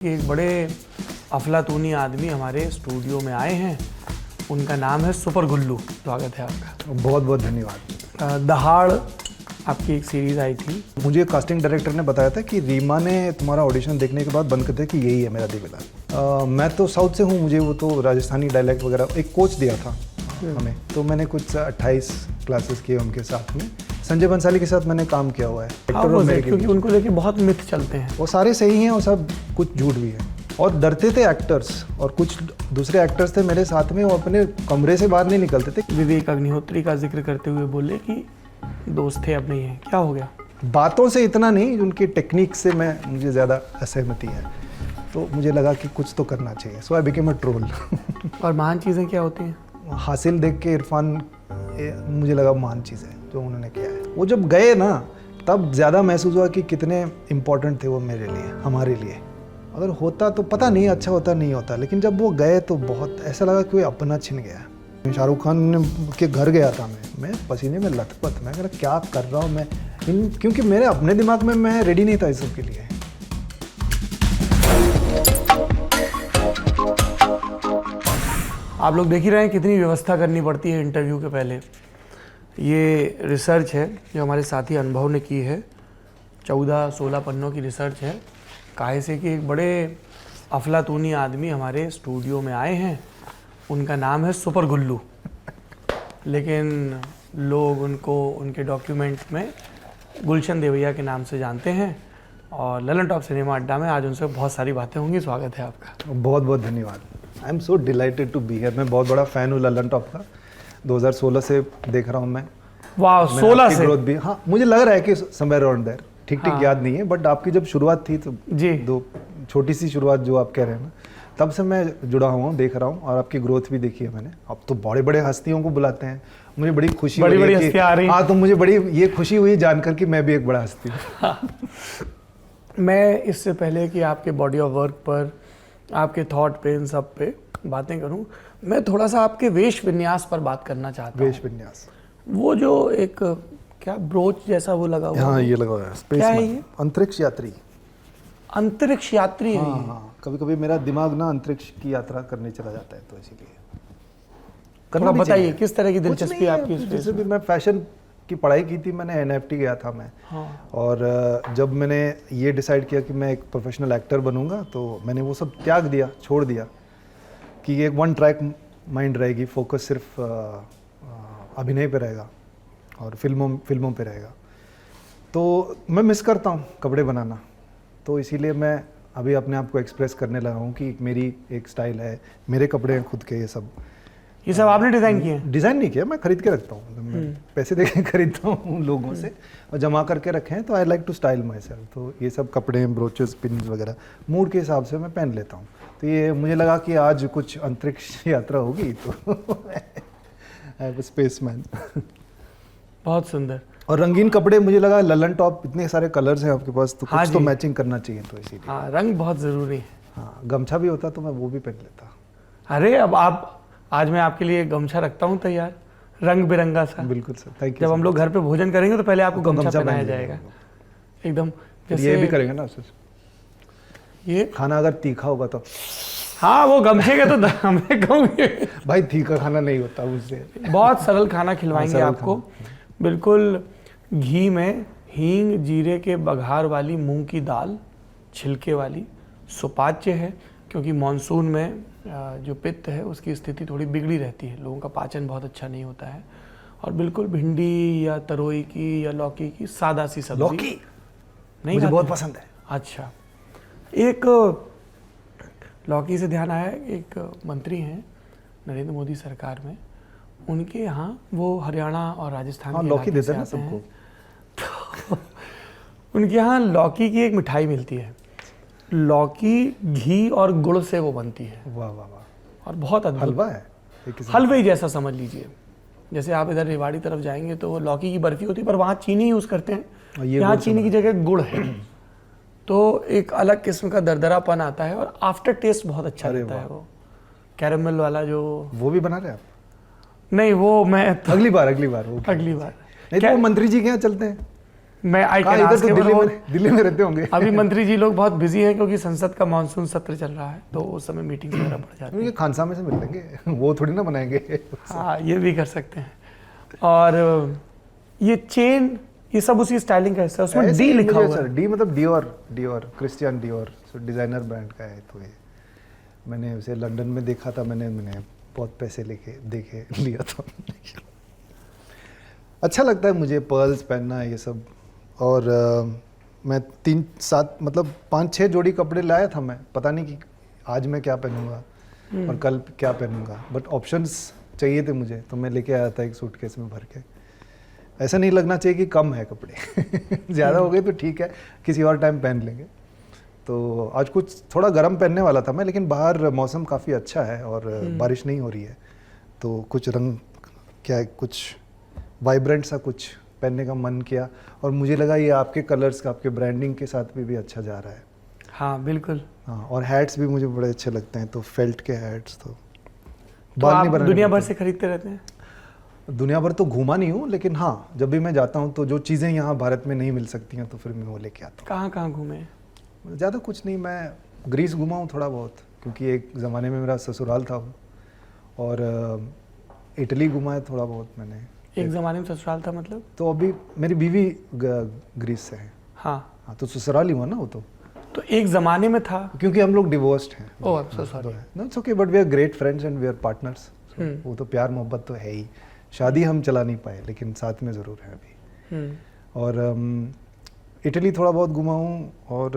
एक बड़े अफलातूनी आदमी हमारे स्टूडियो में आए हैं। उनका नाम है सुपर गुल्लू। स्वागत है आपका। बहुत बहुत धन्यवाद। दहाड़ आपकी एक सीरीज़ आई थी। मुझे कास्टिंग डायरेक्टर ने बताया था कि रीमा ने तुम्हारा ऑडिशन देखने के बाद बंद कर दिया कि यही है मेरा देवीलाल। मैं तो साउथ से हूँ, मुझे वो तो राजस्थानी डायलेक्ट वगैरह एक कोच दिया था हमें, तो मैंने कुछ 28 क्लासेस किए उनके साथ में। संजय बंसाली के साथ मैंने काम किया हुआ है। क्योंकि उनको लेके बहुत मिथ चलते हैं। वो सारे सही हैं और सब कुछ झूठ भी है। और डरते थे एक्टर्स, और कुछ दूसरे एक्टर्स थे मेरे साथ में, वो अपने कमरे से बाहर नहीं निकलते थे। विवेक अग्निहोत्री का जिक्र करते हुए बोले कि दोस्त थे अब नहीं है, क्या हो गया? बातों से इतना नहीं, उनकी टेक्निक से मुझे ज़्यादा असहमति है, तो मुझे लगा कि कुछ तो करना चाहिए। So I became a troll. और महान चीज़ें क्या होती हैं? हासिल देख के इरफान मुझे लगा महान चीज़ है जो उन्होंने किया है। वो जब गए ना, तब ज़्यादा महसूस हुआ कि कितने इम्पोर्टेंट थे वो मेरे लिए, हमारे लिए। अगर होता तो पता नहीं, अच्छा होता नहीं होता, लेकिन जब वो गए तो बहुत ऐसा लगा कि कोई अपना छिन गया। शाहरुख खान के घर गया था मैं पसीने में लथपथ। मैं कह रहा क्या कर रहा हूँ मैं, क्योंकि मेरे अपने दिमाग में मैं रेडी नहीं था इस सब के लिए। आप लोग देख ही रहे हैं कितनी व्यवस्था करनी पड़ती है इंटरव्यू के पहले। ये रिसर्च है जो हमारे साथी अनुभव ने की है। 14-16 पन्नों की रिसर्च है। काहे से कि एक बड़े अफलातूनी आदमी हमारे स्टूडियो में आए हैं। उनका नाम है सुपर गुल्लू, लेकिन लोग उनको उनके डॉक्यूमेंट्स में गुलशन देवैया के नाम से जानते हैं। और ललन टॉप सिनेमा अड्डा में आज उनसे बहुत सारी बातें होंगी। स्वागत है आपका। बहुत बहुत धन्यवाद। I am so delighted to be here. मैं बहुत बड़ा फ़ैन हूँ ललन टॉप का। 2016 से देख रहा हूँ मैं। वाह, 16 से ग्रोथ भी। हाँ, मुझे लग रहा है कि समवेयर अराउंड देयर, ठीक याद नहीं है, बट आपकी जब शुरुआत थी तो जी, दो छोटी सी शुरुआत जो आप कह रहे हैं ना, तब से मैं जुड़ा हुआ हूँ, देख रहा हूँ, और आपकी ग्रोथ भी देखी है मैंने। अब तो बड़े बड़े हस्तियों को बुलाते हैं, मुझे बड़ी खुशी बड़ी हुई हस्तियां आ रही हैं। हाँ, तो मुझे बड़ी ये खुशी हुई जानकर कि मैं भी एक बड़ा हस्ती हूँ। मैं इससे पहले कि आपके बॉडी ऑफ वर्क पर, आपके थॉट पे, इन सब पे बातें करूं, मैं थोड़ा सा आपके वेश विन्यास पर बात करना चाहता हूं। वेश विन्यास, वो जो एक क्या ब्रोच जैसा वो लगा हुआ, हाँ ये लगा हुआ है, क्या है ये? अंतरिक्ष यात्री। अंतरिक्ष यात्री है। हाँ, कभी कभी मेरा दिमाग ना अंतरिक्ष की यात्रा करने चला जाता है, तो इसीलिए थोड़ा बताइए किस तरह की दिलचस्पी आपकी इस जैसे भी मैं फैशन की पढ़ाई की थी, मैंने एनएफटी गया था मैं। हाँ। और जब मैंने ये डिसाइड किया कि मैं एक प्रोफेशनल एक्टर बनूंगा, तो मैंने वो सब त्याग दिया, छोड़ दिया कि एक वन ट्रैक माइंड रहेगी, फोकस सिर्फ अभिनय पे रहेगा और फिल्मों पे रहेगा। तो मैं मिस करता हूँ कपड़े बनाना, तो इसीलिए मैं अभी अपने आप को एक्सप्रेस करने लगा हूँ कि मेरी एक स्टाइल है, मेरे कपड़े हैं खुद के। ये सब आपने डिज़ाइन किए? डिज़ाइन नहीं किया, मैं खरीद के रखता हूँ। मैं पैसे दे के खरीदता हूँ लोगों से, और जमा करके रखे हैं। तो I like to style myself. तो ये सब कपड़े, ब्रोचेस, पिन्स वगैरह मूड के हिसाब से मैं पहन लेता हूँ। तो ये मुझे लगा कि आज कुछ अंतरिक्ष यात्रा होगी, तो स्पेसमैन। बहुत सुंदर और रंगीन कपड़े, मुझे लगा ललन टॉप, इतने सारे कलर्स हैं आपके पास, तो हाँ कुछ तो मैचिंग करना चाहिए, तो इसीलिए। हाँ, रंग बहुत ज़रूरी है। हाँ, गमछा भी होता तो मैं वो भी पहन लेता। अरे अब आप, आज मैं आपके लिए गमछा रखता हूँ तैयार, रंग बिरंगा सा। बिल्कुल सर, थैंक यू। जब हम लोग घर पे भोजन करेंगे तो पहले आपको गमछा पहनाया जाएगा एकदम। ये भी करेंगे ना सर, ये खाना अगर तीखा होगा तो। हाँ, वो गमछे के तो हमें कहूँगे भाई, तीखा खाना नहीं होता उससे। बहुत सरल खाना खिलवाएंगे आपको। बिल्कुल घी में हींग जीरे के बघार वाली मूंग की दाल, छिलके वाली, सुपाच्य है, क्योंकि मानसून में जो पित्त है उसकी स्थिति थोड़ी बिगड़ी रहती है, लोगों का पाचन बहुत अच्छा नहीं होता है। और बिल्कुल भिंडी या तरोई की या लौकी की सादा सी सब्जी। लौकी नहीं, मुझे बहुत पसंद है। अच्छा, एक लौकी से ध्यान आया, एक मंत्री हैं नरेंद्र मोदी सरकार में, उनके यहाँ वो हरियाणा और राजस्थान के लौकी देते हैं ना सबको। तो उनके यहाँ लौकी की एक मिठाई मिलती है, लौकी घी और गुड़ से वो बनती है। वाह वाह वाह। और बहुत अद्भुत हलवा है, हलवे ही जैसा समझ लीजिए। जैसे आप इधर रेवाड़ी तरफ जाएंगे तो लौकी की बर्फी होती है, पर वहाँ चीनी यूज़ करते हैं, यहाँ चीनी की जगह गुड़ है। तो एक अलग किस्म का दरदरापन आता है और आफ्टर टेस्ट बहुत अच्छा लगता है। वो कैरेमल वाला जो, वो भी बना रहे आप? नहीं, वो मैं अगली बार अगली बार नहीं तो वो मंत्री जी के यहाँ चलते हैं। मैं आई कहाँ, कैन इधर आस्क तो हिम। दिल्ली में रहते होंगे। अभी मंत्री जी लोग बहुत बिजी हैं क्योंकि संसद का मानसून सत्र चल रहा है, तो उस समय मीटिंग वगैरह बढ़ जाती है। ये खानसामे से मिल लेंगे, वो थोड़ी ना बनाएंगे। हाँ, ये भी कर सकते हैं। और ये चेन, ये सब उसी स्टाइलिंग का हिस्सा है, उसमें डी लिखा हुआ है। डी मतलब Dior, Christian Dior, designer brand का है। तो ये मैंने उसे लंदन में देखा था, मैंने बहुत पैसे लेके देखे लिया था। अच्छा लगता है मुझे पर्ल्स पहनना ये सब। और मैं 3-7 मतलब 5-6 जोड़ी कपड़े लाया था मैं, पता नहीं कि आज मैं क्या पहनूंगा और कल क्या पहनूंगा, बट ऑप्शंस चाहिए थे मुझे, तो मैं लेके आया था एक सूटकेस में भर के। ऐसा नहीं लगना चाहिए कि कम है कपड़े। ज़्यादा हो गए तो ठीक है, किसी और टाइम पहन लेंगे। तो आज कुछ थोड़ा गर्म पहनने वाला था मैं, लेकिन बाहर मौसम काफ़ी अच्छा है और बारिश नहीं हो रही है, तो कुछ रंग क्या है, कुछ वाइब्रेंट सा कुछ पहनने का मन किया। और मुझे लगा ये आपके कलर्स का, आपके ब्रांडिंग के साथ भी अच्छा जा रहा है। हाँ बिल्कुल। हाँ, और हैट्स भी मुझे बड़े अच्छे लगते हैं, तो फेल्ट के हैट्स तो आप नहीं बनाने दुनिया भर पड़ते। से खरीदते रहते हैं? दुनिया भर तो घूमा नहीं हूँ, लेकिन हाँ जब भी मैं जाता हूँ तो जो चीज़ें यहाँ भारत में नहीं मिल सकती हैं तो फिर मैं वो लेके आता कहाँ कहाँ घूमे? हूँ। ज़्यादा कुछ नहीं, मैं ग्रीस घूमा हूँ थोड़ा बहुत, क्योंकि एक ज़माने में मेरा ससुराल था वो। और इटली घूमा है थोड़ा बहुत मैंने। एक ज़माने में ससुराल था मतलब? तो अभी मेरी बीवी ग्रीस से है। हाँ, तो ससुराल ही हुआ ना वो तो एक ज़माने में था। क्योंकि हम लोग डिवोर्स्ड हैं। Oh, I am so sorry. No it's okay, but we are great friends and we are partners. वो तो प्यार मोहब्बत तो है ही। शादी हम चला नहीं पाए, लेकिन साथ में ज़रूर है अभी। और इटली थोड़ा बहुत घुमा हूँ, और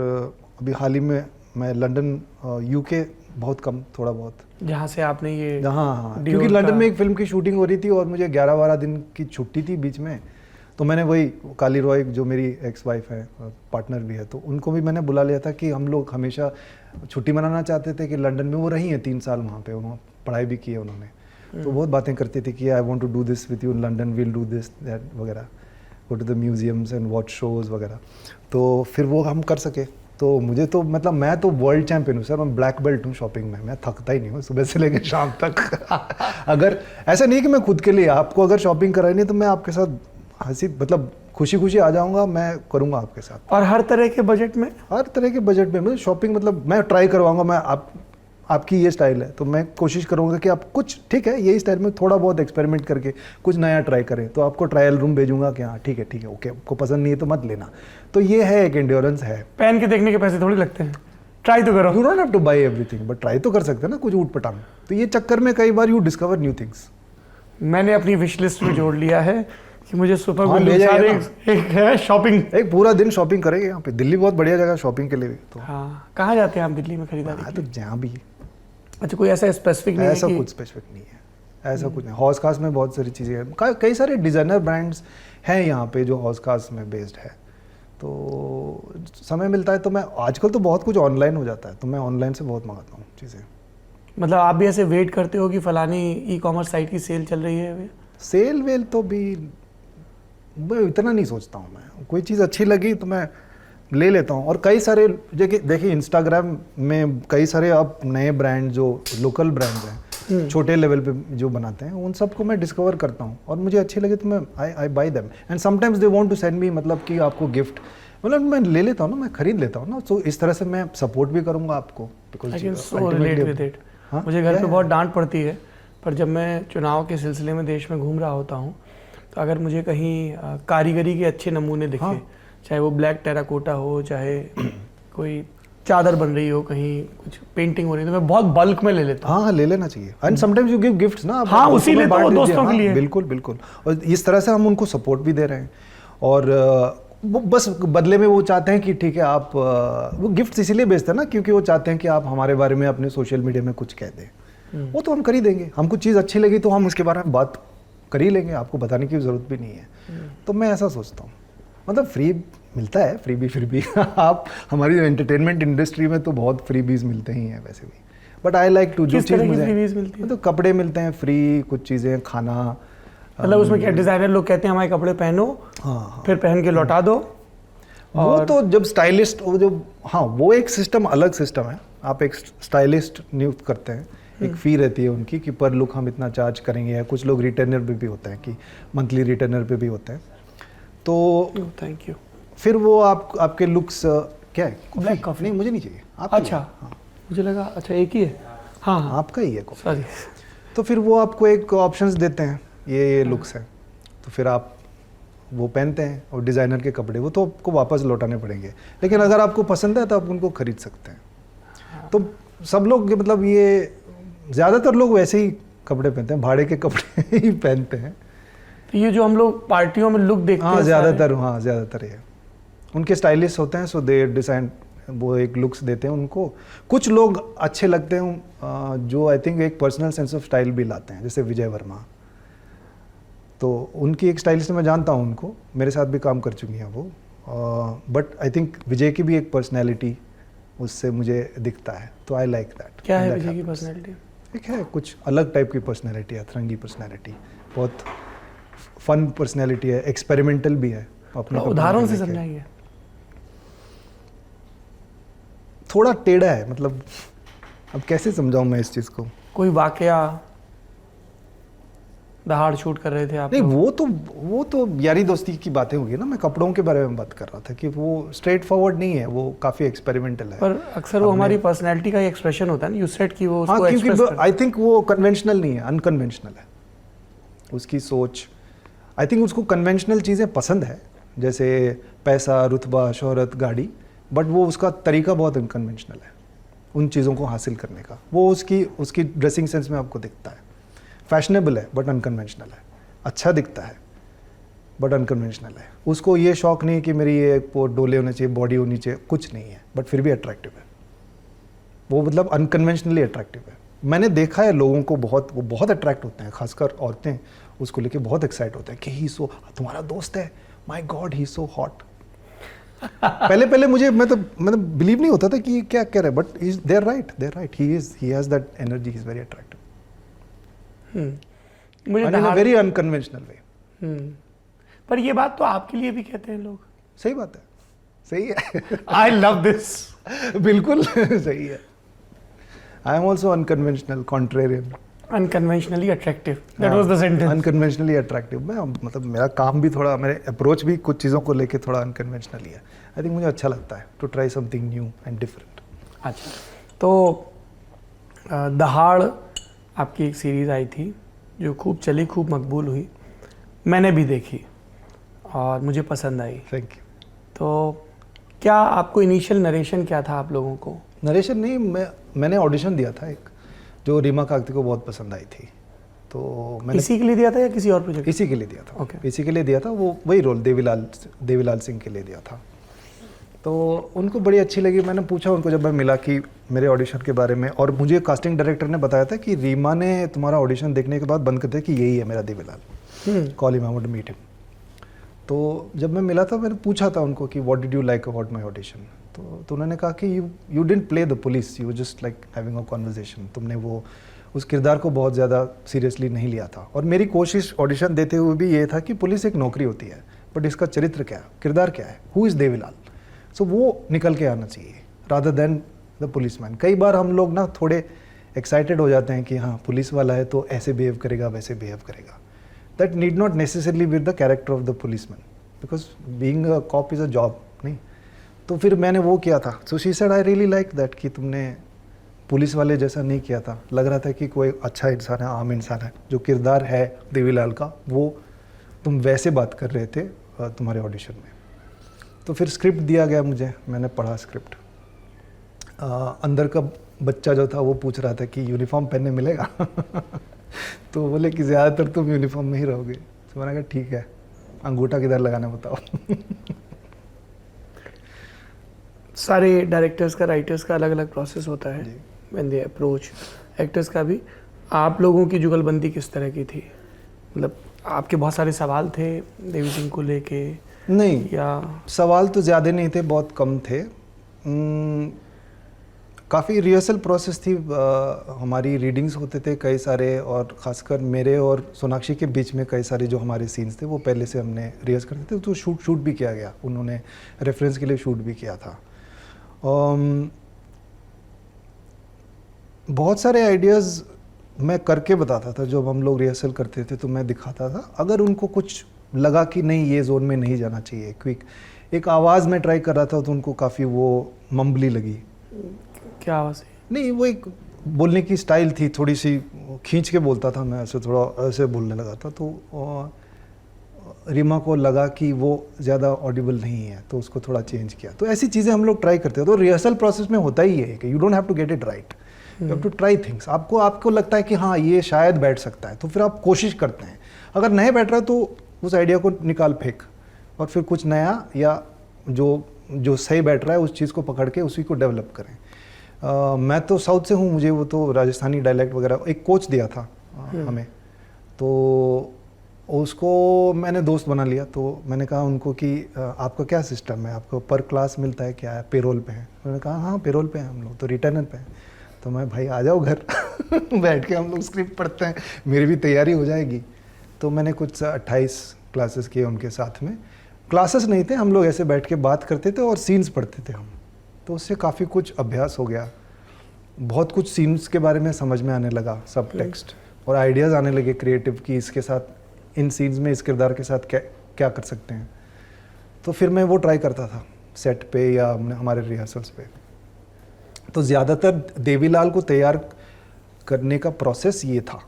अभी हाल ही में मैं लंदन, यूके बहुत कम, थोड़ा बहुत। जहाँ से आपने ये हाँ, क्योंकि लंदन में एक फिल्म की शूटिंग हो रही थी और मुझे 11-12 दिन की छुट्टी थी बीच में, तो मैंने वही काली रॉय जो मेरी एक्स वाइफ है, पार्टनर भी है, तो उनको भी मैंने बुला लिया था कि हम लोग हमेशा छुट्टी मनाना चाहते थे कि लंदन में वो रही हैं 3 साल वहाँ पे, उन्होंने पढ़ाई भी की है उन्होंने। तो बहुत बातें करती थी कि I want to do this with you in London, will do this that वगैरह, go to the museums and watch shows वगैरह। तो फिर वो हम कर सके। तो मुझे तो मतलब मैं तो वर्ल्ड चैंपियन हूँ सर, मैं ब्लैक बेल्ट हूँ शॉपिंग में, मैं थकता ही नहीं हूँ सुबह से लेकर शाम तक। अगर ऐसा नहीं कि मैं खुद के लिए, आपको अगर शॉपिंग करानी है तो मैं आपके साथ हंसी मतलब खुशी खुशी आ जाऊँगा, मैं करूँगा आपके साथ। और हर तरह के बजट में? हर तरह के बजट में, मतलब शॉपिंग मतलब मैं ट्राई करवाऊँगा। मैं आपकी ये स्टाइल है तो मैं कोशिश करूँगा कि आप कुछ ठीक है यही स्टाइल में थोड़ा बहुत एक्सपेरिमेंट करके कुछ नया ट्राई करें, तो आपको ट्रायल रूम भेजूंगा कि हाँ ठीक है ओके, आपको पसंद नहीं है तो मत लेना। तो ये है, एक एंड्योरेंस है। पहन के देखने के पैसे थोड़ी लगते हैं, ट्राई तो करो। You don't have to buy everything, but try तो कर सकते हैं ना कुछ ऊट पटांग। तो ये चक्कर में कई बार यू डिस्कवर न्यू थिंग्स। मैंने अपनी विश लिस्ट में जोड़ लिया है कि मुझे सुपर हाँ, ले जाइए एक है शॉपिंग, एक पूरा दिन शॉपिंग करेंगे यहाँ पे। दिल्ली बहुत बढ़िया जगह शॉपिंग के लिए भी। तो हाँ, कहाँ जाते हैं आप दिल्ली में खरीदारी? तो जहाँ भी। अच्छा, कोई ऐसा स्पेसिफिक नहीं ऐसा है? कुछ स्पेसिफिक नहीं है, ऐसा कुछ नहीं। हौस खास में बहुत सारी चीज़ें हैं, कई सारे डिज़ाइनर ब्रांड्स हैं यहाँ पे जो हौस खास में बेस्ड है। तो समय मिलता है तो मैं, आजकल तो बहुत कुछ ऑनलाइन हो जाता है, तो मैं ऑनलाइन से बहुत मंगाता हूँ चीज़ें। मतलब आप भी ऐसे वेट करते हो कि फलानी ई-कॉमर्स साइट की सेल चल रही है? सेल वेल तो भी मैं इतना नहीं सोचता हूँ। मैं कोई चीज़ अच्छी लगी तो मैं ले लेता हूँ। और कई सारे देखिए इंस्टाग्राम में कई सारे अब नए ब्रांड जो लोकल ब्रांड्स हैं, छोटे लेवल पे जो बनाते हैं, उन सबको मैं डिस्कवर करता हूँ और मुझे अच्छी लगे तो मैं I buy them. And sometimes they want to send me, मतलब कि आपको गिफ्ट, मतलब मैं ले लेता हूँ ना, मैं खरीद लेता हूँ ना। तो इस तरह से मैं सपोर्ट भी करूँगा आपको। मुझे घर पे बहुत डांट पड़ती है, पर जब मैं चुनाव के सिलसिले में देश में घूम रहा होता हूँ तो अगर मुझे कहीं कारीगरी के अच्छे नमूने दिखे, चाहे वो ब्लैक टेराकोटा हो, चाहे कोई चादर बन रही हो, कहीं कुछ पेंटिंग हो रही है, तो मैं बहुत बल्क में ले लेता हूँ। हाँ, ले लेना चाहिए। And sometimes you give gifts ना। हाँ, उसी लिए तो दोस्तों के लिए। बिल्कुल बिल्कुल। और इस तरह से हम उनको सपोर्ट भी दे रहे हैं। और वो बस बदले में वो चाहते हैं कि ठीक है आप, वो गिफ्ट इसीलिए भेजते हैं ना क्योंकि वो चाहते हैं कि आप हमारे बारे में अपने सोशल मीडिया में कुछ कह दें। वो तो हम कर ही देंगे। हमको चीज़ अच्छी लगी तो हम उसके बारे में बात कर ही लेंगे, आपको बताने की ज़रूरत भी नहीं है। तो मैं ऐसा सोचता हूँ, मतलब फ्री मिलता है, फ्री भी फिर भी आप हमारी एंटरटेनमेंट इंडस्ट्री में तो बहुत फ्री बीज मिलते ही हैं वैसे भी। बट आई लाइक टू, जो चीज़ मुझे तो कपड़े मिलते हैं फ्री, कुछ चीज़ें, खाना। मतलब उसमें क्या डिज़ाइनर लोग कहते हैं हमारे कपड़े पहनो, हाँ, फिर पहन के लौटा दो। वो तो जब स्टाइलिस्ट, वो जो, हाँ वो एक सिस्टम, अलग सिस्टम है। आप एक स्टाइलिस्ट नियुक्त करते हैं, एक फ़ी रहती है उनकी कि पर लुक हम इतना चार्ज करेंगे। या कुछ लोग रिटर्नर पे भी होते हैं कि मंथली रिटर्नर पे भी होते हैं। तो थैंक यू। फिर वो आपके लुक्स क्या है? Black coffee? नहीं, मुझे नहीं चाहिए। आपका अच्छा, ही है। हाँ, मुझे लगा अच्छा एक ही है। हाँ हाँ, आपका ही है कॉफी। सॉरी। तो फिर वो आपको एक ऑप्शंस देते हैं, ये लुक्स हैं, तो फिर आप वो पहनते हैं। और डिज़ाइनर के कपड़े वो तो आपको वापस लौटाने पड़ेंगे, लेकिन अगर आपको पसंद है तो आप उनको खरीद सकते हैं। तो सब लोग मतलब ये ज़्यादातर लोग वैसे ही कपड़े पहनते हैं, भाड़े के कपड़े ही पहनते हैं। तो ये जो हम लोग पार्टियों में लुक देखते हाँ हैं ज़्यादातर ये उनके स्टाइलिस्ट होते हैं, सो दे डिज़ाइन, वो एक लुक्स देते हैं उनको। कुछ लोग अच्छे लगते हैं जो आई थिंक एक पर्सनल सेंस ऑफ स्टाइल भी लाते हैं, जैसे विजय वर्मा। तो उनकी एक स्टाइलिस्ट मैं जानता हूँ, उनको मेरे साथ भी काम कर चुकी हैं वो। बट आई थिंक विजय की भी एक पर्सनैलिटी उससे मुझे दिखता है, तो आई लाइक दैट। क्या है विजय की पर्सनैलिटी? एक है कुछ अलग टाइप की पर्सनैलिटी है, अतरंगी पर्सनैलिटी, बहुत फन पर्सनैलिटी है, एक्सपेरिमेंटल भी है। अपने उदाहरण से समझाइए। थोड़ा टेढ़ा है, मतलब अब कैसे समझाऊं मैं इस चीज़ को। कोई वाकया, दहाड़ शूट कर रहे थे आप नहीं, लोग? वो तो यारी दोस्ती की बातें होगी ना। मैं कपड़ों के बारे में बात कर रहा था कि वो स्ट्रेट फॉरवर्ड नहीं है, वो काफ़ी एक्सपेरिमेंटल है। पर अक्सर वो हमारी पर्सनैलिटी का एक्सप्रेशन होता है ना, यू सेड कि वो उसको हाँ, एक्सप्रेस क्योंकि आई थिंक वो कन्वेंशनल नहीं है, अनकन्वेंशनल है उसकी सोच। आई थिंक उसको कन्वेंशनल चीज़ें पसंद है, जैसे पैसा, रुतबा, शोहरत, गाड़ी, बट वो उसका तरीका बहुत अनकन्वेंशनल है उन चीज़ों को हासिल करने का। वो उसकी ड्रेसिंग सेंस में आपको दिखता है, फैशनेबल है बट अनकन्वेंशनल है, अच्छा दिखता है बट अनकन्वेंशनल है। उसको ये शौक नहीं कि मेरी ये डोले होने चाहिए, बॉडी होनी चाहिए, कुछ नहीं है, बट फिर भी अट्रैक्टिव है वो, मतलब अनकन्वेंशनली अट्रैक्टिव है। मैंने देखा है लोगों को वो बहुत अट्रैक्ट होते हैं, खासकर औरतें उसको लेके बहुत एक्साइट होते हैं कि ही सो, तुम्हारा दोस्त है, my God he so hot. पहले मुझे मैं बिलीव नहीं होता था कि ये क्या कह रहे हैं, but they are right, he has that energy, he is very attractive मुझे इन अ वेरी अनकन्वेंशनल वे। पर ये बात तो आपके लिए भी कहते हैं लोग। सही बात है, सही है। I love this. बिल्कुल सही है। I am also unconventional, contrarian, unconventionally attractive, that was the sentence. Unconventionally attractive. मैं मतलब मेरा काम भी थोड़ा, मेरे अप्रोच भी कुछ चीज़ों को लेके थोड़ा अनकन्वेंशनल ही है। आई थिंक मुझे अच्छा लगता है to try something new and different. अच्छा, तो दहाड़ आपकी एक सीरीज़ आई थी जो खूब चली, खूब मकबूल हुई, मैंने भी देखी और मुझे पसंद आई। Thank you. तो क्या आपको इनिशियल नरेशन क्या था आप लोगों को? नरेशन नहीं, मैंने ऑडिशन दिया था एक, जो रीमा कागती को बहुत पसंद आई थी, तो मैंने इसी के लिए दिया था या किसी और प्रोजेक्ट? इसी के लिए दिया था। Okay. इसी के लिए दिया था, वो वही रोल देवीलाल सिंह के लिए दिया था। तो उनको बड़ी अच्छी लगी। मैंने पूछा उनको जब मैं मिला कि मेरे ऑडिशन के बारे में, और मुझे कास्टिंग डायरेक्टर ने बताया था कि रीमा ने तुम्हारा ऑडिशन देखने के बाद बंद कर दिया कि यही है मेरा Devilal, call him, I want to meet him. तो जब मैं मिला था, मैंने पूछा था उनको कि what did you like about my audition. तो उन्होंने कहा कि you didn't play the police, you just like having a conversation. तुमने वो उस किरदार को बहुत ज़्यादा सीरियसली नहीं लिया था। और मेरी कोशिश ऑडिशन देते हुए भी ये था कि पुलिस एक नौकरी होती है, बट इसका चरित्र क्या है, किरदार क्या है, हु इज़ देवीलाल। सो वो निकल के आना चाहिए रादर देन द पुलिसमैन। कई बार हम लोग ना थोड़े एक्साइटेड हो जाते हैं कि हाँ पुलिस वाला है तो ऐसे बिहेव करेगा, वैसे बिहेव करेगा। That need not necessarily with the character of the policeman, because being a cop is a job, नहीं। तो फिर मैंने वो किया था। So she said I really like that कि तुमने पुलिस वाले जैसा नहीं किया था, लग रहा था कि कोई अच्छा इंसान है, आम इंसान है। जो किरदार है देवीलाल का, वो तुम वैसे बात कर रहे थे तुम्हारे ऑडिशन में। तो फिर स्क्रिप्ट दिया गया मुझे, मैंने पढ़ा स्क्रिप्ट। अंदर का बच्चा जो था वो पूछ रहा था कि यूनिफॉर्म पहनने मिलेगा तो बोले कि ज़्यादातर तुम यूनिफॉर्म में ही रहोगे। तो मैंने कहा ठीक है, अंगूठा किधर लगाना बताओ सारे डायरेक्टर्स का, राइटर्स का अलग अलग प्रोसेस होता है व्हेन दे अप्रोच एक्टर्स का भी। आप लोगों की जुगलबंदी किस तरह की थी? मतलब आपके बहुत सारे सवाल थे देवी सिंह को लेके? नहीं, या सवाल तो ज़्यादा नहीं थे, बहुत कम थे। काफ़ी रिहर्सल प्रोसेस थी। हमारी रीडिंग्स होते थे कई सारे, और ख़ासकर मेरे और सोनाक्षी के बीच में कई सारे जो हमारे सीन्स थे वो पहले से हमने रिहर्स करते थे। तो शूट भी किया गया, उन्होंने रेफरेंस के लिए शूट भी किया था। बहुत सारे आइडियाज़ मैं करके बताता था। जब हम लोग रिहर्सल करते थे तो मैं दिखाता था। अगर उनको कुछ लगा कि नहीं ये जोन में नहीं जाना चाहिए। क्विक एक आवाज़ में ट्राई कर रहा था तो उनको काफ़ी वो मम्बली लगी। क्या आवाज़ है? नहीं, वो एक बोलने की स्टाइल थी, थोड़ी सी खींच के बोलता था, मैं ऐसे थोड़ा ऐसे बोलने लगा था, तो रीमा को लगा कि वो ज़्यादा ऑडिबल नहीं है तो उसको थोड़ा चेंज किया। तो ऐसी चीज़ें हम लोग ट्राई करते हैं। तो रिहर्सल प्रोसेस में होता ही है कि you don't have to get it right, you have to try things. आपको लगता है कि हाँ ये शायद बैठ सकता है तो फिर आप कोशिश करते हैं। अगर नहीं बैठ रहा तो उस आइडिया को निकाल फेंक और फिर कुछ नया या जो सही बैठ रहा है उस चीज़ को पकड़ के उसी को डेवलप करें। मैं तो साउथ से हूँ, मुझे वो तो राजस्थानी डायलेक्ट वगैरह एक कोच दिया था हमें, तो उसको मैंने दोस्त बना लिया। तो मैंने कहा उनको कि आपका क्या सिस्टम है, आपको पर क्लास मिलता है क्या, है पेरोल पे है? उन्होंने कहा हाँ पेरोल पे हैं हम लोग, तो रिटर्नर पे हैं। तो मैं भाई आ जाओ घर बैठ के हम लोग स्क्रिप्ट पढ़ते हैं, मेरी भी तैयारी हो जाएगी। तो मैंने कुछ 28 क्लासेस किए उनके साथ में। क्लासेस नहीं थे, हम लोग ऐसे बैठ के बात करते थे और सीन्स पढ़ते थे हम। तो उससे काफ़ी कुछ अभ्यास हो गया, बहुत कुछ सीन्स के बारे में समझ में आने लगा, सब टेक्स्ट, और आइडियाज़ आने लगे क्रिएटिव कि इसके साथ इन सीन्स में इस किरदार के साथ क्या कर सकते हैं। तो फिर मैं वो ट्राई करता था सेट पे या हमारे रिहर्सल्स पे। तो ज़्यादातर देवीलाल को तैयार करने का प्रोसेस ये था,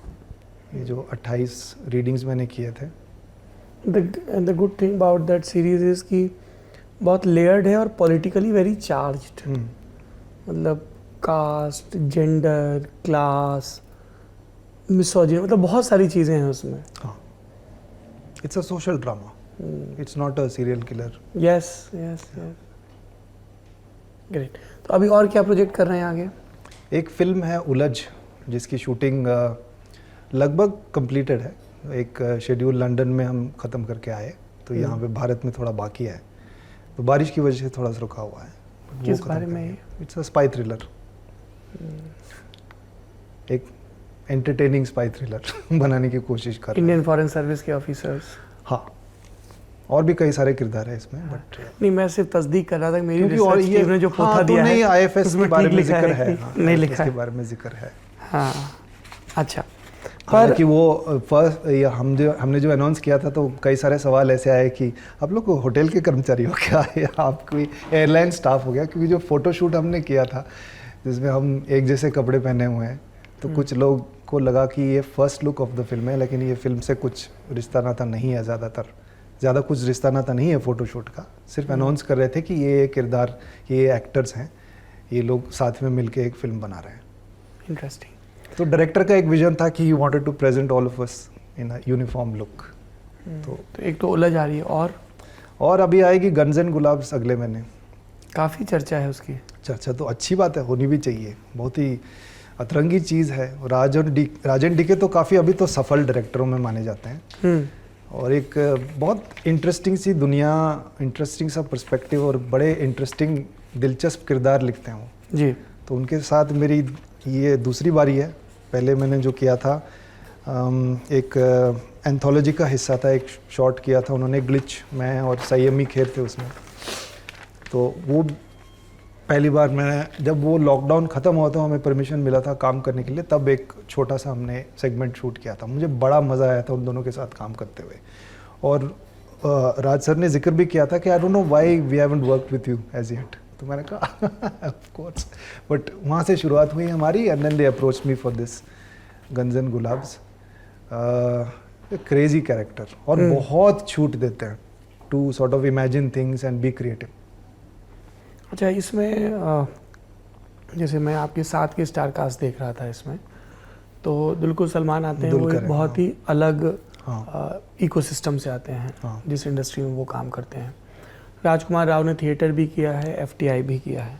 ये जो 28 रीडिंग्स मैंने किए थे। The good thing about that series is कि बहुत लेयर्ड है और पॉलिटिकली वेरी चार्ज्ड। मतलब कास्ट, जेंडर, क्लास, मिसोजिनी, मतलब बहुत सारी चीज़ें हैं उसमें। हाँ, it's a social drama, it's not a serial killer. Yes yes yes, great. तो अभी और क्या प्रोजेक्ट कर रहे हैं आगे? एक फिल्म है उलझ, जिसकी शूटिंग लगभग कंप्लीटेड है। एक शेड्यूल लंदन में हम ख़त्म करके आए, तो यहाँ पे भारत में थोड़ा बाकी है, तो बारिश की वजह से थोड़ा सा रुका हुआ है। किस बारे में? इट्स अ स्पाई थ्रिलर, एक एंटरटेनिंग स्पाई थ्रिलर बनाने की कोशिश कर रहे हैं। इंडियन फॉरेन सर्विस के ऑफिसर्स। हाँ, और भी कई सारे किरदार है इसमें, बट नहीं, मैं सिर्फ तस्दीक कर रहा था कि मेरी क्योंकि और रिसर्च टीम ने जो पोथा हाँ, दिया तो नहीं, है आईएफएस के उसमें बारे ठीक में लिखा जिक्र है है, कि हाँ, नहीं IFS लिखा के है। बारे में जिक्र है। हाँ, अच्छा। हालांकि वो फर्स्ट या हमने जो अनाउंस किया था तो कई सारे सवाल ऐसे आए कि आप लोग होटल के कर्मचारी हो क्या या आप कोई एयरलाइन स्टाफ हो गया, क्योंकि जो फोटोशूट हमने किया था जिसमें हम एक जैसे कपड़े पहने हुए हैं, तो कुछ लोग को लगा कि ये first look of the film है, लेकिन ये फिल्म से कुछ रिश्ता नाता नहीं है। ज़्यादा कुछ रिश्ता नाता नहीं है फोटोशूट का, सिर्फ अनाउंस कर रहे थे कि ये किरदार, ये एक्टर्स हैं, ये लोग साथ में मिलके एक फिल्म बना रहे हैं। इंटरेस्टिंग। तो डायरेक्टर का एक विजन था कि he wanted to present all of us in a uniform look. तो एक तो उलझ आ रही है, और अभी आएगी गन्स एंड गुलाब्स अगले महीने। काफ़ी चर्चा है उसकी। चर्चा तो अच्छी बात है, होनी भी चाहिए, बहुत ही अतरंगी चीज़ है। राजन डीके तो काफ़ी अभी तो सफल डायरेक्टरों में माने जाते हैं, और एक बहुत इंटरेस्टिंग सी दुनिया, इंटरेस्टिंग सा पर्सपेक्टिव और बड़े इंटरेस्टिंग दिलचस्प किरदार लिखते हैं वो जी। तो उनके साथ मेरी ये दूसरी बारी है। पहले मैंने जो किया था एक एंथोलॉजी का हिस्सा था, एक शॉट किया था उन्होंने, ग्लिच, मैं और संयमी खेर थे उसमें। तो वो पहली बार मैंने, जब वो लॉकडाउन ख़त्म हुआ था हमें परमिशन मिला था काम करने के लिए, तब एक छोटा सा हमने सेगमेंट शूट किया था। मुझे बड़ा मज़ा आया था उन दोनों के साथ काम करते हुए। और राज सर ने जिक्र भी किया था कि I don't know why we haven't worked with you as yet. तो मैंने कहा ऑफ कोर्स, बट वहाँ से शुरुआत हुई हमारी, and then they approach me for this guns and Gulaabs. Crazy character, और बहुत छूट देते हैं to sort of imagine things and be creative. अच्छा, इसमें जैसे मैं आपके साथ के स्टार कास्ट देख रहा था इसमें, तो दुलकुर सलमान आते हैं, वो एक बहुत ही अलग इकोसिस्टम से आते हैं, जिस इंडस्ट्री में वो काम करते हैं। राजकुमार राव ने थिएटर भी किया है, FTI भी किया है,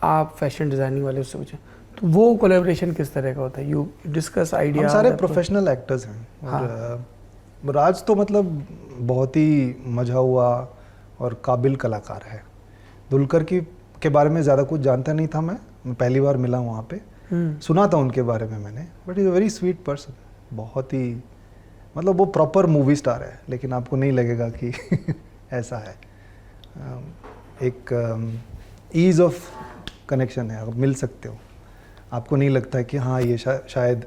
आप फैशन डिज़ाइनिंग वाले उससे पूछें, तो वो कोलैबोरेशन किस तरह का होता है? You discuss idea. हम सारे प्रोफेशनल एक्टर्स हैं, और राज तो मतलब बहुत ही मजा हुआ और काबिल कलाकार है। दुलकर के बारे में ज़्यादा कुछ जानता नहीं था मैं पहली बार मिला वहाँ पे, सुना था उनके बारे में मैंने, but is a very sweet person, बहुत ही, मतलब वो प्रॉपर मूवी स्टार है, लेकिन आपको नहीं लगेगा कि ऐसा है। एक ईज़ ऑफ कनेक्शन है, आप मिल सकते हो, आपको नहीं लगता है कि हाँ ये शायद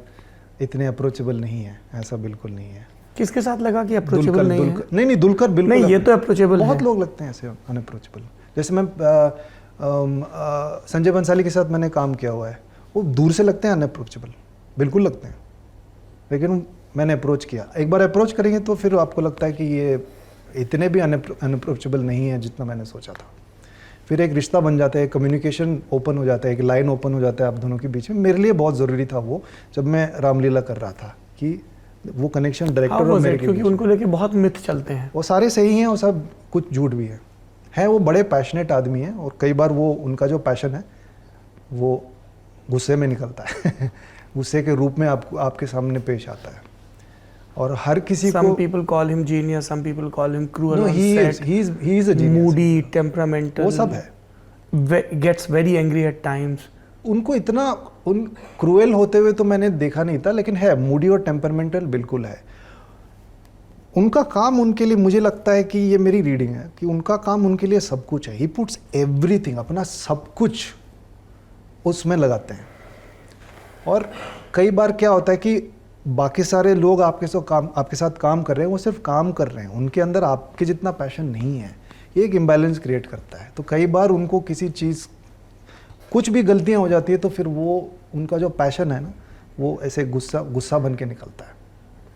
इतने अप्रोचेबल नहीं है, ऐसा बिल्कुल नहीं है। किसके साथ लगा कि अप्रोचेबल नहीं है? नहीं दुलकर बिल्कुल नहीं, ये तो अप्रोचेबल है। बहुत लोग लगते हैं ऐसे अनअप्रोचेबल। जैसे मैं संजय बंसाली के साथ मैंने काम किया हुआ है, वो दूर से लगते हैं अनअप्रोचेबल, बिल्कुल लगते हैं, लेकिन मैंने अप्रोच किया। एक बार अप्रोच करेंगे तो फिर आपको लगता है कि ये इतने भी अनअप्रोचेबल नहीं है जितना मैंने सोचा था। फिर एक रिश्ता बन जाता है, कम्युनिकेशन ओपन हो जाता है, एक लाइन ओपन हो जाता है आप दोनों के बीच में। मेरे लिए बहुत ज़रूरी था वो, जब मैं रामलीला कर रहा था, कि वो कनेक्शन डायरेक्टर और मेरे के क्योंकि बीच में। उनको लेके बहुत मिथ चलते हैं। वो सारे सही हैं और सब कुछ झूठ भी है वो बड़े पैशनेट आदमी हैं, और कई बार वो उनका जो पैशन है वो गुस्से में निकलता है गुस्से के रूप में आपके सामने पेश आता है। और हर किसी को some people call him genius, some people call him cruel no, on he set, is a genius, moody, temperamental, वो सब है। gets very angry at times. उनको इतना क्रूएल होते हुए तो मैंने देखा नहीं था, लेकिन है मूडी और टेम्परमेंटल बिल्कुल है। उनका काम उनके लिए, मुझे लगता है कि ये मेरी रीडिंग है, कि उनका काम उनके लिए सब कुछ है। ही पुट्स एवरीथिंग, अपना सब कुछ उसमें लगाते हैं। और कई बार क्या होता है कि बाकी सारे लोग आपके साथ काम कर रहे हैं, वो सिर्फ काम कर रहे हैं, उनके अंदर आपके जितना पैशन नहीं है। ये एक इम्बैलेंस क्रिएट करता है। तो कई बार उनको किसी चीज़, कुछ भी गलतियां हो जाती है तो फिर वो उनका जो पैशन है ना, वो ऐसे गुस्सा बन के निकलता है।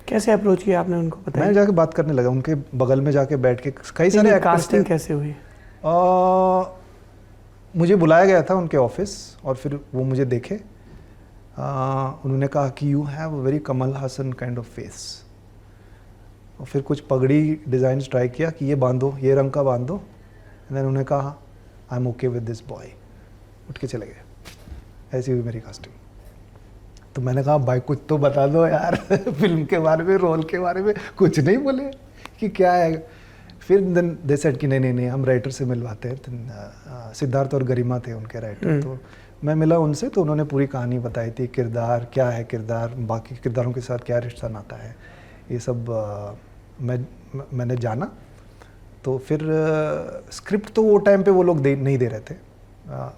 कैसे अप्रोच किया आपने उनको? पता मैं जाके बात करने लगा, उनके बगल में जाके बैठ के। कई सारे एक्टर्स कास्टिंग कैसे हुई? मुझे बुलाया गया था उनके ऑफिस, और फिर वो मुझे देखे। उन्होंने कहा कि you have a very Kamal Haasan kind of face. और फिर कुछ पगड़ी डिज़ाइन ट्राई किया कि ये बांधो, ये रंग का बांधो। एंड उन्होंने कहा I am okay with this boy, उठ के चले गए। ऐसी हुई मेरी कास्टिंग। तो मैंने कहा भाई कुछ तो बता दो यार फिल्म के बारे में, रोल के बारे में कुछ नहीं बोले कि क्या है। फिर देन दे सेड कि नहीं हम राइटर से मिलवाते हैं। सिद्धार्थ और गरिमा थे उनके राइटर। तो मैं मिला उनसे, तो उन्होंने पूरी कहानी बताई थी, किरदार क्या है, किरदार बाकी किरदारों के साथ क्या रिश्ता नाता है, ये सब मैंने जाना। तो फिर स्क्रिप्ट तो वो टाइम पे वो लोग नहीं दे रहे थे।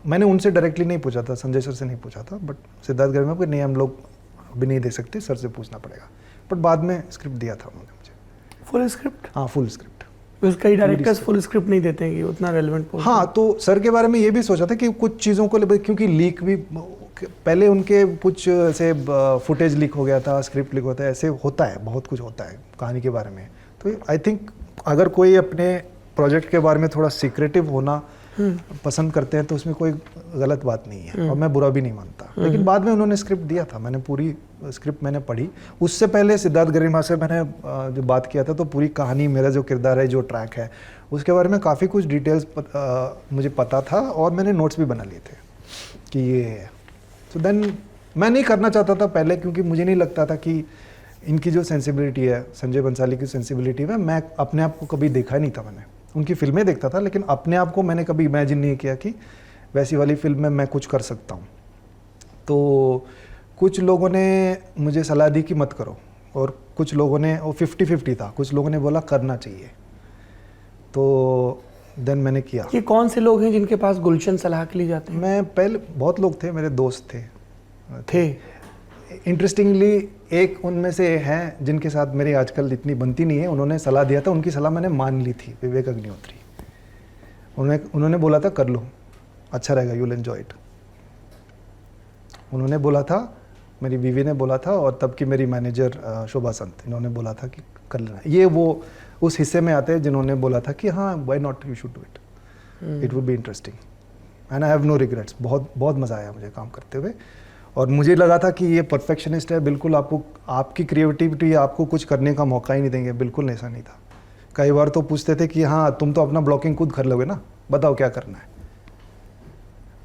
मैंने उनसे डायरेक्टली नहीं पूछा था, संजय सर से नहीं पूछा था, बट सिद्धार्थ गरिमा को नहीं, हम लोग अभी नहीं दे सकते, सर से पूछना पड़ेगा। बट बाद में स्क्रिप्ट दिया था उन्होंने मुझे। Full script? हाँ, फुल स्क्रिप्ट। कई डायरेक्टर्स फुल स्क्रिप्ट नहीं देते हैं कि उतना रेलेवेंट। हाँ, तो सर के बारे में ये भी सोचा था कि कुछ चीज़ों को, क्योंकि लीक भी पहले उनके कुछ ऐसे फुटेज लीक हो गया था, स्क्रिप्ट लीक होता है, ऐसे होता है, बहुत कुछ होता है कहानी के बारे में। तो आई थिंक अगर कोई अपने प्रोजेक्ट के बारे में थोड़ा सीक्रेटिव होना पसंद करते हैं तो उसमें कोई गलत बात नहीं है, और मैं बुरा भी नहीं मानता। लेकिन बाद में उन्होंने स्क्रिप्ट दिया था, मैंने पूरी स्क्रिप्ट मैंने पढ़ी। उससे पहले सिद्धार्थ गरिमा से मैंने जो बात किया था, तो पूरी कहानी, मेरा जो किरदार है, जो ट्रैक है, उसके बारे में काफ़ी कुछ डिटेल्स मुझे पता था, और मैंने नोट्स भी बना लिए थे कि ये है। तो देन मैं नहीं करना चाहता था पहले, क्योंकि मुझे नहीं लगता था कि इनकी जो सेंसिबिलिटी है, संजय बंसाली की सेंसिबिलिटी है, मैं अपने आप को कभी देखा नहीं था। मैंने उनकी फिल्में देखता था, लेकिन अपने आप को मैंने कभी इमेजिन नहीं किया कि वैसी वाली फिल्म में मैं कुछ कर सकता हूँ। तो कुछ लोगों ने मुझे सलाह दी कि मत करो, और कुछ लोगों ने, वो 50-50 था, कुछ लोगों ने बोला करना चाहिए। तो देन मैंने किया। ये कौन से लोग हैं जिनके पास गुलशन सलाह के लिए जाते हैं? मैं पहले, बहुत लोग थे, मेरे दोस्त थे। इंटरेस्टिंगली एक उनमें से हैं जिनके साथ मेरी आजकल इतनी बनती नहीं है, उन्होंने सलाह दिया था, उनकी सलाह मैंने मान ली थी, विवेक अग्निहोत्री। उन्होंने बोला था कर लो, अच्छा रहेगा, यू विल एंजॉय इट। उन्होंने बोला था, मेरी बीवी ने बोला था, और तब की मेरी मैनेजर शोभा संत, इन्होंने बोला था कि कर लेना। ये वो उस हिस्से में आते हैं जिन्होंने बोला था कि हाँ, why not, you should do it, it would be interesting and I have no regrets. बहुत मज़ा आया मुझे काम करते हुए, और मुझे लगा था कि ये परफेक्शनिस्ट है, बिल्कुल आपको, आपकी क्रिएटिविटी, आपको कुछ करने का मौका ही नहीं देंगे। बिल्कुल ऐसा नहीं था। कई बार तो पूछते थे कि हाँ, तुम तो अपना ब्लॉकिंग खुद कर लोगे ना, बताओ क्या करना है।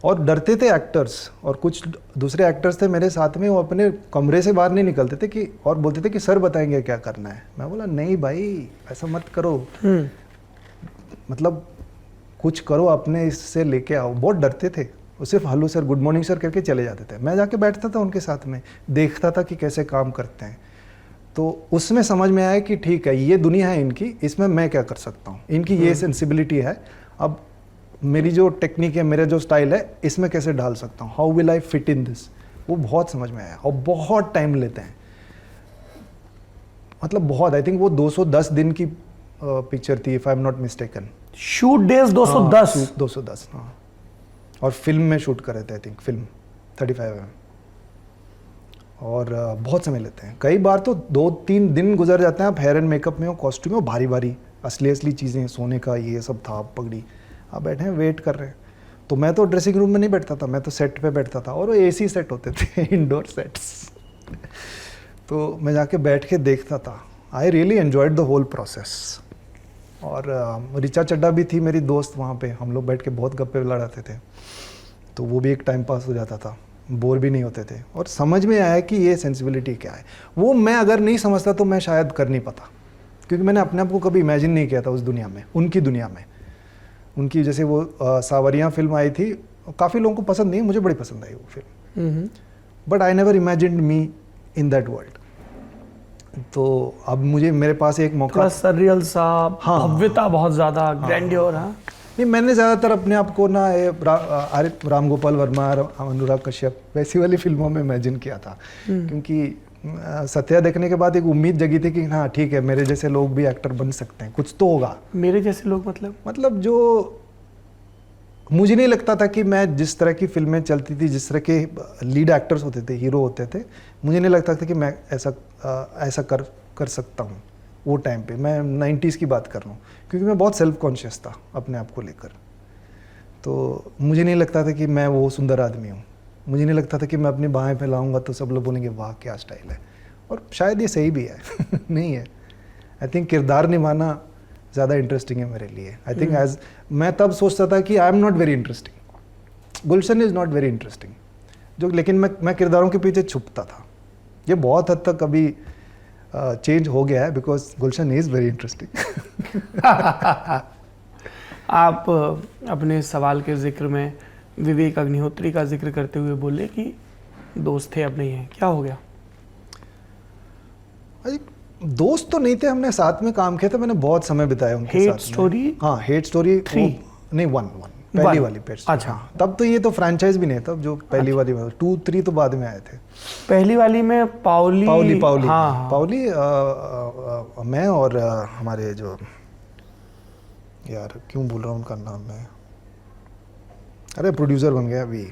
और डरते थे एक्टर्स, और कुछ दूसरे एक्टर्स थे मेरे साथ में, वो अपने कमरे से बाहर नहीं निकलते थे कि, और बोलते थे कि सर बताएंगे क्या करना है। मैं बोला नहीं भाई, ऐसा मत करो, मतलब कुछ करो, अपने इससे लेके आओ। बहुत डरते थे वो, सिर्फ hello sir, good morning sir करके चले जाते थे। मैं जाके बैठता था उनके साथ में, देखता था कि कैसे काम करते हैं। तो उसमें समझ में आया कि ठीक है, ये दुनिया है इनकी, इसमें मैं क्या कर सकता हूँ, इनकी ये सेंसिबिलिटी है, अब मेरी जो टेक्निक है, मेरा जो स्टाइल है, इसमें कैसे डाल सकता हूँ, how will I fit in this. वो बहुत समझ में आया, और बहुत टाइम लेते हैं। मतलब बहुत, आई थिंक वो 210 दिन की पिक्चर थी, if I am not mistaken. Shoot days 210। 210, हाँ। और फिल्म में शूट कर रहे थे, आई थिंक फिल्म 35 और बहुत समय लेते हैं। कई बार तो 2-3 दिन गुजर जाते हैं, आप हेयर एंड मेकअप में हो, कॉस्ट्यूम में हो, भारी भारी असली चीज़ें, सोने का ये सब था, पगड़ी, आप बैठे हैं वेट कर रहे हैं। तो मैं तो ड्रेसिंग रूम में नहीं बैठता था, मैं तो सेट पे बैठता था, और वो एसी सेट होते थे इंडोर सेट्स। तो मैं जाके बैठ के देखता था। I really enjoyed the whole process. और ऋचा चड्ढा भी थी मेरी दोस्त वहाँ पे, हम लोग बैठ के बहुत गप्पे लड़ाते थे, तो वो भी एक टाइम पास हो जाता था, बोर भी नहीं होते थे। और समझ में आया कि ये सेंसिबिलिटी क्या है। वो मैं अगर नहीं समझता तो मैं शायद कर नहीं पाता, क्योंकि मैंने अपने आप को कभी इमेजिन नहीं किया था उस दुनिया में, उनकी दुनिया में। उनकी जैसे वो सावरियाँ फिल्म आई थी, काफ़ी लोगों को पसंद नहीं, मुझे बड़ी पसंद आई वो film, but I never imagined me in that world. तो अब मुझे, मेरे पास एक मौका, सररियल सा, हाँ, भव्यता बहुत ज़्यादा, ग्रैंडियर। हाँ, नहीं, मैंने ज़्यादातर अपने आप को ना राम गोपाल वर्मा, अनुराग कश्यप वैसी वाली फिल्मों में इमेजिन किया था, क्योंकि सत्या देखने के बाद एक उम्मीद जगी थी कि हाँ ठीक है, मेरे जैसे लोग भी एक्टर बन सकते हैं, कुछ तो होगा। मेरे जैसे लोग मतलब जो मुझे नहीं लगता था कि मैं जिस तरह की फिल्में चलती थी, जिस तरह के लीड एक्टर्स होते थे, हीरो होते थे, मुझे नहीं लगता था कि मैं ऐसा कर सकता हूँ वो टाइम पे। मैं 90s की बात कर रहा हूँ, क्योंकि मैं बहुत सेल्फ कॉन्शियस था अपने आप को लेकर। तो मुझे नहीं लगता था कि मैं वो सुंदर आदमी हूँ, मुझे नहीं लगता था कि मैं अपनी बाहें फैलाऊंगा तो सब लोग बोलेंगे वाह क्या स्टाइल है। और शायद ये सही भी है नहीं है। आई थिंक किरदार निभाना ज़्यादा इंटरेस्टिंग है मेरे लिए। आई थिंक एज मैं तब सोचता था कि आई am not very interesting, Gulshan is not very interesting, जो लेकिन मैं किरदारों के पीछे छुपता था। ये बहुत हद तक अभी चेंज हो गया है, because Gulshan is very interesting. आप अपने सवाल के जिक्र में विवेक अग्निहोत्री का जिक्र करते हुए बोले कि दोस्त थे, अब नहीं है, क्या हो गया? दोस्त तो नहीं थे, हमने साथ में काम किया था, मैंने बहुत समय बिताया उनके साथ। Hate story? हाँ, हेट स्टोरी 3 नहीं, 1 पहली वाली पेट। अच्छा, हाँ, तब तो ये तो फ्रैंचाइज भी नहीं था, जो पहली वाली 2-3 तो बाद में आए थे। पहली वाली में पाउली हाँ, पाउली मैं और हमारे जो, यार क्यों भूल रहा हूँ उनका नाम मैं, अरे प्रोड्यूसर बन गया अभी,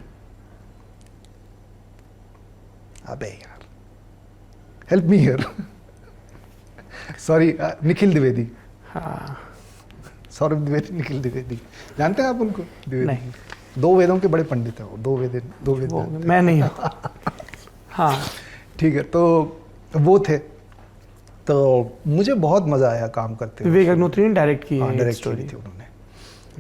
अबे यार help me here, sorry, Nikhil Dwivedi. हाँ, सौरभ द्विवेदी, निखिल द्विवेदी, जानते हैं आप उनको? नहीं। 2 वेदों के बड़े पंडित हैं वो, 2 वेद मैं नहीं हूँ। हाँ ठीक है, तो वो थे, तो मुझे बहुत मज़ा आया काम करते हुए। विवेक अग्निहोत्री ने डायरेक्ट की है डायरेक्ट स्टोरी थी उन्होंने,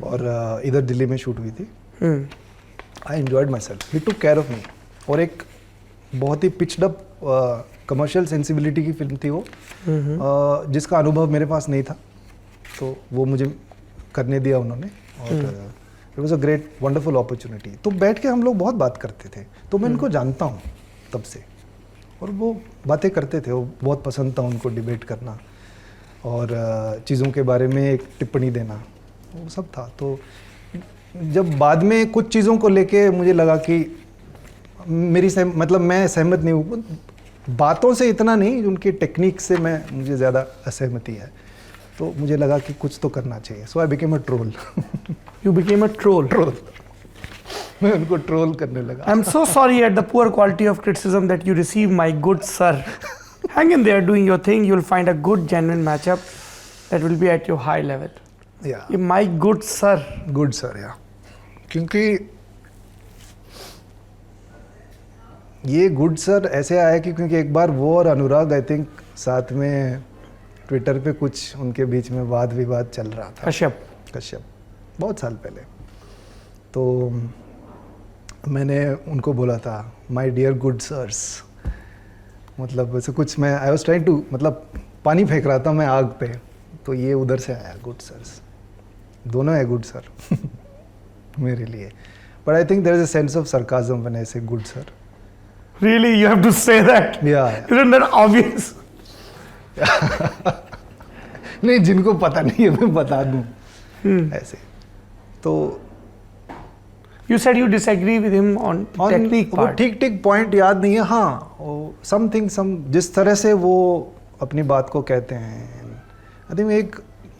और इधर दिल्ली में शूट हुई थी। I enjoyed my self, he took care of me. और एक बहुत ही पिच्ड अप कमर्शियल सेंसिबिलिटी की फिल्म थी वो, जिसका अनुभव मेरे पास नहीं था, तो वो मुझे करने दिया उन्होंने, और it was a great wonderful opportunity. तो बैठ के हम लोग बहुत बात करते थे, तो मैं इनको जानता हूँ तब से, और वो बातें करते थे, वो बहुत पसंद था उनको डिबेट करना और चीज़ों के बारे में एक टिप्पणी देना, वो सब था। तो जब बाद में कुछ चीज़ों को लेके मुझे लगा कि मतलब मैं सहमत नहीं हूँ, बातों से इतना नहीं, उनकी टेक्निक से मुझे ज़्यादा असहमति है, तो मुझे लगा कि कुछ तो करना चाहिए। So I became a troll. You became a troll? मैं उनको ट्रोल करने लगा। I am so sorry at the poor quality of criticism that you receive my good sir. Hang in there doing your thing, you will find a good genuine matchup that will be at your high level. या ये my good sir, या क्योंकि ये good sir ऐसे आया कि क्योंकि एक बार वो और अनुराग आई थिंक साथ में ट्विटर पे कुछ उनके बीच में वाद विवाद चल रहा था। कश्यप बहुत साल पहले। तो मैंने उनको बोला था माय डियर गुड सर्स, मतलब वैसे कुछ मैं आई वाज ट्राइंग टू, मतलब पानी फेंक रहा था मैं आग पे, तो ये उधर से आया गुड सर्स। दोनों है गुड सर मेरे लिए, but I think there is a sense of sarcasm when I say good sir. Really, you have to say that? Yeah. Isn't that obvious? नहीं, जिनको पता नहीं है मैं बता दूं ऐसे। तो You said you disagree with him on technique वो part. ठीक पॉइंट याद नहीं है। हाँ, समथिंग जिस तरह से वो अपनी बात को कहते हैं। आई थिंक एक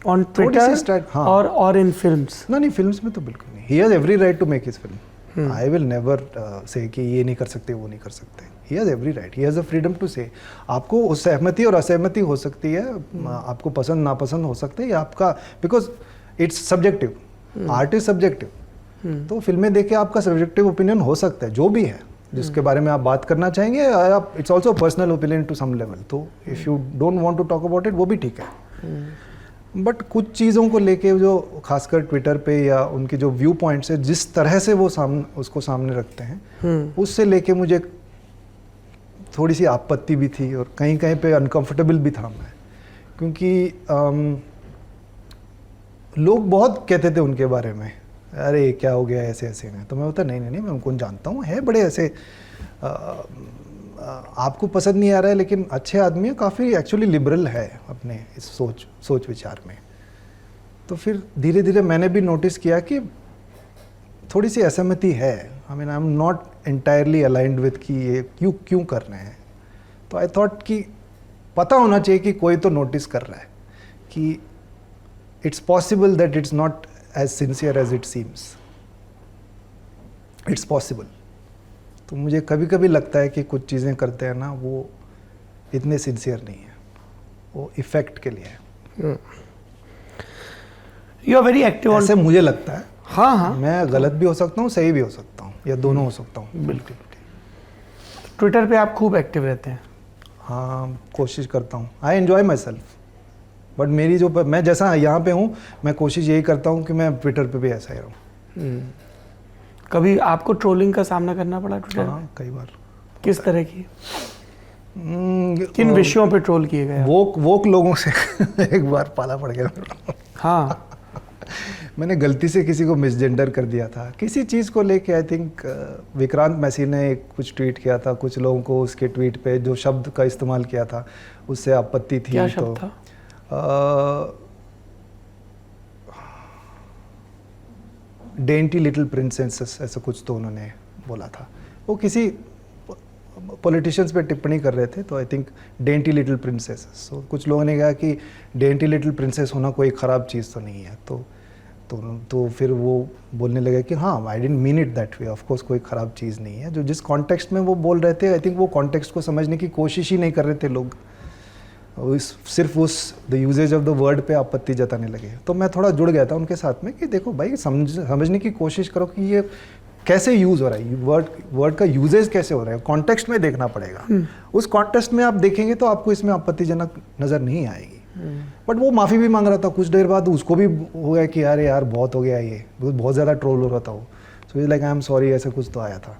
ऑन थोड़ी सी ट्विटर हाँ। और इन फिल्म्स? नहीं, फिल्म्स में तो बिल्कुल नहीं। He has every right to make his film. I will never say कि ये नहीं कर सकते, वो नहीं कर सकते। He has every right, he has a freedom to say. आपको उस सहमति और असहमति हो सकती है, आपको पसंद नापसंद हो सकते हैं, आपका because it's subjective, art is subjective. तो फिल्में देख के आपका सब्जेक्टिव ओपिनियन हो सकता है, जो भी है जिसके बारे में आप बात करना चाहेंगे। आप it's also personal opinion to some level. तो if you don't want to talk about it, वो भी ठीक है। बट कुछ चीज़ों को लेके जो खासकर ट्विटर पे या उनके जो व्यू पॉइंट्स है, जिस तरह से वो उसको सामने रखते हैं, उससे लेके मुझे थोड़ी सी आपत्ति भी थी और कहीं कहीं पे अनकंफर्टेबल भी था मैं, क्योंकि लोग बहुत कहते थे उनके बारे में, अरे क्या हो गया ऐसे ऐसे में। तो मैं बोलता नहीं नहीं नहीं, मैं उनको जानता हूँ, है बड़े ऐसे आपको पसंद नहीं आ रहा है लेकिन अच्छे आदमी है, काफ़ी एक्चुअली लिबरल है अपने इस सोच विचार में। तो फिर धीरे धीरे मैंने भी नोटिस किया कि थोड़ी सी असहमति है। I mean I am not entirely aligned with कि ये क्यों कर रहे हैं। तो आई थॉट कि पता होना चाहिए कि कोई तो नोटिस कर रहा है कि it's possible that it's not as sincere as it seems, it's possible. तो मुझे कभी कभी लगता है कि कुछ चीज़ें करते हैं ना, वो इतने सिंसियर नहीं है, वो इफेक्ट के लिए है। You are very active. ऐसे मुझे लगता है। हाँ हाँ, मैं गलत भी हो सकता हूँ, सही भी हो सकता हूँ, या दोनों हो सकता हूँ। बिल्कुल। ट्विटर पे आप खूब एक्टिव रहते हैं? हाँ, कोशिश करता हूँ। I enjoy my self. But मेरी जो मैं जैसा यहाँ पे हूँ, मैं कोशिश यही करता हूँ कि मैं ट्विटर पे भी ऐसा ही रहूँ। कभी आपको ट्रोलिंग का सामना करना पड़ा ट्विटर? हाँ, कई बार। किस तरह की? किन विषयों पे ट्रोल किए गए? वोक लोगों से एक बार पाला पड़ गया। हाँ, मैंने गलती से किसी को मिसजेंडर कर दिया था किसी चीज़ को लेके। आई थिंक विक्रांत मैसी ने कुछ ट्वीट किया था, कुछ लोगों को उसके ट्वीट पे जो शब्द का इस्तेमाल किया था उससे आपत्ति थी। क्या शब्द था? डेंटी लिटिल प्रिंसेस, ऐसा कुछ तो उन्होंने बोला था। वो किसी पॉलिटिशियंस पे टिप्पणी कर रहे थे, तो I think dainty little princess. So कुछ लोगों ने कहा कि डेंटी लिटिल प्रिंसेस होना कोई ख़राब चीज़ तो नहीं है। तो फिर वो बोलने लगे कि हाँ, I didn't mean it that way, of course कोई ख़राब चीज़ नहीं है। जो जिस कॉन्टेक्स्ट में वो बोल रहे थे, आई थिंक वो कॉन्टेक्स्ट को समझने की कोशिश ही नहीं कर रहे थे लोग, सिर्फ उस the usages of the word पे आपत्ति जताने लगे। तो मैं थोड़ा जुड़ गया था उनके साथ में कि देखो भाई, समझने की कोशिश करो कि ये कैसे यूज़ हो रहा है, वर्ड का यूजेज कैसे हो रहा है, कॉन्टेक्स्ट में देखना पड़ेगा। उस कॉन्टेक्स्ट में आप देखेंगे तो आपको इसमें आपत्तिजनक नज़र नहीं आएगी। बट वो माफ़ी भी मांग रहा था। कुछ देर बाद उसको भी हो गया कि अरे यार बहुत हो गया, ये बहुत ज़्यादा ट्रोल हो रहा था वो। So is like I am sorry, ऐसे कुछ तो आया था।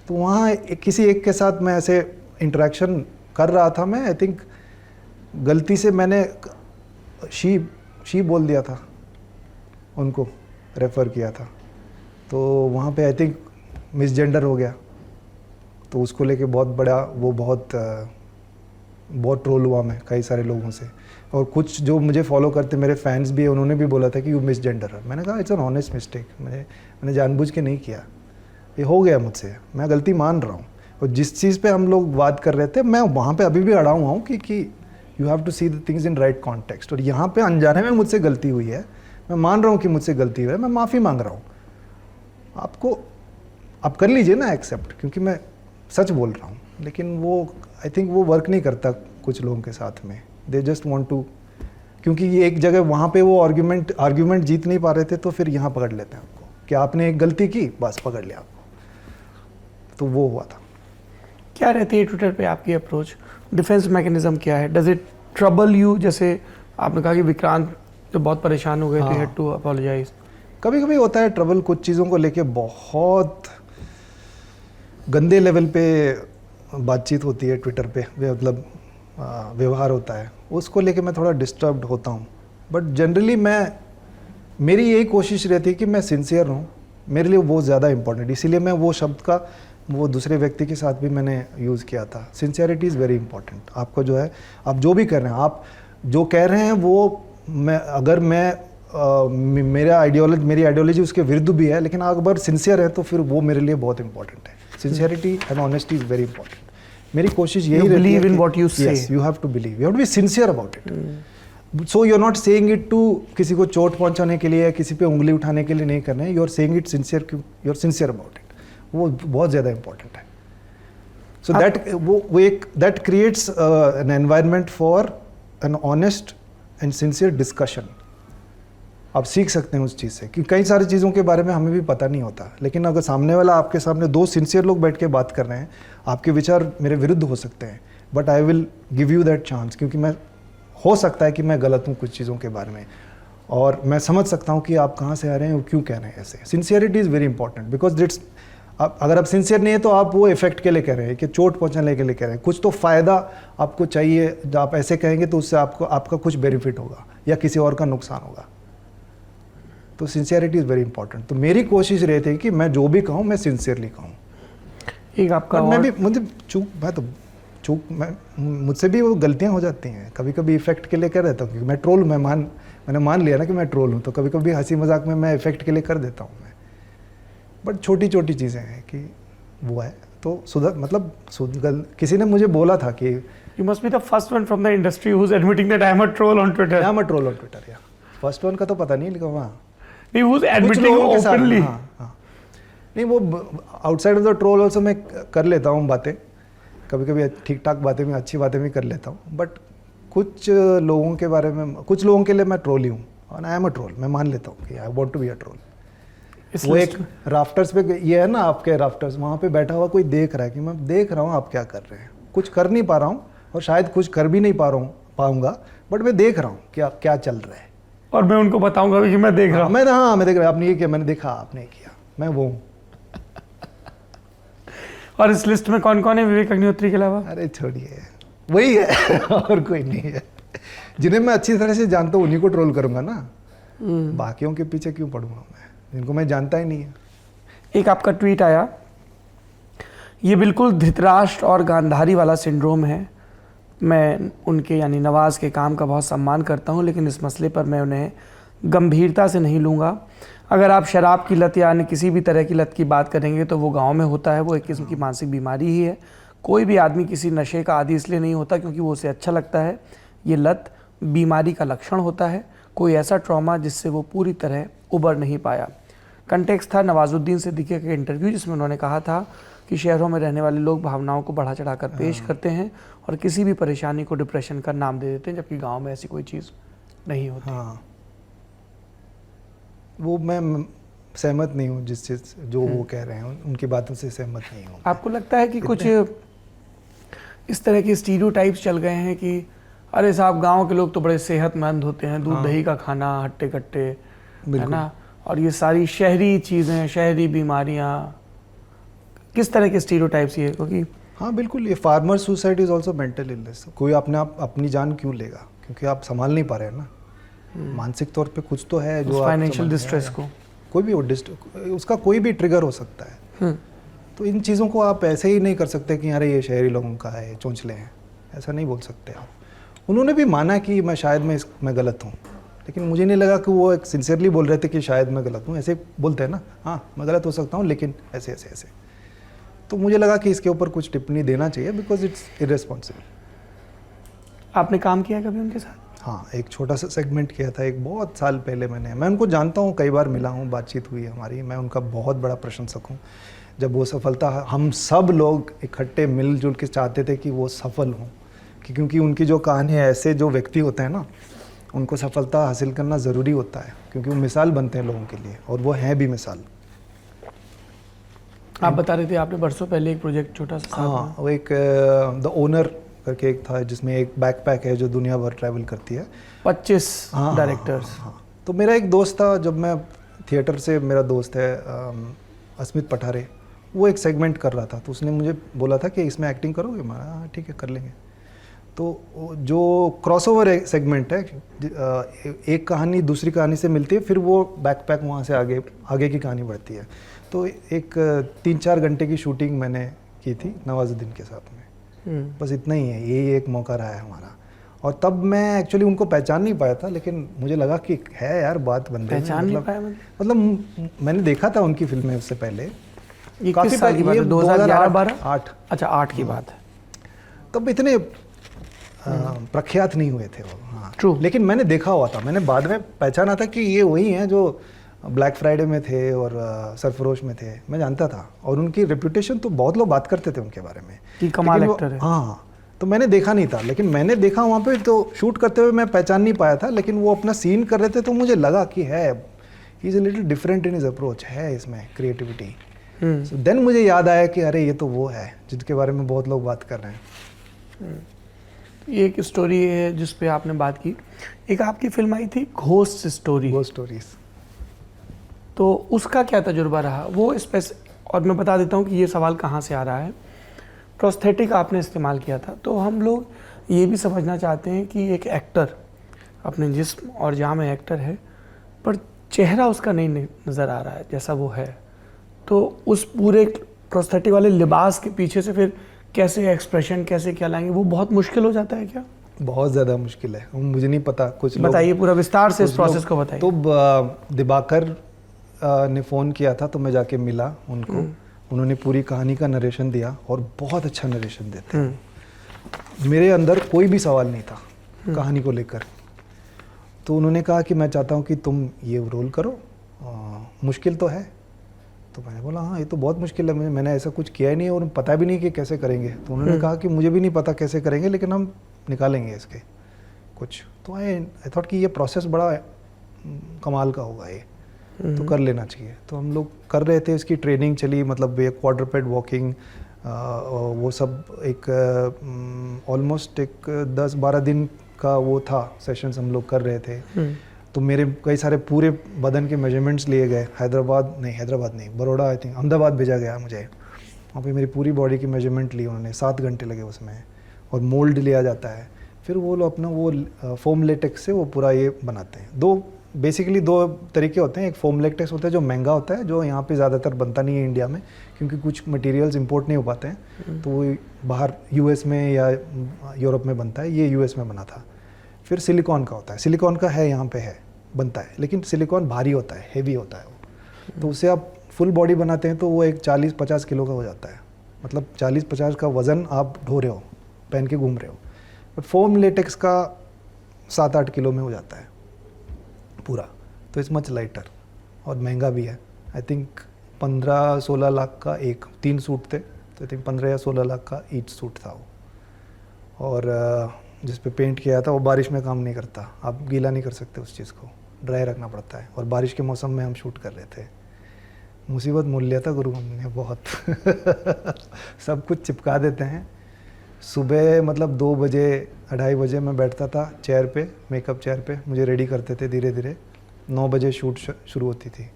तो वहाँ किसी एक के साथ मैं ऐसे इंटरेक्शन कर रहा था। मैं आई थिंक गलती से मैंने शी बोल दिया था, उनको रेफ़र किया था। तो वहाँ पे आई थिंक मिसजेंडर हो गया। तो उसको लेके बहुत बड़ा वो बहुत ट्रोल हुआ मैं कई सारे लोगों से। और कुछ जो मुझे फॉलो करते मेरे फैंस भी है, उन्होंने भी बोला था कि यू मिसजेंडर है। मैंने कहा इट्स एन ऑनेस्ट मिस्टेक, मैंने जानबूझ के नहीं किया, ये हो गया मुझसे, मैं गलती मान रहा हूँ। और जिस चीज़ पे हम लोग बात कर रहे थे, मैं वहाँ पे अभी भी अड़ा हुआ हूँ कि you have to see the things in right context. और यहाँ पे अनजाने में मुझसे गलती हुई है, मैं मान रहा हूँ कि मुझसे गलती हुई है, मैं माफ़ी मांग रहा हूँ। आपको आप कर लीजिए ना एक्सेप्ट, क्योंकि मैं सच बोल रहा हूँ। लेकिन वो आई थिंक वो वर्क नहीं करता कुछ लोगों के साथ में। दे जस्ट वांट टू, क्योंकि ये एक जगह वहाँ पे वो आर्ग्यूमेंट जीत नहीं पा रहे थे, तो फिर यहाँ पकड़ लेते हैं आपको कि आपने एक गलती की, बस पकड़ लिया आपको। तो वो हुआ था। क्या रहती है ट्विटर पे आपकी अप्रोच? डिफेंस मैकेनिज्म क्या है? Does it trouble you? जैसे आपने कहा कि विक्रांत जो बहुत परेशान हो गए थे, हैड टू अपोलोजाइज। कभी कभी होता है ट्रबल, कुछ चीज़ों को लेके बहुत गंदे लेवल पे बातचीत होती है ट्विटर पे, मतलब व्यवहार होता है, उसको लेके मैं थोड़ा डिस्टर्ब्ड होता हूँ। बट जनरली मेरी यही कोशिश रहती है कि मैं सिंसियर हूँ, मेरे लिए वो ज़्यादा इंपॉर्टेंट। इसीलिए मैं वो शब्द का वो दूसरे व्यक्ति के साथ भी मैंने यूज़ किया था। Sincerity is very important. आपको जो है, आप जो भी कर रहे हैं, आप जो कह रहे हैं वो मेरी आइडियोलॉजी उसके विरुद्ध भी है, लेकिन अगर सिंसियर है तो फिर वो मेरे लिए बहुत इंपॉर्टेंट है। Sincerity and honesty is very important. मेरी कोशिश You यही रहती है believe in कि- what you say. Yes, you have to believe. You have to be sincere about it. So you're not saying it to किसी को चोट पहुंचाने के लिए या किसी पे उंगली उठाने के लिए नहीं करना है. You're saying it sincere. You're sincere about it. वो बहुत ज़्यादा important है. So that creates an environment for an honest and sincere discussion. आप सीख सकते हैं उस चीज़ से कि कई सारी चीज़ों के बारे में हमें भी पता नहीं होता, लेकिन अगर सामने वाला आपके सामने दो सिंसियर लोग बैठ के बात कर रहे हैं, आपके विचार मेरे विरुद्ध हो सकते हैं, but I will give you that chance, क्योंकि मैं हो सकता है कि मैं गलत हूँ कुछ चीज़ों के बारे में, और मैं समझ सकता हूँ कि आप कहाँ से आ रहे हैं और क्यों कह रहे हैं ऐसे. Sincerity is very important, because that's अगर आप सिंसियर नहीं है तो आप वो इफेक्ट के लिए कह रहे हैं कि चोट पहुँचाने के लिए कह रहे हैं, कुछ तो फ़ायदा आपको चाहिए. जब आप ऐसे कहेंगे तो उससे आपका कुछ बेनिफिट होगा या किसी और का नुकसान होगा. तो सिंसियरिटी इज़ वेरी इंपॉर्टेंट. तो मेरी कोशिश रहती है कि मैं जो भी कहूँ मैं सिंसियरली कहूँ. एक आपका मैं भी मुझसे भी वो गलतियाँ हो जाती हैं कभी कभी. इफेक्ट के लिए कर देता हूँ क्योंकि मैं ट्रोल मैंने मान लिया ना कि मैं ट्रोल हूँ, तो कभी कभी हंसी मजाक में मैं इफेक्ट के लिए कर देता हूँ मैं. बट छोटी छोटी चीज़ें हैं कि वो है तो किसी ने मुझे बोला था कि You must be the first one from the industry who's admitting that I am a troll on Twitter. I'm a troll on Twitter, yeah. First one का तो पता नहीं, लेकिन वहाँ Who's admitting openly. हाँ. नहीं, वो outside of the troll also मैं कर लेता हूँ बातें, कभी कभी ठीक ठाक बातें में अच्छी बातें भी कर लेता हूँ. बट कुछ लोगों के बारे में, कुछ लोगों के लिए मैं ट्रोल ही हूँ, और आई एम अ ट्रोल. मैं मान लेता हूँ कि I want to be a troll. वो एक राफ्टर्स पे ये है ना, आपके राफ्टर्स, वहाँ पे बैठा हुआ कोई देख रहा है कि मैं देख रहा हूँ आप क्या कर रहे हैं. कुछ कर नहीं पा रहा हूँ और शायद कुछ कर भी नहीं पाऊंगा, बट मैं देख रहा हूँ क्या चल रहा है, और मैं उनको बताऊंगा कि मैं देख रहा हूँ. मैं देख रहा हूँ. आपने ये किया, मैंने देखा, आपने किया, मैं वो हूँ. और इस लिस्ट में कौन कौन है विवेक अग्निहोत्री के अलावा? अरे छोड़िए, वही है और कोई नहीं है. जिन्हें मैं अच्छी तरह से जानता हूँ उन्हीं को ट्रोल करूंगा ना. बाकियों के पीछे क्यों पढ़ूंगा मैं जिनको मैं जानता ही नहीं है. एक आपका ट्वीट आया, ये बिल्कुल धृतराष्ट्र और गांधारी वाला सिंड्रोम है. मैं उनके यानी नवाज के काम का बहुत सम्मान करता हूं, लेकिन इस मसले पर मैं उन्हें गंभीरता से नहीं लूँगा. अगर आप शराब की लत या अन्य किसी भी तरह की लत की बात करेंगे तो वो गांव में होता है. वो एक किस्म की मानसिक बीमारी ही है. कोई भी आदमी किसी नशे का आदी इसलिए नहीं होता क्योंकि वो उसे अच्छा लगता है. ये लत बीमारी का लक्षण होता है, कोई ऐसा ट्रॉमा जिससे वो पूरी तरह उबर नहीं पाया. कंटेक्स्ट था नवाजुद्दीन सिद्दीकी का इंटरव्यू, जिसमें उन्होंने कहा था कि शहरों में रहने वाले लोग भावनाओं को बढ़ा चढ़ाकर पेश करते हैं और किसी भी परेशानी को डिप्रेशन का नाम दे देते हैं, जबकि गांव में ऐसी कोई चीज़ नहीं होती. हाँ, वो मैं सहमत नहीं हूँ जिस चीज़ जो वो कह रहे हैं, उनकी बातों से सहमत नहीं हूँ. आपको लगता है कि कुछ इस तरह के स्टीरियोटाइप्स चल गए हैं कि अरे साहब गांव के लोग तो बड़े सेहतमंद होते हैं, दूध दही का खाना, हट्टे कट्टे, है ना, और ये सारी शहरी चीज़ें, शहरी बीमारियाँ, किस तरह के स्टीरियोटाइप्स ये? क्योंकि हाँ बिल्कुल, ये farmer suicide is also mental illness. कोई अपनी जान क्यों लेगा, क्योंकि आप संभाल नहीं पा रहे हैं ना. मानसिक तौर पे कुछ तो है जो फाइनेंशियल डिस्ट्रेस को, कोई भी उसका कोई भी ट्रिगर हो सकता है. तो इन चीज़ों को आप ऐसे ही नहीं कर सकते कि अरे ये शहरी लोगों का है, चोंचले हैं, ऐसा नहीं बोल सकते आप. उन्होंने भी माना कि मैं गलत हूँ, लेकिन मुझे नहीं लगा कि वो एक सिंसियरली बोल रहे थे कि शायद मैं गलत हूँ. ऐसे बोलते हैं ना, हाँ मैं गलत हो सकता हूँ लेकिन ऐसे ऐसे ऐसे. तो मुझे लगा कि इसके ऊपर कुछ टिप्पणी देना चाहिए, बिकॉज इट्स इररेस्पॉन्सिबल. आपने काम किया कभी उनके साथ? हाँ, एक छोटा सा सेगमेंट किया था एक बहुत साल पहले. मैं उनको जानता हूँ, कई बार मिला हूँ, बातचीत हुई हमारी. मैं उनका बहुत बड़ा प्रशंसक हूँ. जब वो सफलता, हम सब लोग इकट्ठे मिलजुल के चाहते थे कि वो सफल हों, क्योंकि उनकी जो कहानी है, ऐसे जो व्यक्ति होते हैं ना, उनको सफलता हासिल करना ज़रूरी होता है, क्योंकि वो मिसाल बनते हैं लोगों के लिए, और वो हैं भी मिसाल. आप बता रहे थे आपने बरसों पहले एक प्रोजेक्ट छोटा सा. हाँ, वो एक द ओनर करके एक था, जिसमें एक बैकपैक है जो दुनिया भर ट्रैवल करती है. 25 डायरेक्टर्स. हाँ. तो मेरा एक दोस्त था, जब मैं थिएटर से, मेरा दोस्त है अस्मित पठारे, वो एक सेगमेंट कर रहा था, तो उसने मुझे बोला था कि इसमें एक्टिंग करोगे. मैं हाँ ठीक है कर लेंगे. तो जो क्रॉसओवर सेगमेंट है, एक कहानी दूसरी कहानी से मिलती है, फिर वो बैकपैक वहाँ से आगे की कहानी बढ़ती है. तो एक 3-4 घंटे की शूटिंग मैंने की थी नवाजुद्दीन के साथ में. बस इतना ही है, यही एक मौका रहा है हमारा. और तब मैं एक्चुअली उनको पहचान नहीं पाया था, लेकिन मुझे लगा कि है यार बात बन रही है. पहचान नहीं पाया मतलब मैंने देखा था उनकी फिल्में उससे पहले. ये काफी साल की बात है, 2011-12? अच्छा 8 की बात है. तब इतने प्रख्यात नहीं हुए थे वो। हाँ True. लेकिन मैंने देखा हुआ था, मैंने बाद में पहचाना था कि ये वही हैं जो ब्लैक फ्राइडे में थे और सरफरोश में थे, मैं जानता था। और उनकी रेपुटेशन तो बहुत लोग बात करते थे उनके बारे में कि कमाल लेकिन एक्टर है। हाँ, तो मैंने देखा नहीं था, लेकिन मैंने देखा वहाँ पे तो शूट करते हुए मैं पहचान नहीं पाया था, लेकिन वो अपना सीन कर रहे थे तो मुझे लगा कि है, ही is a little different in his approach, है इसमें क्रिएटिविटी। सो देन मुझे याद आया कि अरे ये तो वो है जिनके बारे में बहुत लोग बात कर रहे हैं। ये एक स्टोरी है जिस पे आपने बात की। एक आपकी फिल्म आई थी घोस्ट स्टोरी, वो स्टोरीज। तो उसका क्या तजुर्बा रहा वो और मैं बता देता हूँ कि ये सवाल कहाँ से आ रहा है। प्रोस्थेटिक आपने इस्तेमाल किया था, तो हम लोग ये भी समझना चाहते हैं कि एक एक्टर अपने जिस्म और जान में एक्टर है, पर चेहरा उसका नहीं नज़र आ रहा है जैसा वो है, तो उस पूरे प्रोस्थेटिक वाले लिबास के पीछे से फिर कैसे एक्सप्रेशन कैसे क्या लाएंगे, वो बहुत मुश्किल हो जाता है क्या? बहुत ज़्यादा मुश्किल है, मुझे नहीं पता। कुछ लोग बताइए पूरा विस्तार से इस प्रोसेस को बताइए। तो दिबाकर ने फ़ोन किया था तो मैं जाके मिला उनको, उन्होंने पूरी कहानी का नरेशन दिया और बहुत अच्छा नरेशन देते हैं। मेरे अंदर कोई भी सवाल नहीं था कहानी को लेकर, तो उन्होंने कहा कि मैं चाहता हूँ कि तुम ये रोल करो, मुश्किल तो है। तो मैंने बोला हाँ ये तो बहुत मुश्किल है, मैंने ऐसा कुछ किया ही नहीं और पता भी नहीं कि कैसे करेंगे। तो उन्होंने कहा कि मुझे भी नहीं पता कैसे करेंगे, लेकिन हम निकालेंगे इसके कुछ। तो आई थॉट कि ये प्रोसेस बड़ा कमाल का होगा, ये तो कर लेना चाहिए। तो हम लोग कर रहे थे, इसकी ट्रेनिंग चली, मतलब ये क्वाड्रपेड वॉकिंग वो सब एक ऑलमोस्ट एक 10-12 दिन का वो था सेशंस हम लोग कर रहे थे। तो मेरे कई सारे पूरे बदन के मेजरमेंट्स लिए गए, हैदराबाद नहीं, बड़ौदा आई थिंक, अहमदाबाद भेजा गया मुझे। वहाँ पे मेरी पूरी बॉडी की मेजरमेंट ली उन्होंने, 7 घंटे लगे उसमें, और मोल्ड लिया जाता है। फिर वो लोग अपना वो फोम लेटेक्स से वो पूरा ये बनाते हैं। बेसिकली दो तरीके होते हैं, एक फोम लेटेक्स होता है जो महंगा होता है, जो यहाँ पे ज़्यादातर बनता नहीं है इंडिया में, क्योंकि कुछ मटेरियल्स इंपोर्ट नहीं हो पाते हैं, तो वो बाहर यूएस में या यूरोप में बनता है, ये यूएस में बना था। फिर सिलिकॉन का होता है, सिलिकॉन का है यहाँ पे है बनता है, लेकिन सिलिकॉन भारी होता है, हेवी होता है वो, तो उससे आप फुल बॉडी बनाते हैं तो वो एक 40-50 किलो का हो जाता है, मतलब 40-50 का वज़न आप ढो रहे हो, पहन के घूम रहे हो। बट फोम लेटेक्स का 7-8 किलो में हो जाता है पूरा, तो इट्स मच लाइटर और महंगा भी है। आई थिंक 15-16 लाख का 3 सूट थे, तो आई थिंक 15 या 16 लाख का ईच सूट था वो। और जिस पे पेंट किया था वो बारिश में काम नहीं करता, आप गीला नहीं कर सकते उस चीज़ को, ड्राई रखना पड़ता है। और बारिश के मौसम में हम शूट कर रहे थे, मुसीबत मोल लिया था गुरु हमने बहुत सब कुछ चिपका देते हैं। सुबह मतलब 2 बजे 2:30 बजे मैं बैठता था चेयर पे, मेकअप चेयर पे, मुझे रेडी करते थे धीरे धीरे। 9 बजे शूट शुरू होती थी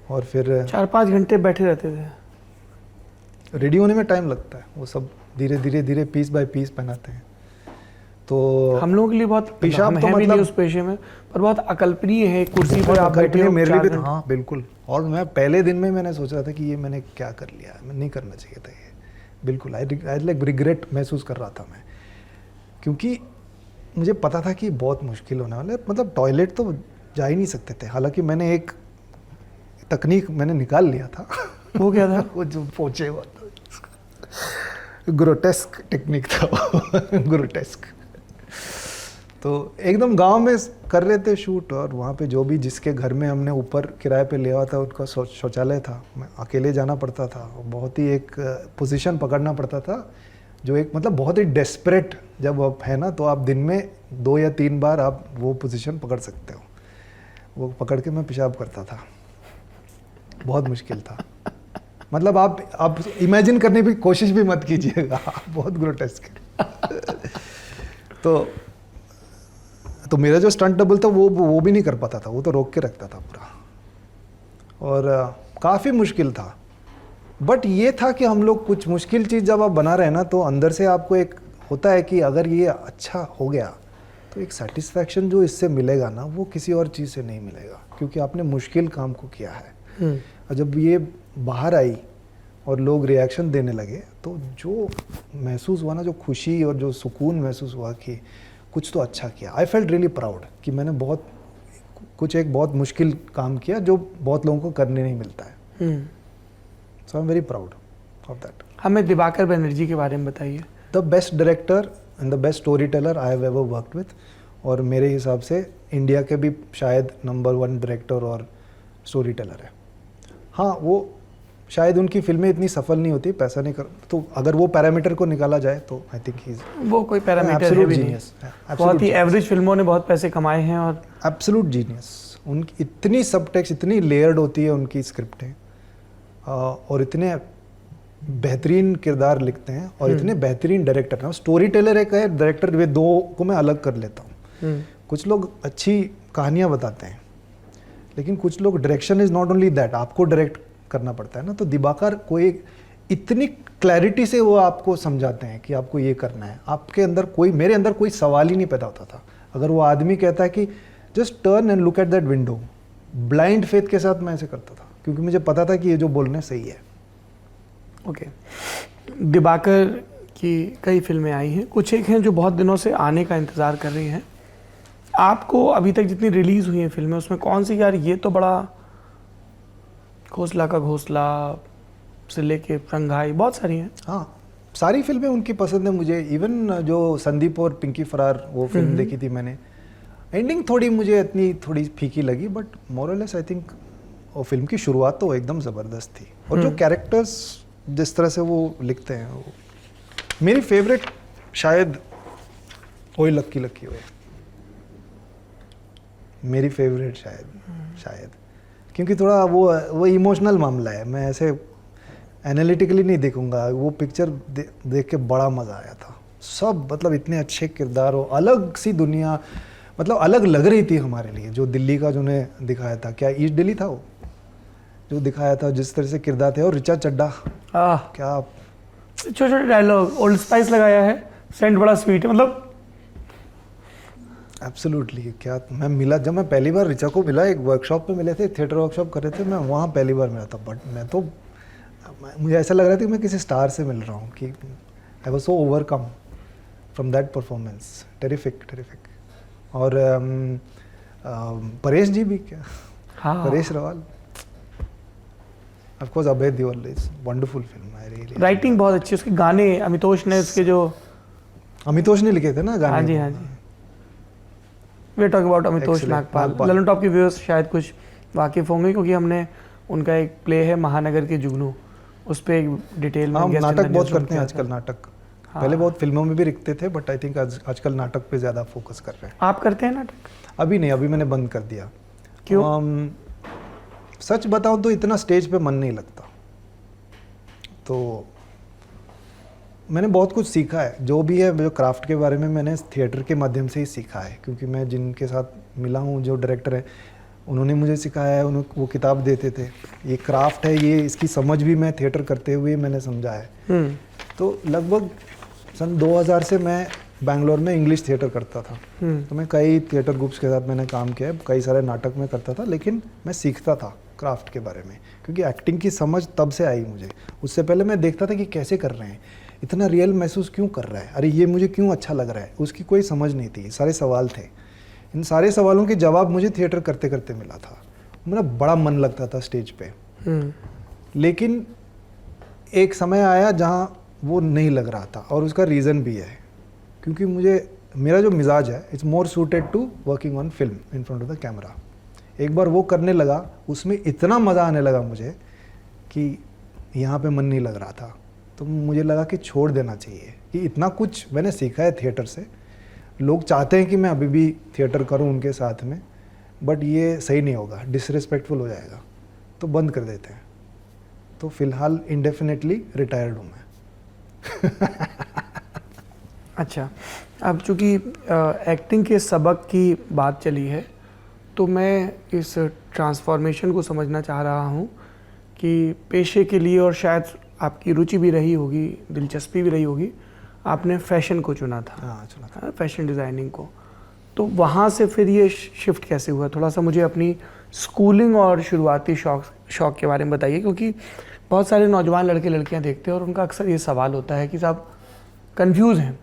और फिर 4-5 घंटे बैठे रहते थे। रेडी होने में टाइम लगता है, वो सब धीरे धीरे पीस बाय पीस पहनाते हैं। तो हम लोगों के लिए बहुत पेशाब हम तो हैं भी मतलब नहीं उस पेशे में, पर बहुत अकल्पनीय है, कुर्सी पर आप बैठे हो मेरे 4 लिए भी, घंटे। हाँ बिल्कुल। और मैं पहले दिन में मैंने सोच रहा था कि ये मैंने क्या कर लिया, मैं नहीं करना चाहिए था ये, बिल्कुल आई लाइक रिग्रेट महसूस कर रहा था मैं, क्योंकि मुझे पता था कि बहुत मुश्किल होने वाला है। मतलब टॉयलेट तो जा ही नहीं सकते थे, हालांकि मैंने एक तकनीक मैंने निकाल लिया था वो क्या था? वो जो पोछे हुआ था, ग्रोटेस्क टेक्निक था वो ग्रोटेस्क। तो एकदम गांव में कर रहे थे शूट, और वहाँ पे जो भी जिसके घर में हमने ऊपर किराए पे लिया हुआ था उनका शौचालय था, मैं अकेले जाना पड़ता था, बहुत ही एक पोजीशन पकड़ना पड़ता था, जो एक मतलब बहुत ही डेस्परेट जब आप है ना, तो आप दिन में 2 या 3 बार आप वो पोजीशन पकड़ सकते हो। वो पकड़ के मैं पेशाब करता था, बहुत मुश्किल था। मतलब आप इमेजिन करने की कोशिश भी मत कीजिएगा, बहुत ग्रोटेस्क है। तो मेरा जो स्टंट डबल था वो भी नहीं कर पाता था, वो तो रोक के रखता था पूरा, और काफ़ी मुश्किल था। बट ये था कि हम लोग कुछ मुश्किल चीज़ जब आप बना रहे हैं ना, तो अंदर से आपको एक होता है कि अगर ये अच्छा हो गया तो एक सेटिस्फैक्शन जो इससे मिलेगा ना, वो किसी और चीज़ से नहीं मिलेगा, क्योंकि आपने मुश्किल काम को किया है। और जब ये बाहर आई और लोग रिएक्शन देने लगे, तो जो महसूस हुआ ना, जो खुशी और जो सुकून महसूस हुआ कि कुछ तो अच्छा किया, आई फेल्ट रियली प्राउड कि मैंने एक बहुत मुश्किल काम किया जो बहुत लोगों को करने नहीं मिलता है। So I am very proud of that. हमें दिवाकर बनर्जी के बारे में बताइए, the best director and the best story teller I have ever worked with, और मेरे हिसाब से इंडिया के भी शायद नंबर 1 डायरेक्टर और स्टोरी टेलर है। हाँ, वो शायद उनकी फिल्में इतनी सफल नहीं होती, पैसा नहीं कर, तो अगर वो पैरामीटर को निकाला जाए तो आई थिंक ही इज वो कोई पैरामीटर है भी नहीं, बहुत ही एवरेज फिल्मों ने बहुत पैसे कमाए हैं और एब्सोल्यूट जीनियस। उनकी इतनी सबटेक्स्ट, इतनी लेयर्ड होती है उनकी स्क्रिप्टें, और इतने बेहतरीन किरदार लिखते हैं और इतने बेहतरीन डायरेक्टर हैं। स्टोरी टेलर एक है, डायरेक्टर, वे दो को मैं अलग कर लेता हूँ। कुछ लोग अच्छी कहानियाँ बताते हैं, लेकिन कुछ लोग, direction is not only that, आपको डायरेक्ट करना पड़ता है ना। तो दिवाकर कोई इतनी क्लैरिटी से वो आपको समझाते हैं कि आपको ये करना है, आपके अंदर कोई, मेरे अंदर कोई सवाल ही नहीं पैदा होता था। अगर वो आदमी कहता है कि just turn and look at that window, blind faith के साथ मैं ऐसे करता था, क्योंकि मुझे पता था कि ये जो बोल रहे हैं सही है। ओके, दिवाकर की कई फिल्में आई हैं, कुछ एक हैं जो बहुत दिनों से आने का इंतज़ार कर रही हैं। आपको अभी तक जितनी रिलीज़ हुई हैं फिल्में, उसमें कौन सी, यार ये तो बड़ा, घोंसला का घोंसला से लेके शंघाई, बहुत सारी हैं। हाँ, सारी फिल्में उनकी पसंद है मुझे। इवन जो संदीप और पिंकी फरार वो फिल्म देखी थी मैंने, एंडिंग थोड़ी मुझे इतनी थोड़ी फीकी लगी, बट मोरलेस आई थिंक वो फिल्म की शुरुआत तो एकदम ज़बरदस्त थी। और जो कैरेक्टर्स जिस तरह से वो लिखते हैं, वो मेरी फेवरेट शायद ओए लक्की लक्की ओए, मेरी फेवरेट शायद क्योंकि थोड़ा वो इमोशनल मामला है। मैं ऐसे एनालिटिकली नहीं देखूंगा, वो पिक्चर देख के बड़ा मज़ा आया था। सब मतलब इतने अच्छे किरदार हो, अलग सी दुनिया, मतलब अलग लग रही थी हमारे लिए। जो दिल्ली का जो ने दिखाया था, क्या ईस्ट दिल्ली था वो जो दिखाया था, जिस तरह से किरदार थे, और रिचा चड्डा, क्या छोटे छोटे डायलॉग, ओल्ड स्पाइस लगाया है, सेंट बड़ा स्वीट है, मतलब एब्सोल्युटली। क्या मैं मिला, जब मैं पहली बार रिचा को मिला, एक वर्कशॉप पे मिले थे, थिएटर वर्कशॉप कर रहे थे, मैं वहाँ पहली बार मिला था। बट मैं तो, मुझे ऐसा लग रहा था कि मैं किसी स्टार से मिल रहा हूँ, कि I was so overcome from that performance. Terrific. और परेश जी भी, क्या Paresh Rawal, of course Abhay Deol is wonderful film. I really, writing बहुत अच्छी, उसके गाने अमितोष ने, उसके जो अमितोष ने लिखे थे ना गाने। हाँ जी we talk about Amitosh Nagpal. Lallantop के व्यूअर्स शायद कुछ वाकिफ होंगे, क्योंकि हमने उनका एक प्ले है महानगर के जुगनू, उस पर एक डिटेल में नाटक बहुत करते हैं आजकल। नाटक पहले बहुत फिल्मों में भी लिखते थे, बट आई थिंक आजकल नाटक पे ज़्यादा फोकस कर रहे हैं। आप करते हैं नाटक? अभी नहीं, अभी मैंने बंद कर दिया। क्यों? सच बताऊं तो इतना स्टेज पे मन नहीं लगता। तो मैंने बहुत कुछ सीखा है, जो भी है, जो क्राफ्ट के बारे में मैंने थिएटर के माध्यम से ही सीखा है, क्योंकि मैं जिनके साथ मिला हूँ, जो डायरेक्टर है, उन्होंने मुझे सिखाया है। वो किताब देते थे, ये क्राफ्ट है, ये इसकी समझ भी मैं थिएटर करते हुए मैंने समझा है। तो लगभग सन 2000 से मैं बैंगलोर में इंग्लिश थिएटर करता था। तो मैं कई थिएटर ग्रुप्स के साथ मैंने काम किया है, कई सारे नाटक में करता था, लेकिन मैं सीखता था क्राफ्ट के बारे में, क्योंकि एक्टिंग की समझ तब से आई मुझे। उससे पहले मैं देखता था कि कैसे कर रहे हैं, इतना रियल महसूस क्यों कर रहा है, अरे ये मुझे क्यों अच्छा लग रहा है, उसकी कोई समझ नहीं थी। सारे सवाल थे, इन सारे सवालों के जवाब मुझे थिएटर करते करते मिला था। मेरा बड़ा मन लगता था स्टेज पे। लेकिन एक समय आया जहाँ वो नहीं लग रहा था, और उसका रीज़न भी है, क्योंकि मेरा जो मिजाज है, it's more suited to working on film in front of the camera. एक बार वो करने लगा, उसमें इतना मज़ा आने लगा मुझे कि यहाँ पे मन नहीं लग रहा था। तो मुझे लगा कि छोड़ देना चाहिए, कि इतना कुछ मैंने सीखा है थिएटर से। लोग चाहते हैं कि मैं अभी भी थिएटर करूं उनके साथ में, बट ये सही नहीं होगा, डिसरिस्पेक्टफुल हो जाएगा, तो बंद कर देते हैं। तो फिलहाल इंडेफिनेटली रिटायर्ड हूँ मैं। अच्छा, अब चूँकि एक्टिंग के सबक की बात चली है, तो मैं इस ट्रांसफॉर्मेशन को समझना चाह रहा हूँ कि पेशे के लिए, और शायद आपकी रुचि भी रही होगी, दिलचस्पी भी रही होगी, आपने फैशन को चुना था। हाँ, चुना था, फैशन डिज़ाइनिंग को। तो वहाँ से फिर ये शिफ्ट कैसे हुआ? थोड़ा सा मुझे अपनी स्कूलिंग और शुरुआती शौक़ के बारे में बताइए, क्योंकि बहुत सारे नौजवान लड़के लड़कियाँ देखते हैं और उनका अक्सर ये सवाल होता है कि साहब कंफ्यूज हैं,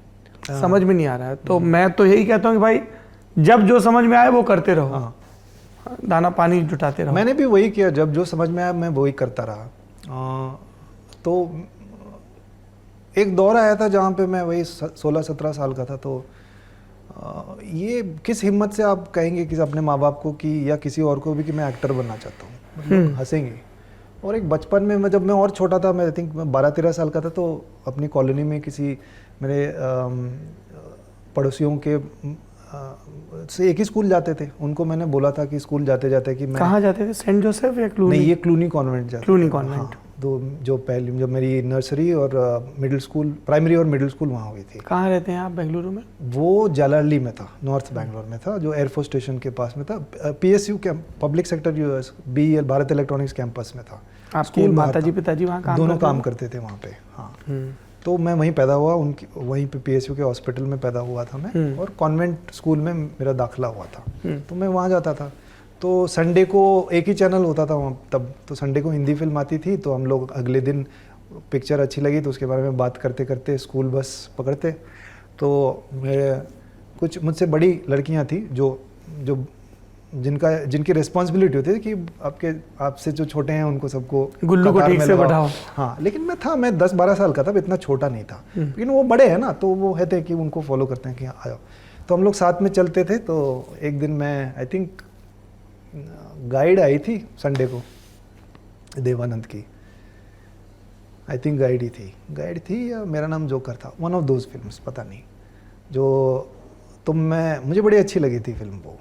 समझ में नहीं आ रहा है। तो मैं तो यही कहता हूँ कि भाई जब जो समझ में आए वो करते रहो, दाना पानी जुटाते रहो। मैंने भी वही किया, जब जो समझ में आया मैं वही करता रहा। तो एक दौर आया था जहाँ पे मैं वही 16-17 साल का था, तो ये किस हिम्मत से आप कहेंगे कि अपने माँ बाप को कि या किसी और को भी कि मैं एक्टर बनना चाहता हूँ, मतलब हंसेंगे। और एक बचपन में मैं, जब मैं और छोटा था, मैं आई थिंक मैं 12-13 साल का था, तो अपनी कॉलोनी में किसी मेरे पड़ोसियों के से एक ही स्कूल जाते थे, उनको मैंने बोला था कि स्कूल जाते जाते कि मैं, कहाँ जाते थे, सेंट जोसेफ या क्लूनी? नहीं, ये क्लूनी कॉन्वेंट जाते क्लूनी थे। कॉन्वेंट। हाँ, दो जो पहली, जब मेरी नर्सरी और मिडिल स्कूल, प्राइमरी और मिडिल स्कूल वहाँ हुई थी। कहाँ रहते हैं आप बेंगलुरु में? वो जालाली में था, नॉर्थ बैंगलोर में था, जो एयरफोर्स स्टेशन के पास में था। PSU camp, public sector US, BEL, Bharat electronics campus में था। आपके माताजी पिताजी वहाँ काम दोनों करते काम थे? करते थे वहाँ पे। हाँ, तो मैं वहीं पैदा हुआ, उनकी वहीं पे PSU के हॉस्पिटल में पैदा हुआ था मैं, और कॉन्वेंट स्कूल में मेरा दाखिला हुआ था। तो मैं वहाँ जाता था, तो संडे को एक ही चैनल होता था वहाँ तब, तो संडे को हिंदी फिल्म आती थी, तो हम लोग अगले दिन पिक्चर अच्छी लगी तो उसके बारे में बात करते करते स्कूल बस पकड़ते। तो मेरे कुछ मुझसे बड़ी लड़कियाँ थी जो जिनकी रिस्पॉन्सिबिलिटी होती है कि आपसे जो छोटे हैं उनको सबको गुल्लू को कतार ठीक में से लगाओ। बढ़ाओ। हाँ, लेकिन मैं 10-12 साल का था, इतना छोटा नहीं था, लेकिन वो बड़े हैं ना, तो वो कहते हैं कि उनको फॉलो करते हैं कि आ जाओ। तो हम लोग साथ में चलते थे। तो एक दिन मैं, आई थिंक गाइड आई थी संडे को, देवानंद की, आई थिंक गाइड थी या मेरा नाम जोकर था, वन ऑफ दोज फिल्म्स, पता नहीं जो। तो मुझे बड़ी अच्छी लगी थी फिल्म वो,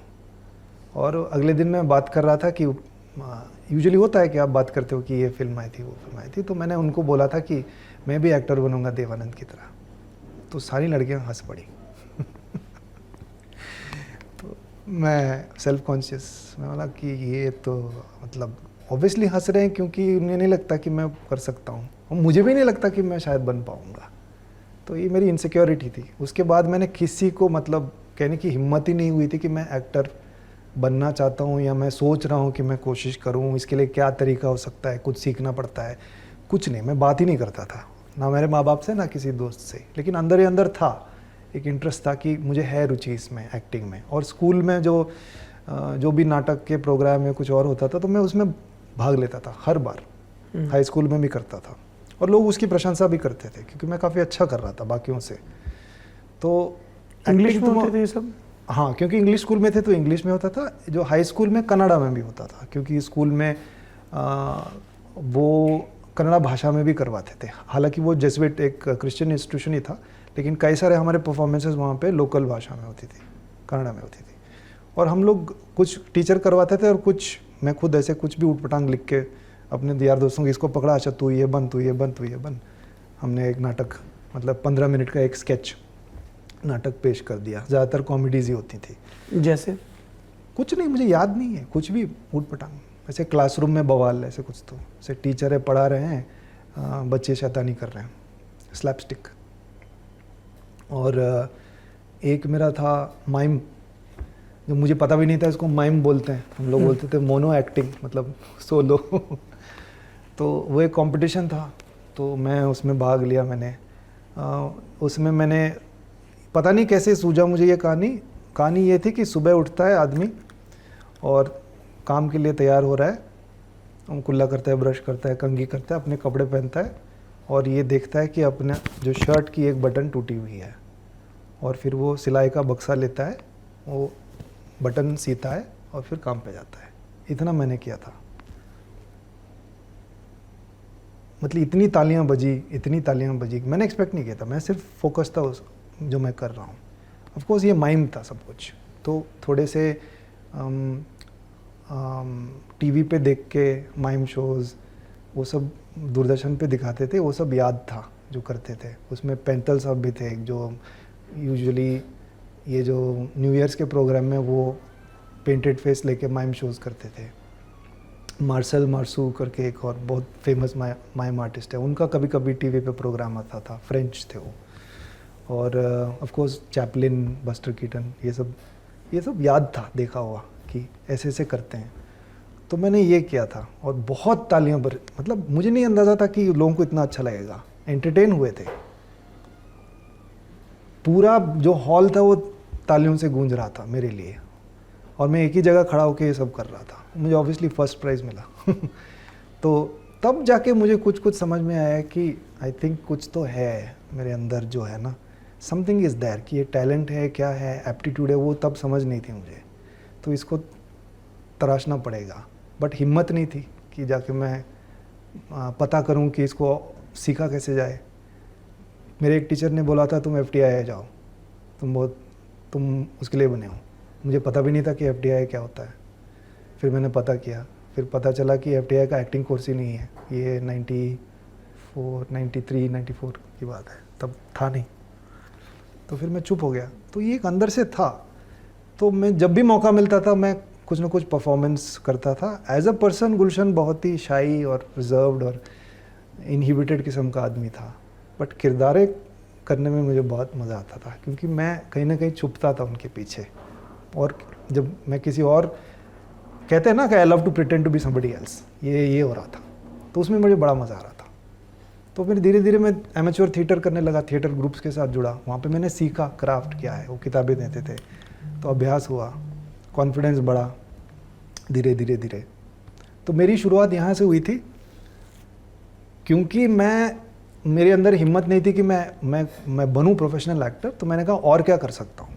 और अगले दिन मैं बात कर रहा था कि यूजुअली होता है कि आप बात करते हो कि ये फिल्म आई थी, वो फिल्म आई थी, तो मैंने उनको बोला था कि मैं भी एक्टर बनूंगा देवानंद की तरह। तो सारी लड़कियां हंस पड़ी। तो मैं सेल्फ कॉन्शियस, मैं बोला कि ये तो मतलब ऑब्वियसली हंस रहे हैं क्योंकि उन्हें नहीं लगता कि मैं कर सकता हूँ, और मुझे भी नहीं लगता कि मैं शायद बन पाऊँगा। तो ये मेरी इनसिक्योरिटी थी। उसके बाद मैंने किसी को मतलब कहने की हिम्मत ही नहीं हुई थी कि मैं एक्टर बनना चाहता हूँ, या मैं सोच रहा हूँ कि मैं कोशिश करूँ, इसके लिए क्या तरीका हो सकता है, कुछ सीखना पड़ता है, कुछ नहीं। मैं बात ही नहीं करता था, ना मेरे माँ बाप से, ना किसी दोस्त से, लेकिन अंदर ही अंदर था एक इंटरेस्ट था कि मुझे है रुचि इसमें, एक्टिंग में। और स्कूल में जो भी नाटक के प्रोग्राम या कुछ और होता था तो मैं उसमें भाग लेता था हर बार। हाई स्कूल में भी करता था, और लोग उसकी प्रशंसा भी करते थे क्योंकि मैं काफ़ी अच्छा कर रहा था बाकियों से। तो इंग्लिश में होते थे ये सब? हाँ, क्योंकि इंग्लिश स्कूल में थे तो इंग्लिश में होता था। जो हाई स्कूल में कन्नड़ा में भी होता था, क्योंकि स्कूल में वो कन्नड़ा भाषा में भी करवाते थे। हालांकि वो जेसुइट एक क्रिश्चियन इंस्टीट्यूशन ही था, लेकिन कई सारे हमारे परफॉर्मेंसेस वहाँ पे लोकल भाषा में होती थी, कन्नड़ा में होती थी। और हम लोग कुछ टीचर करवाते थे और कुछ मैं खुद ऐसे कुछ भी ऊटपटांग लिख के अपने यार दोस्तों की इसको पकड़ा, अच्छा तू ये बन, तू ये बन, तू ये बन। हमने एक नाटक, मतलब 15 मिनट का एक स्केच नाटक पेश कर दिया। ज़्यादातर कॉमेडीज ही होती थी। जैसे कुछ नहीं, मुझे याद नहीं है कुछ भी ऊटपटांग, ऐसे क्लासरूम में बवाल, ऐसे कुछ। तो ऐसे टीचर है, पढ़ा रहे हैं, बच्चे शैतानी कर रहे हैं, स्लैपस्टिक। और एक मेरा था माइम, जो मुझे पता भी नहीं था इसको माइम बोलते हैं, हम लोग बोलते थे मोनो एक्टिंग, मतलब सोलो। तो वो एक कंपटीशन था, तो मैं उसमें भाग लिया मैंने। उसमें मैंने पता नहीं कैसे सूझा मुझे ये कहानी ये थी कि सुबह उठता है आदमी और काम के लिए तैयार हो रहा है, कुल्ला करता है, ब्रश करता है, कंघी करता है, अपने कपड़े पहनता है, और ये देखता है कि अपने जो शर्ट की एक बटन टूटी हुई है, और फिर वो सिलाई का बक्सा लेता है, वो बटन सीता है और फिर काम पे जाता है। इतना मैंने किया था। मतलब इतनी तालियां बजी, मैंने एक्सपेक्ट नहीं किया था। मैं सिर्फ फोकस था उस जो मैं कर रहा हूँ। ऑफ कोर्स ये माइम था सब कुछ, तो थोड़े से टीवी पे देख के माइम शोज़ वो सब दूरदर्शन पे दिखाते थे, वो सब याद था जो करते थे। उसमें पेंटल साहब भी थे जो यूजुअली ये जो न्यू ईयर्स के प्रोग्राम में वो पेंटेड फेस लेके माइम शोज़ करते थे। मार्सल मार्सू करके एक और बहुत फेमस माइम आर्टिस्ट है, उनका कभी कभी टीवी पे प्रोग्राम आता था, फ्रेंच थे वो। और of course Chaplin, buster Keaton, ये सब याद था, देखा हुआ कि ऐसे ऐसे करते हैं। तो मैंने ये किया था और बहुत तालियां मतलब मुझे नहीं अंदाज़ा था कि लोगों को इतना अच्छा लगेगा। एंटरटेन हुए थे, पूरा जो हॉल था वो तालियों से गूंज रहा था मेरे लिए, और मैं एक ही जगह खड़ा होकर ये सब कर रहा था। मुझे ऑब्वियसली फर्स्ट प्राइज़ मिला। तो तब जाके मुझे कुछ कुछ समझ में आया कि आई थिंक कुछ तो है मेरे अंदर जो है ना, समथिंग इज़ देयर, कि ये टैलेंट है, क्या है, एप्टीट्यूड है, वो तब समझ नहीं थी मुझे। तो इसको तराशना पड़ेगा, बट हिम्मत नहीं थी कि जाके मैं पता करूं कि इसको सीखा कैसे जाए। मेरे एक टीचर ने बोला था तुम FTI जाओ, तुम उसके लिए बने हो। मुझे पता भी नहीं था कि FTI क्या होता है। फिर मैंने पता किया, फिर पता चला कि FTI का एक्टिंग कोर्स ही नहीं है। ये 93, 94 की बात है, तब था नहीं। तो फिर मैं चुप हो गया। तो ये एक अंदर से था। तो मैं जब भी मौका मिलता था मैं कुछ ना कुछ परफॉर्मेंस करता था। एज अ पर्सन गुलशन बहुत ही शाई और रिजर्व्ड और इनहिबिटेड किस्म का आदमी था, बट किरदारें करने में मुझे बहुत मज़ा आता था, क्योंकि मैं कहीं ना कहीं छुपता था उनके पीछे। और जब मैं किसी और, कहते हैं ना कि I love to pretend to be somebody else, ये हो रहा था, तो उसमें मुझे बड़ा मज़ा आ रहा था। तो फिर धीरे धीरे मैं एमेच्योर थिएटर करने लगा, थिएटर ग्रुप्स के साथ जुड़ा। वहाँ पे मैंने सीखा क्राफ्ट क्या है, वो किताबें देते थे, तो अभ्यास हुआ, कॉन्फिडेंस बढ़ा धीरे धीरे धीरे। तो मेरी शुरुआत यहाँ से हुई थी, क्योंकि मेरे अंदर हिम्मत नहीं थी कि मैं बनूं प्रोफेशनल एक्टर। तो मैंने कहा और क्या कर सकता हूँ।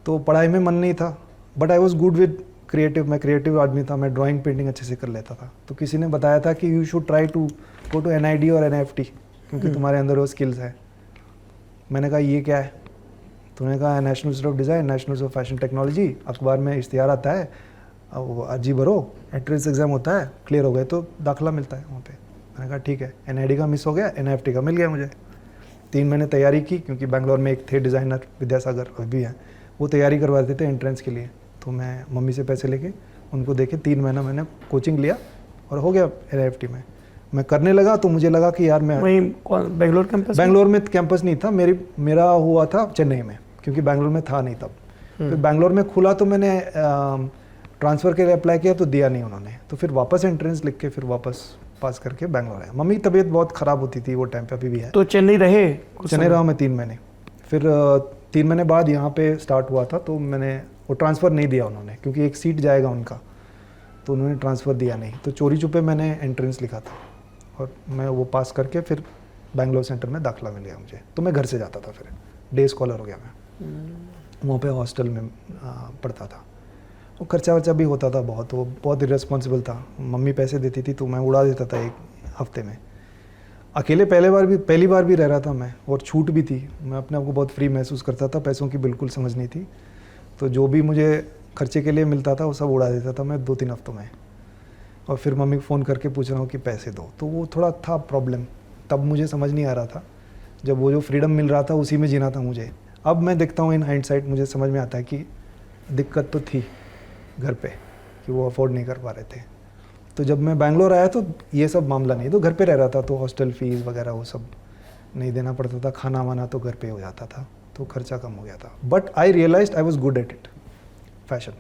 तो पढ़ाई में मन नहीं था, but I was good with creative. मैं क्रिएटिव आदमी था, मैं ड्राइंग पेंटिंग अच्छे से कर लेता था। तो किसी ने बताया था कि you should try to go to NID और NFT, क्योंकि तुम्हारे अंदर वो स्किल्स है। मैंने कहा ये क्या है। तो उन्होंने कहा national institute of design, national institute of fashion technology, अखबार में इश्तिहार आता है, अब अर्जी भरो, एंट्रेंस एग्जाम होता है, क्लियर हो गए तो दाखिला मिलता है वहाँ पे। मैंने कहा ठीक है। NID का मिस हो गया, NFT का मिल गया मुझे। 3 महीने तैयारी की, क्योंकि बैंगलोर में एक थे डिज़ाइनर विद्यासागर, अभी हैं, वो तैयारी करवाते थे एंट्रेंस के लिए। तो मैं मम्मी से पैसे लेके उनको देके 3 महीना मैंने कोचिंग लिया और हो गया NFT में। मैं करने लगा तो मुझे लगा कि यार मैं वहीं बेंगलोर कैंपस, बैंगलोर में कैंपस नहीं था, मेरा हुआ था चेन्नई में, क्योंकि बैंगलोर में था नहीं तब। फिर बैंगलोर में खुला तो मैंने ट्रांसफ़र के लिए अप्लाई किया, तो दिया नहीं उन्होंने। तो फिर वापस एंट्रेंस लिख के फिर वापस पास करके बैंगलोर आया। मम्मी की तबीयत बहुत ख़राब होती थी वो टाइम पे, अभी भी है। तो चेन्नई रहे? चेन्नई रहा मैं 3 महीने। फिर 3 महीने बाद यहाँ पे स्टार्ट हुआ था, तो मैंने वो ट्रांसफ़र नहीं दिया उन्होंने, क्योंकि एक सीट जाएगा उनका, तो उन्होंने ट्रांसफ़र दिया नहीं। तो चोरी छुपे मैंने एंट्रेंस लिखा था और मैं वो पास करके फिर बैंगलोर सेंटर में दाखिला मिल गया मुझे। तो मैं घर से जाता था, फिर डे स्कॉलर हो गया मैं। वहाँ पे हॉस्टल में पढ़ता था। वो खर्चा वर्चा भी होता था बहुत, वो बहुत इरेस्पॉन्सिबल था। मम्मी पैसे देती थी तो मैं उड़ा देता था एक हफ्ते में। अकेले पहली बार भी रह रहा था मैं, और छूट भी थी। मैं अपने आप को बहुत फ्री महसूस करता था, पैसों की बिल्कुल समझ नहीं थी। तो जो भी मुझे खर्चे के लिए मिलता था वो सब उड़ा देता था मैं 2-3 हफ्तों में। और फिर मम्मी को फ़ोन करके पूछ रहा हूँ कि पैसे दो। तो वो थोड़ा था प्रॉब्लम, तब मुझे समझ नहीं आ रहा था। जब वो जो फ्रीडम मिल रहा था उसी में जीना था मुझे। अब मैं देखता हूँ इन हाइंडसाइट, मुझे समझ में आता है कि दिक्कत तो थी घर पे, कि वो अफोर्ड नहीं कर पा रहे थे। तो जब मैं बैंगलोर आया तो ये सब मामला नहीं, तो घर पे रह रहा था, तो हॉस्टल फीस वगैरह वो सब नहीं देना पड़ता था, खाना वाना तो घर पे हो जाता था, तो खर्चा कम हो गया था। But I realized I was good at it, fashion.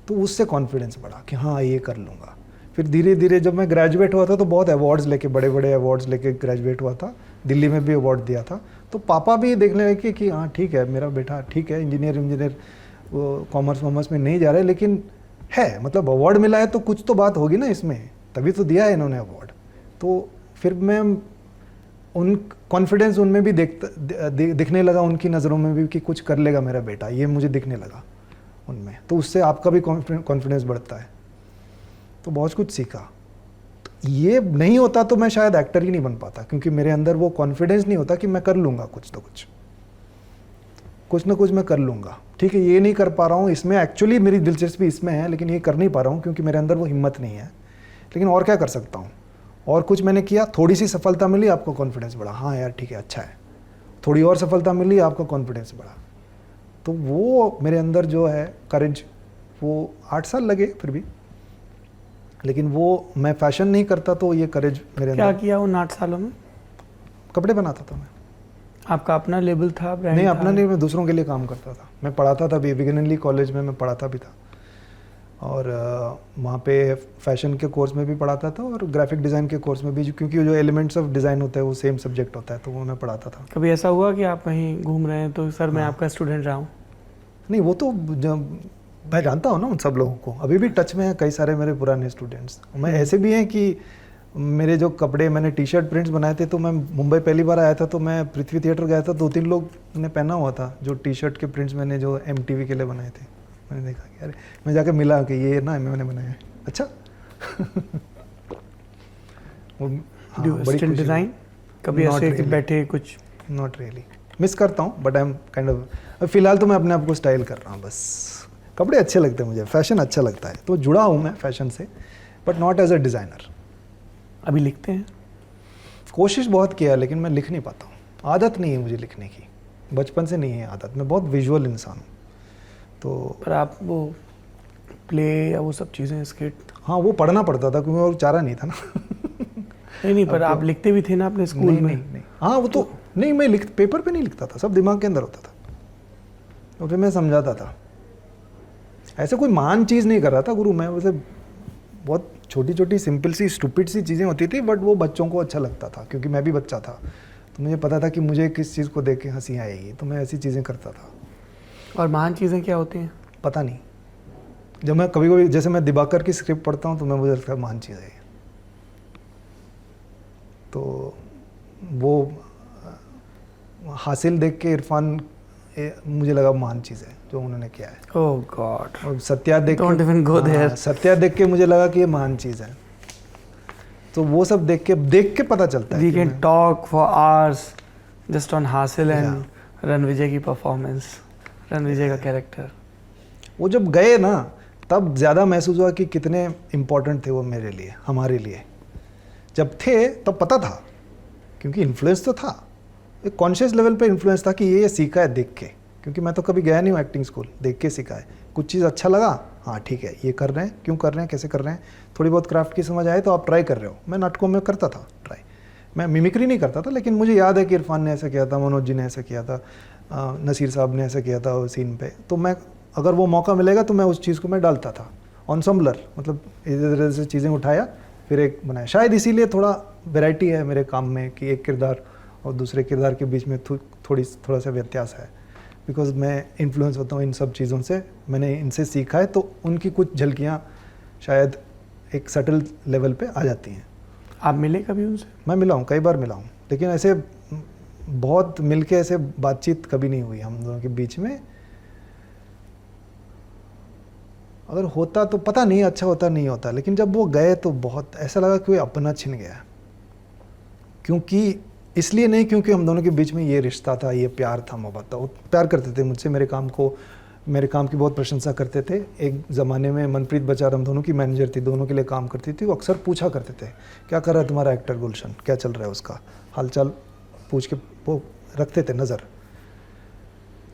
तो उससे कॉन्फिडेंस बढ़ा कि हाँ ये कर लूँगा। फिर धीरे धीरे जब मैं ग्रेजुएट हुआ था तो बहुत अवार्ड्स लेके, बड़े बड़े अवार्ड्स लेके ग्रेजुएट हुआ था। दिल्ली में भी अवार्ड दिया था। तो पापा भी देखने लगे कि हाँ ठीक है, मेरा बेटा ठीक है, इंजीनियर वो कॉमर्स वॉमर्स में नहीं जा रहे, लेकिन है, मतलब अवार्ड मिला है तो कुछ तो बात होगी ना इसमें, तभी तो दिया है इन्होंने अवार्ड। तो फिर मैं उन कॉन्फिडेंस उनमें भी दिखने लगा, उनकी नज़रों में भी कि कुछ कर लेगा मेरा बेटा, ये मुझे दिखने लगा उनमें। तो उससे आपका भी कॉन्फिडेंस बढ़ता है। तो बहुत कुछ सीखा। तो ये नहीं होता तो मैं शायद एक्टर ही नहीं बन पाता, क्योंकि मेरे अंदर वो कॉन्फिडेंस नहीं होता कि मैं कर लूँगा कुछ ना कुछ मैं कर लूँगा। ठीक है, ये नहीं कर पा रहा हूँ, इसमें एक्चुअली मेरी दिलचस्पी इसमें है, लेकिन ये कर नहीं पा रहा हूँ क्योंकि मेरे अंदर वो हिम्मत नहीं है। लेकिन और क्या कर सकता हूँ, और कुछ मैंने किया, थोड़ी सी सफलता मिली, आपका कॉन्फिडेंस बढ़ा, हाँ यार ठीक है, अच्छा है। थोड़ी और सफलता मिली, आपका कॉन्फिडेंस बढ़ा। तो वो मेरे अंदर जो है करेज, वो 8 साल लगे फिर भी, लेकिन वो मैं फैशन नहीं करता तो ये करेज मेरे अंदर। क्या किया उन 8 सालों में? कपड़े बनाता था मैं। आपका अपना लेबल था, ब्रांड नहीं, था? अपना नहीं, मैं दूसरों के लिए काम करता था। मैं पढ़ाता था भी, बिगिनरली कॉलेज में मैं पढ़ाता भी था, और वहाँ पे फैशन के कोर्स में भी पढ़ाता था और ग्राफिक डिज़ाइन के कोर्स में भी, क्योंकि जो एलिमेंट्स ऑफ डिज़ाइन होता है वो सेम सब्जेक्ट होता है, तो वो मैं पढ़ाता था। कभी ऐसा हुआ कि आप कहीं घूम रहे हैं तो सर मैं आपका स्टूडेंट रहा हूँ? नहीं, वो तो जब मैं जानता हूँ ना उन सब लोगों को, अभी भी टच में है कई सारे मेरे पुराने स्टूडेंट्स। मैं ऐसे भी हैं कि मेरे जो कपड़े मैंने टी शर्ट प्रिंट्स बनाए थे, तो मैं मुंबई पहली बार आया था तो मैं पृथ्वी थिएटर गया था, 2-3 लोग ने पहना हुआ था जो टी शर्ट के प्रिंट्स मैंने जो MTV के लिए बनाए थे। मैंने देखा कि अरे, मैं जाके मिला कि ये ना मैंने बनाया है। अच्छा वो हाँ, बड़ी खुशी डिज़ाइन कभी Not ऐसे कि really. बैठे कुछ नॉट रियली मिस करता हूँ, but I am kind of फिलहाल तो मैं अपने आप को स्टाइल कर रहा हूँ बस। कपड़े अच्छे लगते हैं मुझे, फैशन अच्छा लगता है, तो जुड़ा हूँ मैं फैशन से, but not as a designer. अभी लिखते हैं? कोशिश बहुत किया है लेकिन मैं लिख नहीं पाता हूँ, आदत नहीं है मुझे लिखने की, बचपन से नहीं है आदत। मैं बहुत विजुअल इंसान हूँ तो। पर आप वो प्ले या वो सब चीज़ें स्किट? हाँ, वो पढ़ना पड़ता था क्योंकि और चारा नहीं था ना। नहीं पर आप लिखते भी थे ना अपने स्कूल में? नहीं हाँ, वो तो नहीं, मैं पेपर पे नहीं लिखता था, सब दिमाग के अंदर होता था और फिर मैं समझाता था। ऐसे कोई महान चीज़ नहीं कर रहा था गुरु मैं, वैसे बहुत छोटी छोटी सिंपल सी स्टूपिड सी चीज़ें होती थी, बट वो बच्चों को अच्छा लगता था क्योंकि मैं भी बच्चा था, तो मुझे पता था कि मुझे किस चीज़ को देख के हंसी आएगी, तो मैं ऐसी चीज़ें करता था। और महान चीज़ें क्या होती हैं? पता नहीं, जब मैं कभी कभी जैसे मैं दिबाकर की स्क्रिप्ट पढ़ता हूँ तो मैं मुझे लगता है महान चीज़ है, तो वो हासिल देख के इरफान मुझे लगा महान चीज़ है जो उन्होंने किया है। ओह गॉड, और सत्या देख Don't even go there. Satya देख के मुझे लगा कि ये महान चीज़ है, तो वो सब देख के पता चलता है। We can talk for hours just on Haasil and Ranvijay की परफॉर्मेंस, रणविजय का कैरेक्टर। वो जब गए ना तब ज़्यादा महसूस हुआ कि कितने इम्पोर्टेंट थे वो मेरे लिए, हमारे लिए। जब थे तब पता था क्योंकि इन्फ्लुएंस तो था, एक कॉन्शियस लेवल पे इन्फ्लुएंस था कि ये सीखा है देख के, क्योंकि मैं तो कभी गया नहीं हूँ एक्टिंग स्कूल, देख के सीखा है। कुछ चीज़ अच्छा लगा, हाँ ठीक है ये कर रहे हैं, क्यों कर रहे हैं, कैसे कर रहे हैं, थोड़ी बहुत क्राफ्ट की समझ आए तो आप ट्राई कर रहे हो। मैं नाटकों में करता था ट्राई, मैं मिमिक्री नहीं करता था, लेकिन मुझे याद है कि इरफान ने ऐसा किया था, मनोज जी ने ऐसा किया था, नसीर साहब ने ऐसा किया था वो सीन पे, तो मैं अगर वो मौका मिलेगा तो मैं उस चीज़ को मैं डालता था। ऑनसम्बलर मतलब इधर इधर से चीज़ें उठाया फिर एक बनाया। शायद इसीलिए थोड़ा वैरायटी है मेरे काम में कि एक किरदार और दूसरे किरदार के बीच में थोड़ा सा व्यत्यास है, बिकॉज मैं इन्फ्लुएंस होता हूँ इन सब चीज़ों से, मैंने इनसे सीखा है, तो उनकी कुछ झलकियाँ शायद एक सटल लेवल पे आ जाती हैं। आप मिले कभी उनसे? मैं मिला हूँ, कई बार मिला हूँ, लेकिन ऐसे बहुत मिलके ऐसे बातचीत कभी नहीं हुई हम दोनों के बीच में। अगर होता तो पता नहीं अच्छा होता नहीं होता, लेकिन जब वो गए तो बहुत ऐसा लगा कि कोई अपना छिन गया। क्योंकि इसलिए नहीं क्योंकि हम दोनों के बीच में ये रिश्ता था, ये प्यार था, मोहब्बत था। वो प्यार करते थे मुझसे, मेरे काम की बहुत प्रशंसा करते थे। एक ज़माने में मनप्रीत बचार हम दोनों की मैनेजर थी, दोनों के लिए काम करती थी। वो अक्सर पूछा करते थे क्या कर रहा है तुम्हारा एक्टर गुलशन, क्या चल रहा है, उसका हालचाल पूछ के वो रखते थे नज़र।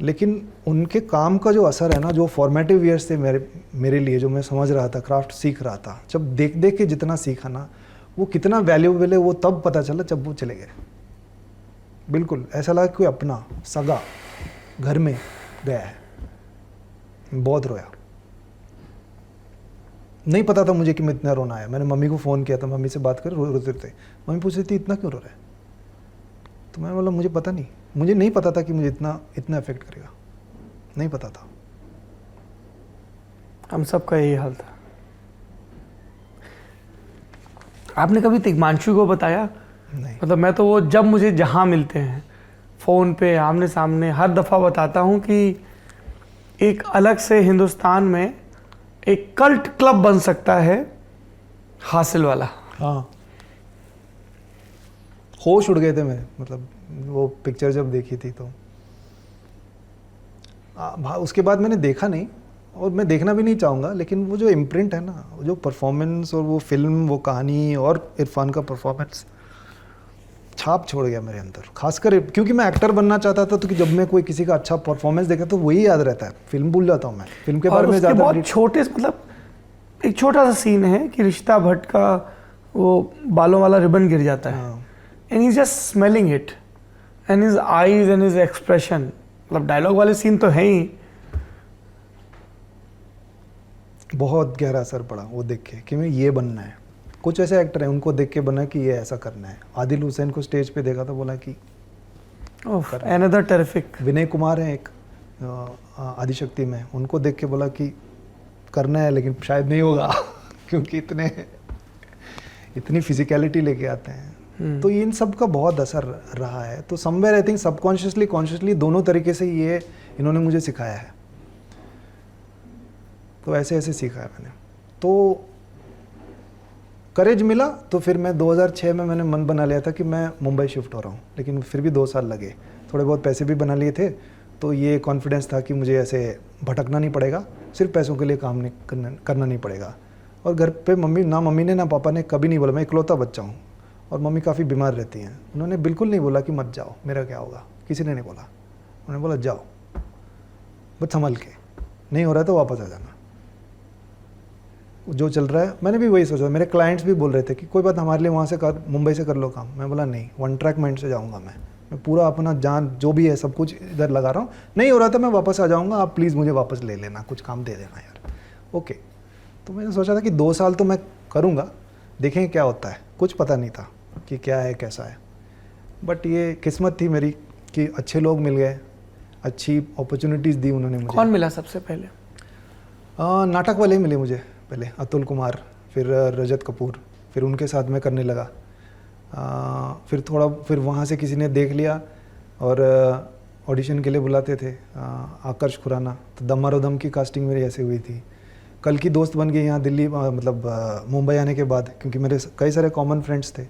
लेकिन उनके काम का जो असर है ना, जो फॉर्मेटिव ईयर्स थे मेरे लिए, जो मैं समझ रहा था, क्राफ्ट सीख रहा था, जब देख देख के जितना सीखा ना, वो कितना वैल्यूएबल है वो तब पता चला जब वो चले गए। बिल्कुल ऐसा लगा कोई अपना सगा घर में गया है। बहुत रोया, नहीं पता था मुझे कि मैं इतना रोना आया। मैंने मम्मी को फ़ोन किया था, मम्मी से बात कर रोते थे। मम्मी पूछ रही थी इतना क्यों रो रहा है, तो मैं बोला मुझे पता नहीं, मुझे नहीं पता था कि मुझे इतना इफेक्ट करेगा, नहीं पता था। हम सबका यही हाल था। आपने कभी तिग्मांशु को बताया? नहीं, मतलब मैं तो वो जब मुझे जहाँ मिलते हैं फ़ोन पे आमने सामने हर दफ़ा बताता हूँ कि एक अलग से हिंदुस्तान में एक कल्ट क्लब बन सकता है हासिल वाला। हाँ, होश उड़ गए थे मैं, मतलब वो पिक्चर जब देखी थी तो उसके बाद मैंने देखा नहीं और मैं देखना भी नहीं चाहूँगा, लेकिन वो जो इम्प्रिंट है ना, वो जो परफॉर्मेंस और वो फिल्म, वो कहानी और इरफान का परफॉर्मेंस छाप छोड़ गया मेरे अंदर। खासकर क्योंकि मैं एक्टर बनना चाहता था, तो कि जब मैं कोई किसी का अच्छा परफॉर्मेंस देखा तो वही याद रहता है, फिल्म भूल जाता हूँ मैं फिल्म के बारे में ज़्यादा। बहुत छोटे, मतलब एक छोटा सा सीन है कि रिश्ता भट्ट का वो बालों वाला रिबन गिर जाता है, and he just smelling it and his eyes and his expression, मतलब डायलॉग वाले सीन तो है ही। बहुत गहरा असर पड़ा वो देख के कि मैं ये बनना है। कुछ ऐसे एक्टर हैं उनको देख के बना कि ये ऐसा करना है। आदिल हुसैन को स्टेज पे देखा था, बोला कि अनदर टेरिफिक। विनय कुमार हैं एक आदिशक्ति में, उनको देख के बोला कि करना है लेकिन शायद नहीं होगा क्योंकि इतनी फिजिकलिटी लेके आते हैं। तो इन सब का बहुत असर रहा है। तो somewhere I think subconsciously consciously दोनों तरीके से ये इन्होंने मुझे सिखाया है। तो ऐसे ऐसे सीखा है मैंने। तो करेज मिला तो फिर मैं 2006 में मैंने मन बना लिया था कि मैं मुंबई शिफ्ट हो रहा हूँ, लेकिन फिर भी 2 साल लगे। थोड़े बहुत पैसे भी बना लिए थे, तो ये कॉन्फिडेंस था कि मुझे ऐसे भटकना नहीं पड़ेगा, सिर्फ पैसों के लिए काम नहीं करना नहीं पड़ेगा। और घर पे मम्मी ने ना पापा ने कभी नहीं बोला, मैं इकलौता बच्चा हूँ और मम्मी काफ़ी बीमार रहती हैं, उन्होंने बिल्कुल नहीं बोला कि मत जाओ, मेरा क्या होगा, किसी ने नहीं बोला। उन्होंने बोला जाओ बस संभल के, नहीं हो रहा है तो वापस आ जाना, जो चल रहा है। मैंने भी वही सोचा। मेरे क्लाइंट्स भी बोल रहे थे कि कोई बात हमारे लिए वहाँ से कर, मुंबई से कर लो काम। मैं बोला नहीं, 1 ट्रैक माइंड से जाऊँगा मैं पूरा अपना जान जो भी है सब कुछ इधर लगा रहा हूँ। नहीं हो रहा था मैं वापस आ जाऊँगा, आप प्लीज़ मुझे वापस ले लेना, कुछ काम दे देना यार। ओके, तो मैंने सोचा था कि 2 साल तो मैं करूँगा, देखेंगे क्या होता है। कुछ पता नहीं था कि क्या है कैसा है, बट ये किस्मत थी मेरी कि अच्छे लोग मिल गए, अच्छी अपॉर्चुनिटीज़ दी उन्होंने मुझे। कौन मिला सबसे पहले? नाटक वाले ही मिले मुझे पहले, अतुल कुमार, फिर रजत कपूर, फिर उनके साथ में करने लगा। फिर वहाँ से किसी ने देख लिया और ऑडिशन के लिए बुलाते थे, आकर्ष खुराना, तो दम मारो दम की कास्टिंग मेरी ऐसे हुई थी। कल की दोस्त बन गई यहाँ दिल्ली, मुंबई आने के बाद, क्योंकि मेरे कई सारे कॉमन फ्रेंड्स थे,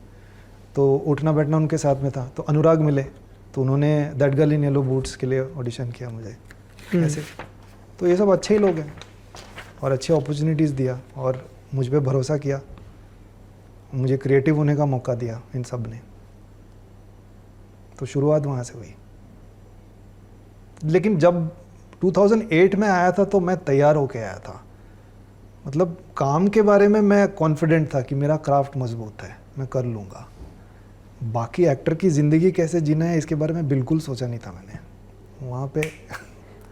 तो उठना बैठना उनके साथ में था। तो अनुराग मिले, तो उन्होंने that girl in yellow boots के लिए ऑडिशन किया मुझे ऐसे। तो ये सब अच्छे ही लोग हैं और अच्छे अपॉर्चुनिटीज़ दिया और मुझ पे भरोसा किया, मुझे क्रिएटिव होने का मौका दिया इन सब ने। तो शुरुआत वहाँ से हुई। लेकिन जब 2008 में आया था तो मैं तैयार होके आया था। मतलब काम के बारे में मैं कॉन्फिडेंट था कि मेरा क्राफ्ट मजबूत है, मैं कर लूँगा। बाकी एक्टर की ज़िंदगी कैसे जीना है इसके बारे में बिल्कुल सोचा नहीं था मैंने वहाँ पे।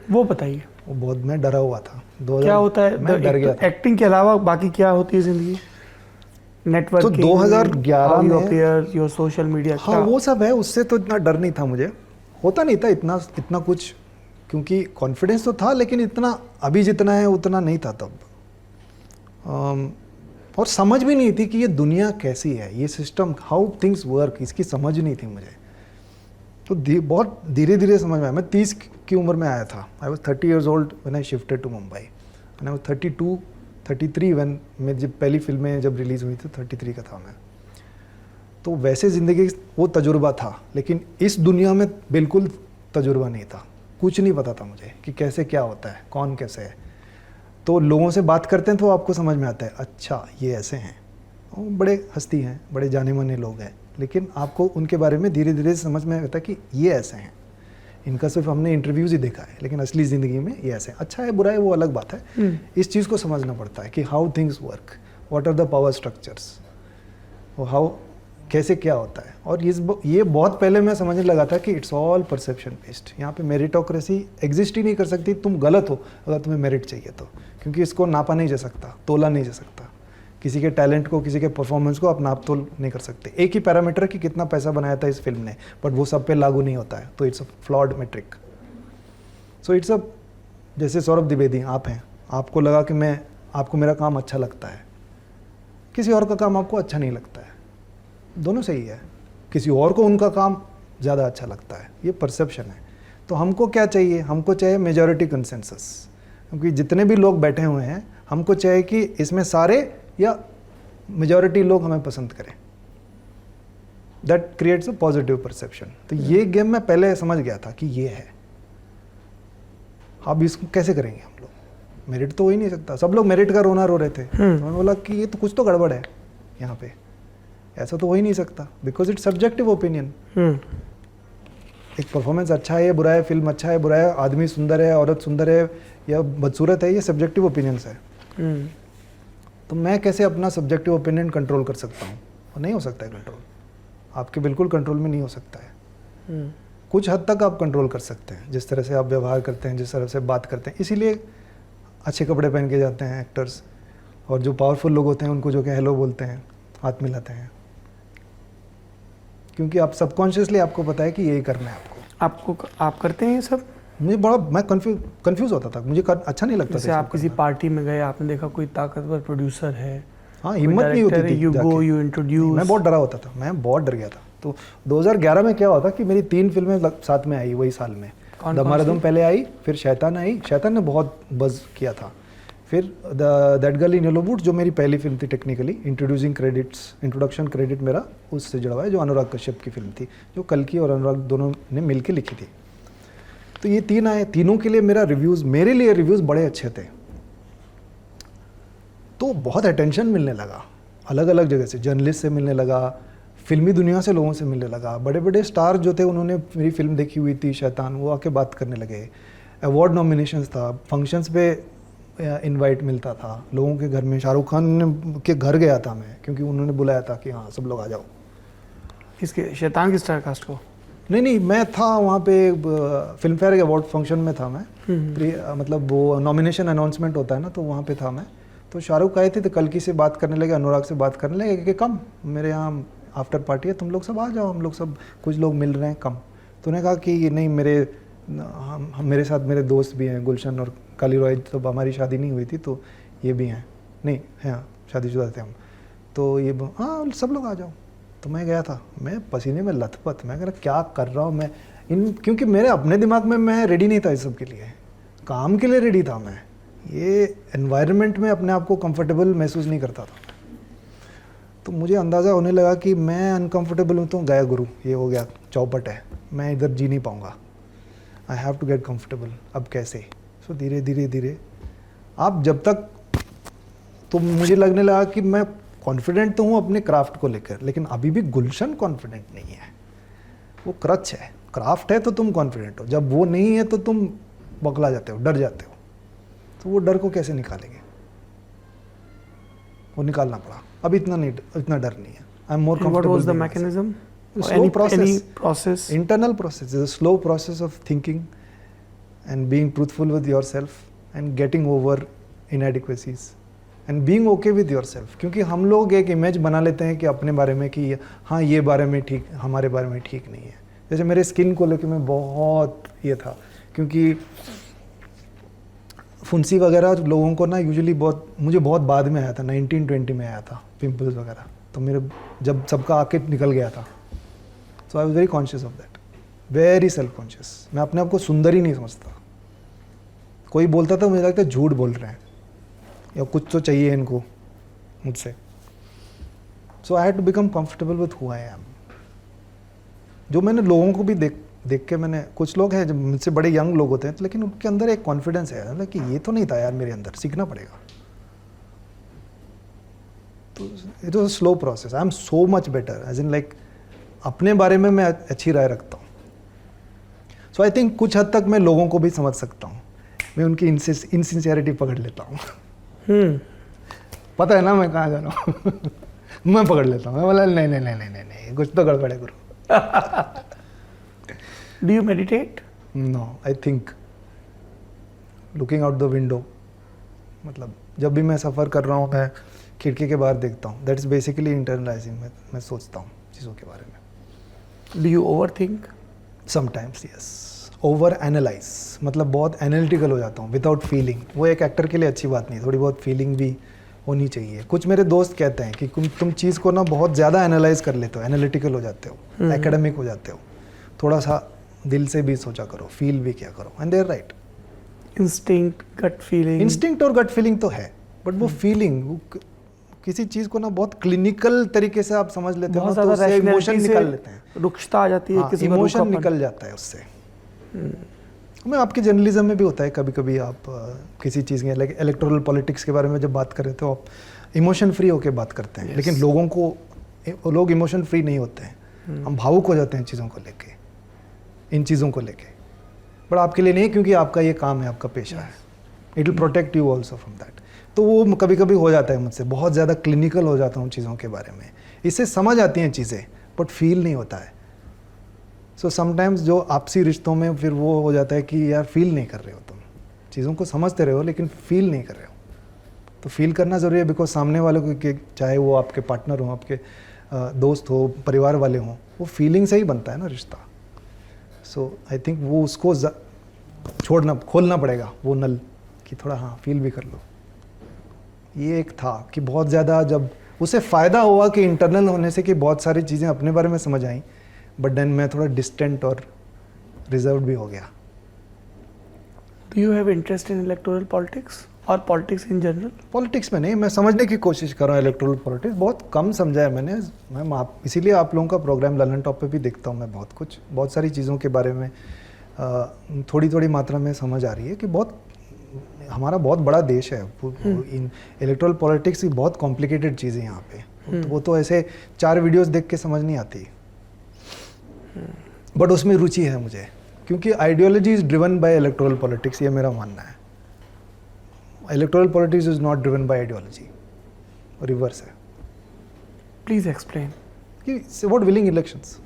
वो बताइए। वो बहुत, मैं डरा हुआ था। क्या होता है? मैं डर गया था। एक्टिंग के अलावा बाकी क्या होती है जिंदगी? नेटवर्किंग, तो 2011 में योर सोशल मीडिया, हाँ वो सब है। उससे तो इतना डर नहीं था मुझे, होता नहीं था इतना कुछ, क्योंकि कॉन्फिडेंस तो था लेकिन इतना अभी जितना है उतना नहीं था तब। और समझ भी नहीं थी कि ये दुनिया कैसी है, ये सिस्टम, हाउ थिंग्स वर्क, इसकी समझ नहीं थी मुझे। तो बहुत धीरे धीरे समझ में आया। मैं 30 की उम्र में आया था। I was 30 years old when I shifted to Mumbai and I was 33 when मैं जब पहली फिल्में जब रिलीज़ हुई थी 33 का था मैं। तो वैसे ज़िंदगी वो तजुर्बा था, लेकिन इस दुनिया में बिल्कुल तजुर्बा नहीं था, कुछ नहीं पता था मुझे कि कैसे क्या होता है, कौन कैसे है। तो लोगों से बात करते हैं तो आपको समझ में आता है, अच्छा ये ऐसे हैं, वो बड़े हस्ती हैं, बड़े जाने माने लोग हैं, लेकिन आपको उनके बारे में धीरे धीरे समझ में आता है कि ये ऐसे हैं। इनका सिर्फ हमने इंटरव्यूज़ ही देखा है, लेकिन असली ज़िंदगी में ये ऐसे हैं। अच्छा है बुरा है वो अलग बात है। इस चीज़ को समझना पड़ता है कि how things work, what are the power structures, how कैसे क्या होता है। और ये बहुत पहले मैं समझने लगा था कि इट्स ऑल परसेप्शन बेस्ड। यहाँ पे मेरिटोक्रेसी एग्जिस्ट ही नहीं कर सकती। तुम गलत हो अगर तुम्हें मेरिट चाहिए तो, क्योंकि इसको नापा नहीं जा सकता, तोला नहीं जा सकता। किसी के टैलेंट को, किसी के परफॉर्मेंस को आप नाप तोल नहीं कर सकते। एक ही पैरामीटर कि कितना पैसा बनाया था इस फिल्म ने, बट वो सब पे लागू नहीं होता है, तो it's a flawed metric. So it's a, जैसे सौरभ द्विवेदी आप हैं, आपको लगा कि आपको मेरा काम अच्छा लगता है, किसी और का काम आपको अच्छा नहीं लगता है, दोनों सही है। किसी और को उनका काम ज़्यादा अच्छा लगता है, ये परसेप्शन है। तो हमको क्या चाहिए? हमको चाहिए मेजॉरिटी कंसेंसस, क्योंकि जितने भी लोग बैठे हुए हैं हमको चाहिए कि इसमें सारे या मेजॉरिटी लोग हमें पसंद करें। That creates a positive perception. तो ये गेम मैं पहले समझ गया था कि ये है। अब इसको कैसे करेंगे हम लोग? मेरिट तो हो ही नहीं सकता। सब लोग मेरिट का रोना रो रहे थे। मैंने बोला कि ये तो कुछ तो गड़बड़ है यहाँ पे, ऐसा तो हो ही नहीं सकता, बिकॉज इट्स सब्जेक्टिव ओपिनियन। एक परफॉर्मेंस अच्छा है या बुरा है, फिल्म अच्छा है बुरा है, आदमी सुंदर है, औरत सुंदर है या बदसूरत है, ये सब्जेक्टिव ओपिनियंस है। तो मैं कैसे अपना सब्जेक्टिव ओपिनियन कंट्रोल कर सकता हूँ? और नहीं हो सकता है कंट्रोल, आपके बिल्कुल कंट्रोल में नहीं हो सकता है। कुछ हद तक आप कंट्रोल कर सकते हैं, जिस तरह से आप व्यवहार करते हैं, जिस तरह से बात करते हैं। इसीलिए अच्छे कपड़े पहन के जाते हैं एक्टर्स, और जो पावरफुल लोग होते हैं उनको जो कि हेलो बोलते हैं, हाथ मिलाते हैं, क्योंकि आप सबकॉन्शियसली आपको पता है कि यही करना है आपको। आप करते हैं ये सब? मुझे बड़ा मैं कंफ्यूज होता था, मुझे अच्छा नहीं लगता जैसे था। आप किसी पार्टी में गए, आपने देखा कोई ताकतवर प्रोड्यूसर है, हाँ, हिम्मत नहीं होती थी, यू गो, यू मैं इंट्रोड्यूस। बहुत डरा होता था, मैं बहुत डर गया था। तो 2011 में क्या हुआ था कि मेरी 3 फिल्में साथ में आई वही साल में। दमादम पहले आई, फिर शैतान आई, शैतान ने बहुत बज़ किया था। फिर that girl in yellow boots जो मेरी पहली फिल्म थी, टेक्निकली इंट्रोडक्शन क्रेडिट मेरा उससे जुड़ा हुआ है, जो अनुराग कश्यप की फिल्म थी, जो कल्कि और अनुराग दोनों ने मिलकर लिखी थी। तो ये 3 आए, तीनों के लिए मेरे लिए रिव्यूज़ बड़े अच्छे थे। तो बहुत अटेंशन मिलने लगा, अलग अलग जगह से, जर्नलिस्ट से मिलने लगा, फिल्मी दुनिया से लोगों से मिलने लगा। बड़े बड़े स्टार जो थे, उन्होंने मेरी फिल्म देखी हुई थी शैतान, वो आके बात करने लगे। अवार्ड नॉमिनेशंस था, फंक्शंस पे इनवाइट मिलता था लोगों के घर में। शाहरुख खान के घर गया था मैं, क्योंकि उन्होंने बुलाया था कि हाँ सब लोग आ जाओ। किसके, शैतान की स्टार कास्ट को? नहीं, मैं था वहाँ पे, फिल्म फेयर के अवार्ड फंक्शन में था मैं। मतलब वो नॉमिनेशन अनाउंसमेंट होता है ना, तो वहाँ पे था मैं। तो शाहरुख आए थे, तो कल्कि से बात करने लगे, अनुराग से बात करने लगे कि कम मेरे यहाँ आफ्टर पार्टी है, तुम लोग सब आ जाओ, हम लोग सब कुछ लोग मिल रहे हैं, कम। तो उन्होंने कहा कि नहीं, मेरे साथ मेरे दोस्त भी हैं, गुलशन और काली रॉय, तो हमारी शादी नहीं हुई थी, तो ये भी हैं, नहीं हाँ शादीशुदा थे हम, तो ये हाँ सब लोग आ जाओ। तो मैं गया था, मैं पसीने में लथपथ, मैं कह रहा क्या कर रहा हूँ मैं क्योंकि मेरे अपने दिमाग में मैं रेडी नहीं था इस सब के लिए, काम के लिए रेडी था मैं। ये एनवायरनमेंट में अपने आप को कंफर्टेबल महसूस नहीं करता था। तो मुझे अंदाज़ा होने लगा कि मैं अनकंफर्टेबल हूँ, तो गया गुरु, ये हो गया, चौपट है, मैं इधर जी नहीं पाऊँगा, I have to get comfortable. अब कैसे? सो धीरे धीरे आप जब तक, तो मुझे लगने लगा कि मैं कॉन्फिडेंट तो हूँ अपने क्राफ्ट को लेकर, लेकिन अभी भी गुलशन कॉन्फिडेंट नहीं है। वो क्रच है, क्राफ्ट है तो तुम कॉन्फिडेंट हो, जब वो नहीं है तो तुम बौखला जाते हो, डर जाते हो। तो वो डर को कैसे निकालेंगे? वो निकालना पड़ा। अब इतना डर नहीं है। I am more comfortable. What was the mechanism? Slow process. Any process? Internal process. It's a slow process of thinking and being truthful with yourself and getting over inadequacies and being okay with yourself. क्योंकि हम लोग एक image बना लेते हैं कि अपने बारे में कि हाँ ये बारे में ठीक, हमारे बारे में ठीक नहीं है। जैसे मेरे स्किन को लेकर मैं बहुत ये था, क्योंकि फुंसी वगैरह लोगों को ना यूजुअली मुझे बहुत बाद में आया था, 1920 में आया था पिंपल्स वगैरह, तो मेरे जब सबका आके निकल गया था। So I was very conscious of that, very self conscious. मैं अपने आप को सुंदर ही नहीं समझता। कोई बोलता था मुझे लगता है झूठ बोल रहे हैं या कुछ तो चाहिए इनको मुझसे। So I had to become comfortable with who I am. जो मैंने लोगों को भी देख के, मैंने कुछ लोग हैं जो मुझसे बड़े यंग लोग होते हैं, लेकिन उनके अंदर एक कॉन्फिडेंस है, मतलब कि ये तो नहीं था यार मेरे अंदर, सीखना पड़ेगा। तो it was a slow process. I am so much better, as in like अपने बारे में मैं अच्छी राय रखता हूँ। सो आई थिंक कुछ हद तक मैं लोगों को भी समझ सकता हूँ, मैं उनकी इनसिंसियरिटी पकड़ लेता हूँ। पता है ना मैं कहाँ जा रहा हूँ। मैं पकड़ लेता हूँ, मैं बोला नहीं कुछ तो गड़बड़ है गुरु। Do you meditate? No, I think looking out the window, मतलब जब भी मैं सफ़र कर रहा हूँ मैं खिड़की के बाहर देखता हूँ। That is basically internalizing. मैं सोचता हूँ चीज़ों के बारे में। Do you overthink? Sometimes yes. Over analyze, मतलब बहुत एनालिटिकल हो जाता हूँ विदाउट फीलिंग। वो एक एक्टर के लिए अच्छी बात नहीं, थोड़ी बहुत फीलिंग भी होनी चाहिए। कुछ मेरे दोस्त कहते हैं कि तुम चीज़ को ना बहुत ज़्यादा एनालाइज कर लेते हो, एनालिटिकल हो जाते हो, एकेडमिक हो जाते हो। थोड़ा सा दिल से भी सोचा करो, फील भी किया करो, and they are right. Instinct, gut feeling. Instinct और गट फीलिंग तो है, बट वो फीलिंग, किसी चीज़ को ना बहुत क्लिनिकल तरीके से आप समझ लेते हो, तो उससे इमोशन निकाल लेते हैं, रुक्षता आ जाती है, किसी इमोशन निकल जाता है उससे। मैं आपके जर्नलिज्म में भी होता है कभी कभी, आप किसी चीज़ के लाइक इलेक्टोरल पॉलिटिक्स के बारे में जब बात कर रहे थे, आप इमोशन फ्री होकर बात करते हैं। लेकिन लोग इमोशन फ्री नहीं होते हैं। हम भावुक हो जाते हैं चीज़ों को लेके, इन चीज़ों को लेके। बट आपके लिए नहीं, क्योंकि आपका ये काम है, आपका पेशा है। It will protect you also from that. तो वो कभी कभी हो जाता है मुझसे, बहुत ज़्यादा क्लिनिकल हो जाता हूँ चीज़ों के बारे में। इससे समझ आती हैं चीज़ें, बट फील नहीं होता है। सो समटाइम्स जो आपसी रिश्तों में फिर वो हो जाता है कि यार फील नहीं कर रहे हो, तुम चीज़ों को समझते रहे हो लेकिन फील नहीं कर रहे हो। तो फील करना ज़रूरी है, बिकॉज सामने वालों को, चाहे वो आपके पार्टनर हो, आपके दोस्त हो, परिवार वाले हों, वो फीलिंग से ही बनता है ना रिश्ता। सो आई थिंक वो उसको खोलना पड़ेगा वो नल कि थोड़ा हाँ फील भी कर लो। ये एक था कि बहुत ज़्यादा जब उसे फ़ायदा हुआ कि इंटरनल होने से कि बहुत सारी चीज़ें अपने बारे में समझ आई, बट देन मैं थोड़ा डिस्टेंट और रिजर्व भी हो गया। Do you have interest in electoral politics और पॉलिटिक्स इन जनरल? पॉलिटिक्स में नहीं, मैं समझने की कोशिश कर रहा हूँ इलेक्टोरल पॉलिटिक्स, बहुत कम समझा है मैंने। इसीलिए आप लोगों का प्रोग्राम ललन टॉप पे भी देखता हूँ मैं बहुत सारी चीज़ों के बारे में थोड़ी थोड़ी मात्रा में समझ आ रही है कि हमारा बहुत बड़ा देश है। इन इलेक्टोरल पॉलिटिक्स की बहुत कॉम्प्लिकेटेड चीज़ें यहाँ पे, वो तो ऐसे 4 वीडियोस देख के समझ नहीं आती, बट उसमें रुचि है मुझे, क्योंकि ideology is driven by electoral politics, ये मेरा मानना है। Electoral politics is not driven by ideology, reverse है। Please explain. कि इट्स अबाउट विलिंग इलेक्शंस,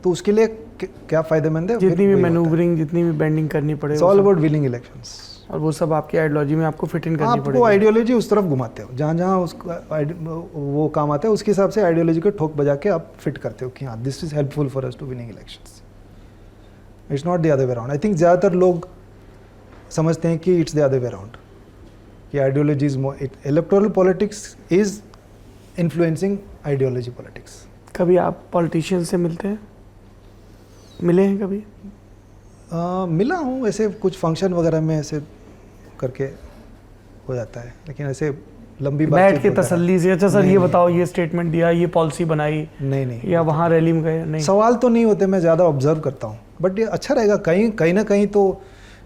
तो उसके लिए क्या फायदेमंद है? जितनी भी मैनूवरिंग, जितनी भी बेंडिंग करनी पड़े, it's all about winning elections, और वो सब आपकी आइडियोलॉजी में आपको फिट इन करनी पड़ेगी। आपको आइडियोलॉजी उस तरफ घुमाते हो जहाँ जहाँ वो काम आता है, उसके हिसाब से आइडियोलॉजी को ठोक बजा के आप फिट करते हो कि हाँ this is helpful for us to winning elections. It's not the other way around. I think ज़्यादातर लोग समझते हैं कि it's the other way around, कि ideology is more, electoral politics is influencing ideology politics. कभी आप पॉलिटिशियन से मिले हैं कभी? मिला हूँ ऐसे कुछ फंक्शन वगैरह में, ऐसे करके हो जाता है, लेकिन ऐसे लंबी बैठ के तसल्ली से, अच्छा सर ये बताओ, ये स्टेटमेंट दिया, ये पॉलिसी बनाई, नहीं, या वहाँ रैली में गए? नहीं, सवाल तो नहीं होते, मैं ज़्यादा ऑब्जर्व करता हूँ, बट ये अच्छा रहेगा। कहीं ना कहीं तो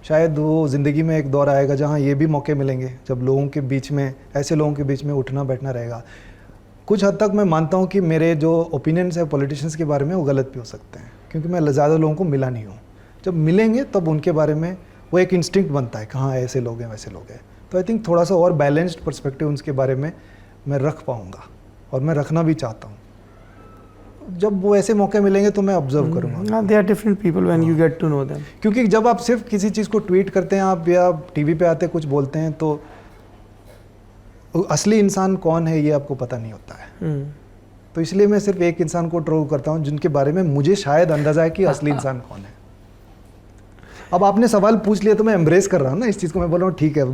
शायद वो ज़िंदगी में एक दौर आएगा जहाँ ये भी मौके मिलेंगे, जब लोगों के बीच में, ऐसे लोगों के बीच में उठना बैठना रहेगा। कुछ हद तक मैं मानता हूँ कि मेरे जो ओपिनियंस है पॉलिटिशियंस के बारे में वो गलत भी हो सकते हैं, क्योंकि मैं ज़्यादा लोगों को मिला नहीं हूँ। जब मिलेंगे तब उनके बारे में वो एक इंस्टिंक्ट बनता है कि हाँ ऐसे लोग हैं, वैसे लोग हैं। तो आई थिंक थोड़ा सा और बैलेंस्ड पर्सपेक्टिव उनके बारे में मैं रख पाऊँगा, और मैं रखना भी चाहता हूँ। जब वो ऐसे मौके मिलेंगे तो मैं ऑब्जर्व करूँगा। They are different people when you get to know them. क्योंकि जब आप सिर्फ किसी चीज़ को ट्वीट करते हैं आप, या टीवी पे आते कुछ बोलते हैं, तो असली इंसान कौन है ये आपको पता नहीं होता है। तो इसलिए मैं सिर्फ एक इंसान को ट्रोल करता हूँ जिनके बारे में मुझे शायद अंदाजा है कि असली इंसान कौन है। अब आपने सवाल पूछ लिया तो मैं एम्ब्रेस कर रहा हूँ ना इस चीज़ को, मैं बोल रहा हूँ ठीक है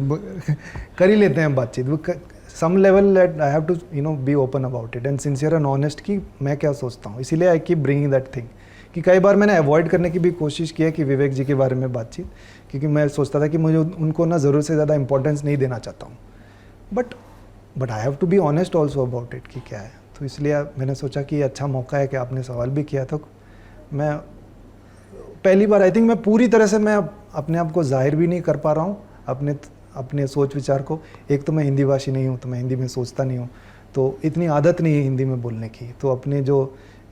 कर ही लेते हैं बातचीत। Some level that I have to be open about it and sincere and honest कि मैं क्या सोचता हूँ। इसीलिए I keep bringing that thing, कि कई बार मैंने अवॉइड करने की भी कोशिश की है कि विवेक जी के बारे में बातचीत, क्योंकि मैं सोचता था कि मुझे उनको ना ज़रूरत से ज़्यादा इंपॉर्टेंस नहीं देना चाहता हूँ, but I have to be honest also about it कि क्या है। तो इसलिए मैंने सोचा कि अच्छा मौका है कि आपने सवाल भी किया, तो मैं पहली बार आई थिंक मैं पूरी तरह से मैं अपने आप को जाहिर भी नहीं कर पा रहा हूँ, अपने सोच विचार को। एक तो मैं हिंदी भाषी नहीं हूँ, तो मैं हिंदी में सोचता नहीं हूँ, तो इतनी आदत नहीं है हिंदी में बोलने की। तो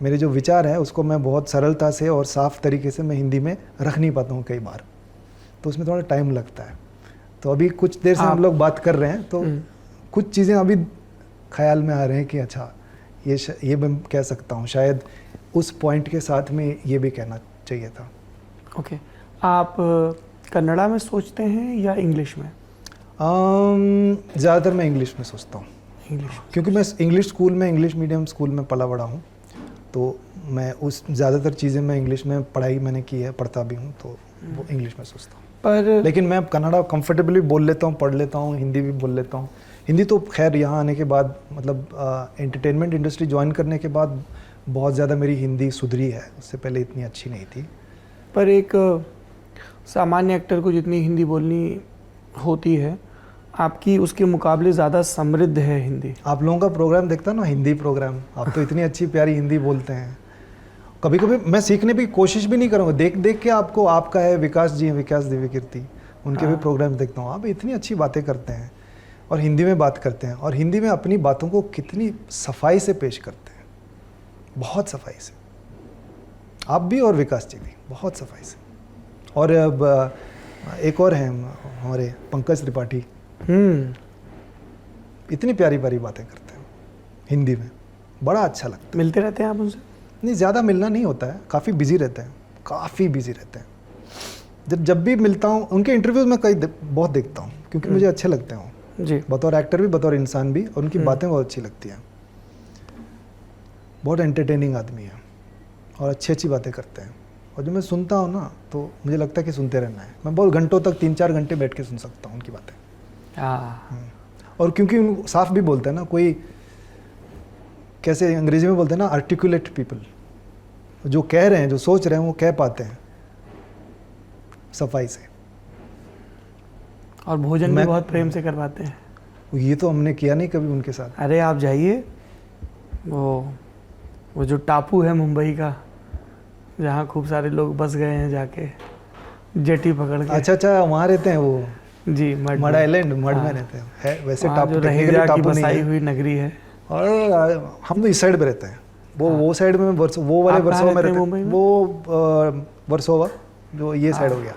मेरे जो विचार हैं उसको मैं बहुत सरलता से और साफ़ तरीके से मैं हिंदी में रख नहीं पाता हूँ कई बार, तो उसमें थोड़ा टाइम लगता है। तो अभी कुछ देर से हम लोग बात कर रहे हैं, तो कुछ चीज़ें अभी ख्याल में आ रहे हैं कि अच्छा ये मैं कह सकता हूँ, शायद उस पॉइंट के साथ में ये भी कहना चाहिए था। ओके आप कन्नड़ा में सोचते हैं या इंग्लिश में? ज़्यादातर मैं इंग्लिश में सोचता हूँ, क्योंकि मैं इंग्लिश मीडियम स्कूल में पला बड़ा हूँ, तो मैं ज़्यादातर चीज़ें मैं इंग्लिश में पढ़ाई मैंने की है, पढ़ता भी हूँ, तो वो इंग्लिश में सोचता हूँ। पर लेकिन मैं कन्नड़ा कंफर्टेबली बोल लेता हूँ, पढ़ लेता हूँ, हिंदी भी बोल लेता हूँ। हिंदी तो खैर यहाँ आने के बाद, मतलब एंटरटेनमेंट इंडस्ट्री ज्वाइन करने के बाद बहुत ज़्यादा मेरी हिंदी सुधरी है, उससे पहले इतनी अच्छी नहीं थी। पर एक सामान्य एक्टर को जितनी हिंदी बोलनी होती है, आपकी उसके मुकाबले ज़्यादा समृद्ध है हिंदी। आप लोगों का प्रोग्राम देखता ना, हिंदी प्रोग्राम, आप तो इतनी अच्छी प्यारी हिंदी बोलते हैं। कभी कभी मैं सीखने की कोशिश भी नहीं करूँगा, देख के आपका है विकास जी हैं, विकास दिव्यकीर्ति, उनके भी प्रोग्राम देखता हूँ। आप इतनी अच्छी बातें करते हैं और हिंदी में बात करते हैं, और हिंदी में अपनी बातों को कितनी सफाई से पेश करते हैं, बहुत सफाई से। आप भी और विकास जी भी बहुत सफाई से। और अब एक और हैं हमारे पंकज त्रिपाठी, इतनी प्यारी प्यारी बातें करते हैं हिंदी में, बड़ा अच्छा लगता है। मिलते रहते हैं आप उनसे? नहीं, ज़्यादा मिलना नहीं होता है, काफ़ी बिजी रहते हैं। जब भी मिलता हूँ उनके इंटरव्यूज़ में बहुत देखता हूँ, क्योंकि मुझे अच्छे लगते हैं जी, बतौर एक्टर भी, बतौर इंसान भी, और उनकी बातें बहुत अच्छी लगती हैं। बहुत एंटरटेनिंग आदमी है और अच्छी बातें करते हैं, और जब मैं सुनता हूँ ना तो मुझे लगता है कि सुनते रहना है। मैं बहुत घंटों तक 3-4 घंटे बैठ के सुन सकता हूँ उनकी बातें। हाँ, और क्योंकि उन साफ भी बोलते हैं ना, कोई कैसे अंग्रेजी में बोलते हैं ना, आर्टिकुलेट पीपल, जो कह रहे हैं, जो सोच रहे हैं वो कह पाते हैं सफाई से। और भोजन भी मैं- बहुत प्रेम से करवाते हैं। ये तो हमने किया नहीं कभी उनके साथ। अरे आप जाइए, वो जो टापू है मुंबई का, जहाँ खूब सारे लोग बस गए हैं जाके जेटी पकड़ के। अच्छा, वहाँ रहते हैं वो, जी, मड आइलैंड, मड में हाँ। रहते हैं। है वैसे वहाँ टापू, जो टेक्निकली रहेजा की टापू नहीं बसाई है। हुई नगरी है। और हम तो इस साइड पे रहते हैं। वो साइड में वो वाले आप कहाँ वर्सोवा में रहते हैं रहते मुंबई हैं। में? वो वर्सोवा, जो ये साइड हो गया,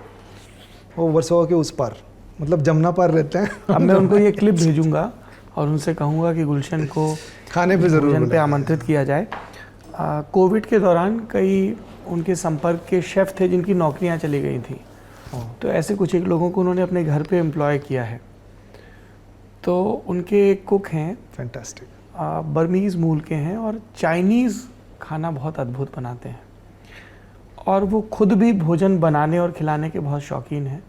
वो वर्सोवा के उस पार, मतलब जमुना पार रहते हैं। अब मैं उनको ये क्लिप भेजूंगा और उनसे कहूँगा कि गुलशन को खाने पे जरूर भोजन पे बुलाएं। आमंत्रित किया जाए। कोविड के दौरान कई उनके संपर्क के शेफ़ थे जिनकी नौकरियां चली गई थी, तो ऐसे कुछ एक लोगों को उन्होंने अपने घर पे एम्प्लॉय किया है। तो उनके एक कुक हैं, फैंटास्टिक। बर्मीज़ मूल के हैं और चाइनीज़ खाना बहुत अद्भुत बनाते हैं, और वो खुद भी भोजन बनाने और खिलाने के बहुत शौकीन हैं।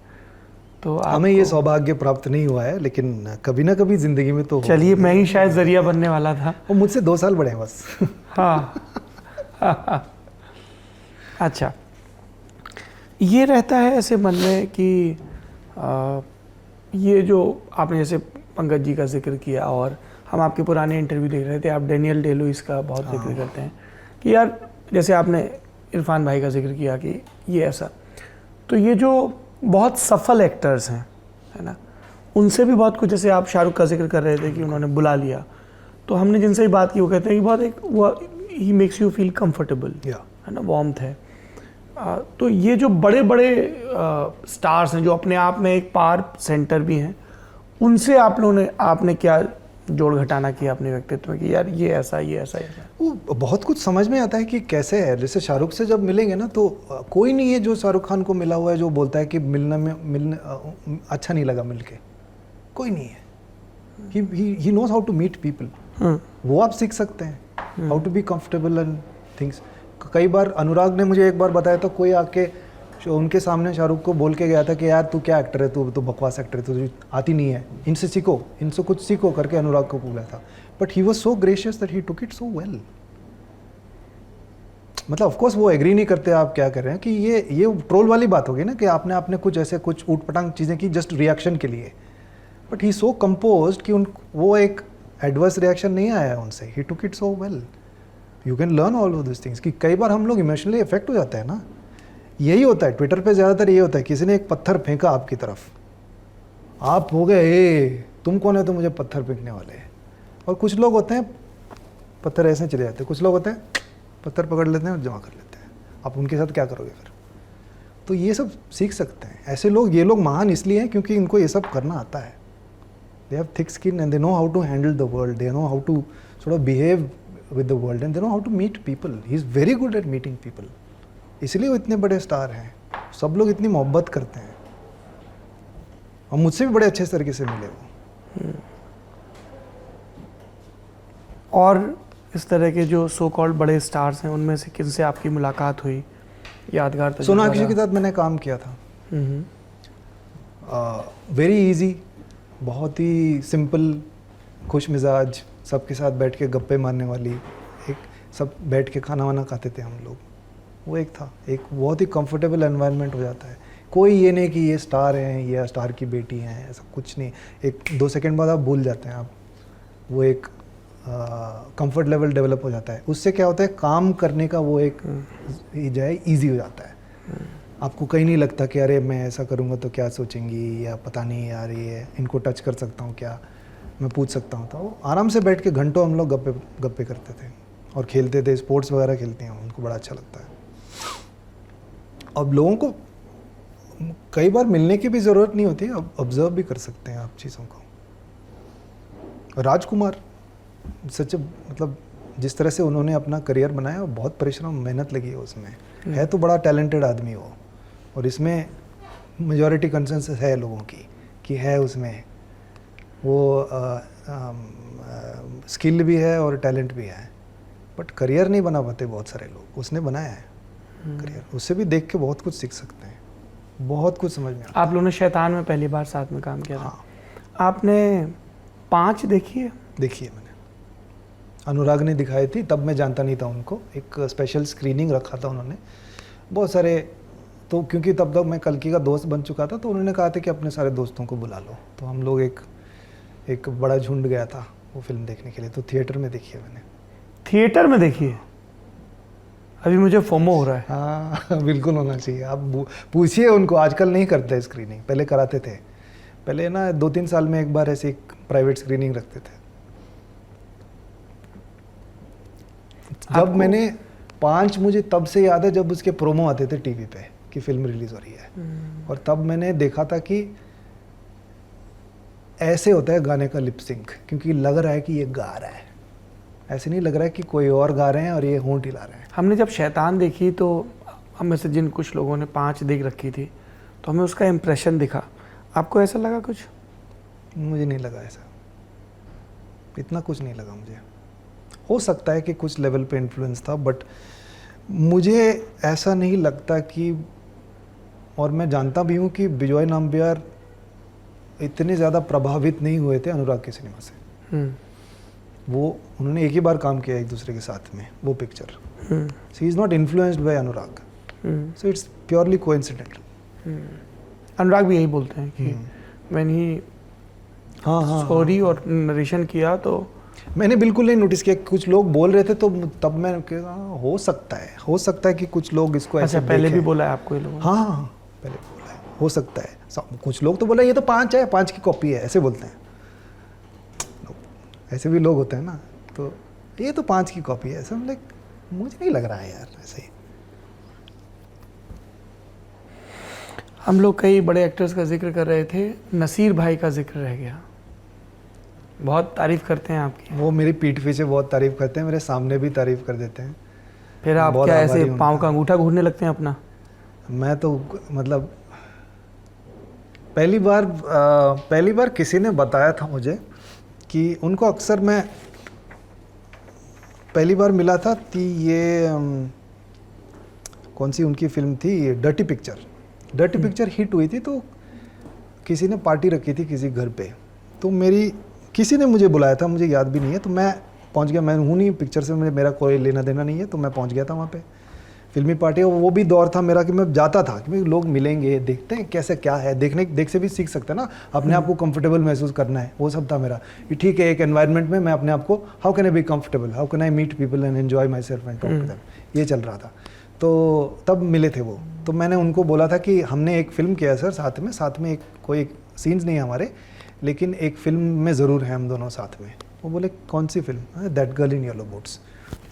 तो हमें ये सौभाग्य प्राप्त नहीं हुआ है, लेकिन कभी ना कभी जिंदगी में तो चलिए, मैं ही शायद जरिया बनने वाला था। वो मुझसे 2 साल बड़े हैं बस। हाँ। अच्छा, ये रहता है ऐसे मन में कि ये जो आपने जैसे पंकज जी का जिक्र किया, और हम आपके पुराने इंटरव्यू देख रहे थे, आप डेनियल डे लुइस का बहुत जिक्र करते हैं कि यार, जैसे आपने इरफान भाई का जिक्र किया कि ये ऐसा, तो ये जो बहुत सफल एक्टर्स हैं, है ना, उनसे भी बहुत कुछ, जैसे आप शाहरुख का जिक्र कर रहे थे कि उन्होंने बुला लिया, तो हमने जिनसे ही बात की वो कहते हैं कि बहुत एक वो he makes you feel comfortable, है ना, वार्मथ है। तो ये जो बड़े बड़े स्टार्स हैं जो अपने आप में एक पावर सेंटर भी हैं, उनसे आपने क्या जोड़ घटाना किया अपने व्यक्तित्व में कि यार ये ऐसा, ये ऐसा, ये ऐसा? वो बहुत कुछ समझ में आता है कि कैसे है। जैसे शाहरुख से जब मिलेंगे ना, तो कोई नहीं है जो शाहरुख खान को मिला हुआ है जो बोलता है कि मिलने अच्छा नहीं लगा मिलके। कोई नहीं है। He knows how to meet people. वो आप सीख सकते हैं, how to be comfortable and things. कई बार अनुराग ने मुझे एक बार बताया था, कोई आके उनके सामने शाहरुख को बोल के गया था कि यार तू क्या एक्टर है, तू तो बकवास एक्टर है, तुझे आती नहीं है, इनसे सीखो, इनसे कुछ सीखो करके अनुराग को बोला था। But he was so gracious that he took it so well. मतलब ऑफ कोर्स वो एग्री नहीं करते आप क्या कर रहे हैं, कि ये ट्रोल वाली बात होगी ना कि आपने कुछ ऐसे कुछ ऊटपटांग चीज़ें की जस्ट रिएक्शन के लिए। बट ही सो कंपोज्ड कि वो एक एडवर्स रिएक्शन नहीं आया उनसे। He took it so well. You can learn all of this things. कि कई बार हम लोग इमोशनली इफेक्ट हो जाते हैं ना, यही होता है ट्विटर पे ज़्यादातर ये होता है, किसी ने एक पत्थर फेंका आपकी तरफ, आप हो गए ए तुम कौन है तो मुझे पत्थर फेंकने वाले। और कुछ लोग होते हैं पत्थर ऐसे चले जाते हैं, कुछ लोग होते हैं पत्थर पकड़ लेते हैं और जमा कर लेते हैं। आप उनके साथ क्या करोगे फिर? तो ये सब सीख सकते हैं ऐसे लोग। ये लोग महान इसलिए हैं क्योंकि इनको ये सब करना आता है। They have thick skin and they know how to handle the world, they know how to sort of behave with the world and they know how to meet people. He is very good at meeting people. इसलिए वो इतने बड़े star हैं, सब लोग इतनी मोहब्बत करते हैं। और मुझसे भी बड़े अच्छे तरीके से मिले वो। और इस तरह के जो सो कॉल्ड बड़े स्टार्स हैं, उनमें से किनसे आपकी मुलाकात हुई, यादगार तजुर्बा सोनाक्षी के रहा? साथ मैंने काम किया था। हम्म, वेरी इजी, बहुत ही सिंपल, खुश मिजाज, सबके साथ बैठ के गप्पे मारने वाली, एक सब बैठ के खाना वाना खाते थे हम लोग। वो एक था, एक बहुत ही कंफर्टेबल एनवायरनमेंट हो जाता है। कोई ये नहीं कि ये स्टार हैं, ये स्टार की बेटी हैं, ऐसा कुछ नहीं। 1-2 सेकंड बाद आप भूल जाते हैं। आप वो एक कंफर्ट लेवल डेवलप हो जाता है। उससे क्या होता है, काम करने का वो एक जो है ईजी हो जाता है। आपको कहीं नहीं लगता कि अरे मैं ऐसा करूँगा तो क्या सोचेंगी, या पता नहीं यार ये इनको टच कर सकता हूँ क्या, मैं पूछ सकता हूँ। तो आराम से बैठ के घंटों हम लोग गप्पे करते थे और खेलते थे। स्पोर्ट्स वगैरह खेलते हैं, उनको बड़ा अच्छा लगता है। अब लोगों को कई बार मिलने की भी ज़रूरत नहीं होती, अब ऑब्जर्व भी कर सकते हैं आप चीज़ों को। राजकुमार सच, मतलब जिस तरह से उन्होंने अपना करियर बनाया, बहुत परिश्रम मेहनत लगी है उसमें। है तो बड़ा टैलेंटेड आदमी वो, और इसमें मेजॉरिटी कंसेंसस है लोगों की कि है उसमें वो स्किल भी है और टैलेंट भी है। बट करियर नहीं बना पाते बहुत सारे लोग, उसने बनाया है। करियर। उससे भी देख के बहुत कुछ सीख सकते हैं, बहुत कुछ समझ में आता आप लोगों ने शैतान में पहली बार साथ में काम किया है। था। हाँ, आपने 5 देखी है? देखिए मैंने अनुराग ने दिखाई थी, तब मैं जानता नहीं था उनको। एक स्पेशल स्क्रीनिंग रखा था उन्होंने, बहुत सारे, तो क्योंकि तब तक मैं कल्कि का दोस्त बन चुका था, तो उन्होंने कहा था कि अपने सारे दोस्तों को बुला लो। तो हम लोग एक बड़ा झुंड गया था वो फिल्म देखने के लिए। तो थिएटर में देखी है मैंने। थिएटर में देखी है? अभी मुझे फोमो हो रहा है। हाँ बिल्कुल होना चाहिए। आप पूछिए उनको, आजकल नहीं करते स्क्रीनिंग, पहले कराते थे। पहले ना 2-3 साल में एक बार ऐसी एक प्राइवेट स्क्रीनिंग रखते थे। जब मैंने 5 मुझे तब से याद है जब उसके प्रोमो आते थे टीवी पे कि फिल्म रिलीज हो रही है, और तब मैंने देखा था कि ऐसे होता है गाने का लिप सिंक, क्योंकि लग रहा है कि ये गा रहा है, ऐसे नहीं लग रहा है कि कोई और गा रहे हैं और ये होंठ हिला रहे हैं। हमने जब शैतान देखी तो हम में से जिन कुछ लोगों ने 5 देख रखी थी, तो हमें उसका इम्प्रेशन दिखा। आपको ऐसा लगा कुछ? मुझे नहीं लगा ऐसा, इतना कुछ नहीं लगा मुझे। हो सकता है कि कुछ लेवल पे इन्फ्लुएंस था, बट मुझे ऐसा नहीं लगता कि, और मैं जानता भी हूँ कि बिजॉय नाम्बियार इतने ज़्यादा प्रभावित नहीं हुए थे अनुराग के सिनेमा से। वो उन्होंने एक ही बार काम किया एक दूसरे के साथ में, वो picture. She is not influenced by Anurag, so it's purely coincidental. Anurag भी यही बोलते हैं कि व्हेन ही स्टोरी और नरेशन किया तो मैंने बिल्कुल नहीं नोटिस किया। कुछ लोग बोल रहे थे तो तब मैं कहा हो सकता है कि कुछ लोग इसको ऐसे पहले भी बोला है आपको ये लोगों ने? हाँ, पहले बोला है, हो सकता है। कुछ लोग तो बोला ये तो 5 है, 5 की कॉपी है, ऐसे बोलते हैं। ऐसे भी लोग होते हैं ना, तो ये तो 5 की कॉपी है, ऐसा। लाइक मुझे नहीं लग रहा है यार ऐसे ही। हम लोग कई बड़े एक्टर्स का जिक्र कर रहे थे, नसीर भाई का जिक्र रह गया। बहुत तारीफ करते हैं आपकी। वो मेरी पीठ पीछे बहुत तारीफ करते हैं, मेरे सामने भी तारीफ कर देते हैं। फिर आप क्या ऐसे पाँव का अंगूठा घूरने लगते हैं अपना? मैं तो मतलब पहली बार किसी ने बताया था मुझे कि उनको अक्सर, मैं पहली बार मिला था कि ये कौन सी उनकी फिल्म थी, डर्टी पिक्चर हिट हुई थी। तो किसी ने पार्टी रखी थी किसी घर पे, तो किसी ने मुझे बुलाया था, मुझे याद भी नहीं है। तो मैं पहुंच गया, मैं हूँ नहीं पिक्चर से, मेरा कोई लेना देना नहीं है, तो मैं पहुंच गया था वहाँ पे फिल्मी पार्टी। और वो भी दौर था मेरा कि मैं जाता था कि लोग मिलेंगे, देखते हैं कैसे क्या है, देख से भी सीख सकते हैं ना, अपने आप को कंफर्टेबल महसूस करना है, वो सब था मेरा। कि ठीक है, एक एनवायरनमेंट में मैं अपने आप को, how can I be comfortable, how can I meet people and enjoy myself and talk to them, ये चल रहा था। तो तब मिले थे वो, तो मैंने उनको बोला था कि हमने एक फिल्म किया सर साथ में, कोई सीन्स नहीं है हमारे, लेकिन एक फिल्म में ज़रूर है हम दोनों साथ में। वो बोले कौन सी film? That girl in yellow boots.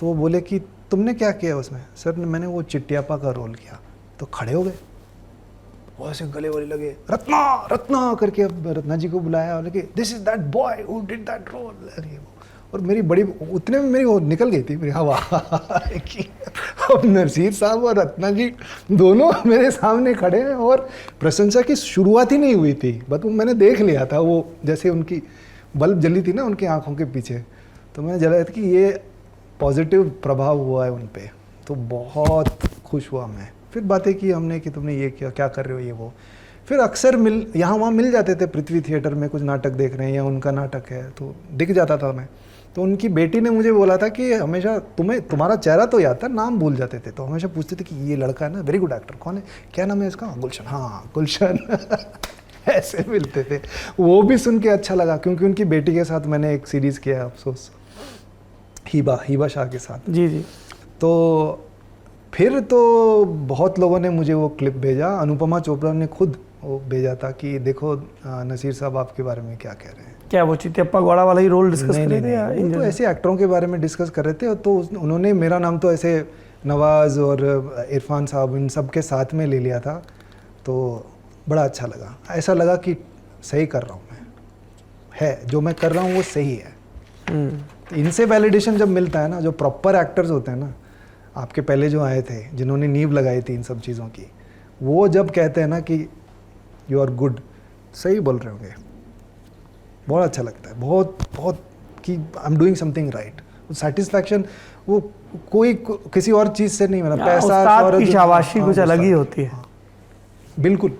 तो वो बोले कि तुमने क्या किया उसमें? सर मैंने वो चिट्टियापा का रोल किया। तो खड़े हो गए, वो ऐसे गले वाले लगे, रत्ना करके। अब रत्ना जी को बुलाया और लगे, this is that boy who did that role. अरे और मेरी बड़ी, उतने में मेरी वो निकल गई थी मेरी हवा कि अब नरसीर साहब और रत्ना जी दोनों मेरे सामने खड़े हैं, और प्रशंसा की शुरुआत ही नहीं हुई थी, बस मैंने देख लिया था, वो जैसे उनकी बल्ब जली थी ना उनकी आंखों के पीछे, तो मैंने जला था कि ये पॉजिटिव प्रभाव हुआ है उन पे। तो बहुत खुश हुआ मैं। फिर बातें की हमने कि तुमने ये किया, क्या कर रहे हो, ये वो। फिर अक्सर यहाँ वहाँ मिल जाते थे, पृथ्वी थिएटर में कुछ नाटक देख रहे हैं या उनका नाटक है तो दिख जाता था मैं। तो उनकी बेटी ने मुझे बोला था कि हमेशा तुम्हारा चेहरा तो याद था, नाम भूल जाते थे, तो हमेशा पूछते थे कि ये लड़का है ना, वेरी गुड एक्टर, कौन है, क्या नाम है इसका? गुलशन। हाँ गुलशन ऐसे मिलते थे। वो भी सुन के अच्छा लगा, क्योंकि उनकी बेटी के साथ मैंने एक सीरीज़ किया, अफसोस, हिबा शाह के साथ। जी। तो फिर तो बहुत लोगों ने मुझे वो क्लिप भेजा, अनुपमा चोपड़ा ने खुद वो भेजा था कि देखो नसीर साहब आपके बारे में क्या कह रहे हैं। क्या वो चिट्टियापा गौड़ा वाला ही रोल डिस्कस कर रहे थे या वो तो ऐसे एक्टरों के बारे में डिस्कस कर रहे थे। तो उन्होंने मेरा नाम तो ऐसे नवाज़ और इरफान साहब इन सब के साथ में ले लिया था, तो बड़ा अच्छा लगा। ऐसा लगा कि सही कर रहा हूँ मैं, है जो मैं कर रहा हूँ वो सही है। तो इनसे वैलिडेशन जब मिलता है ना, जो प्रॉपर एक्टर्स होते हैं ना, आपके पहले जो आए थे जिन्होंने नींव लगाई थी इन सब चीज़ों की, वो जब कहते हैं ना कि यू आर गुड, सही बोल रहे होंगे, बहुत अच्छा लगता है, बहुत कि I am doing something right. Satisfaction वो कोई किसी और चीज़ से नहीं मिला। पैसा, उस्ताद शौहरत, की शाबाशी हाँ, कुछ अलग ही उस्ताद। होती है। बिल्कुल,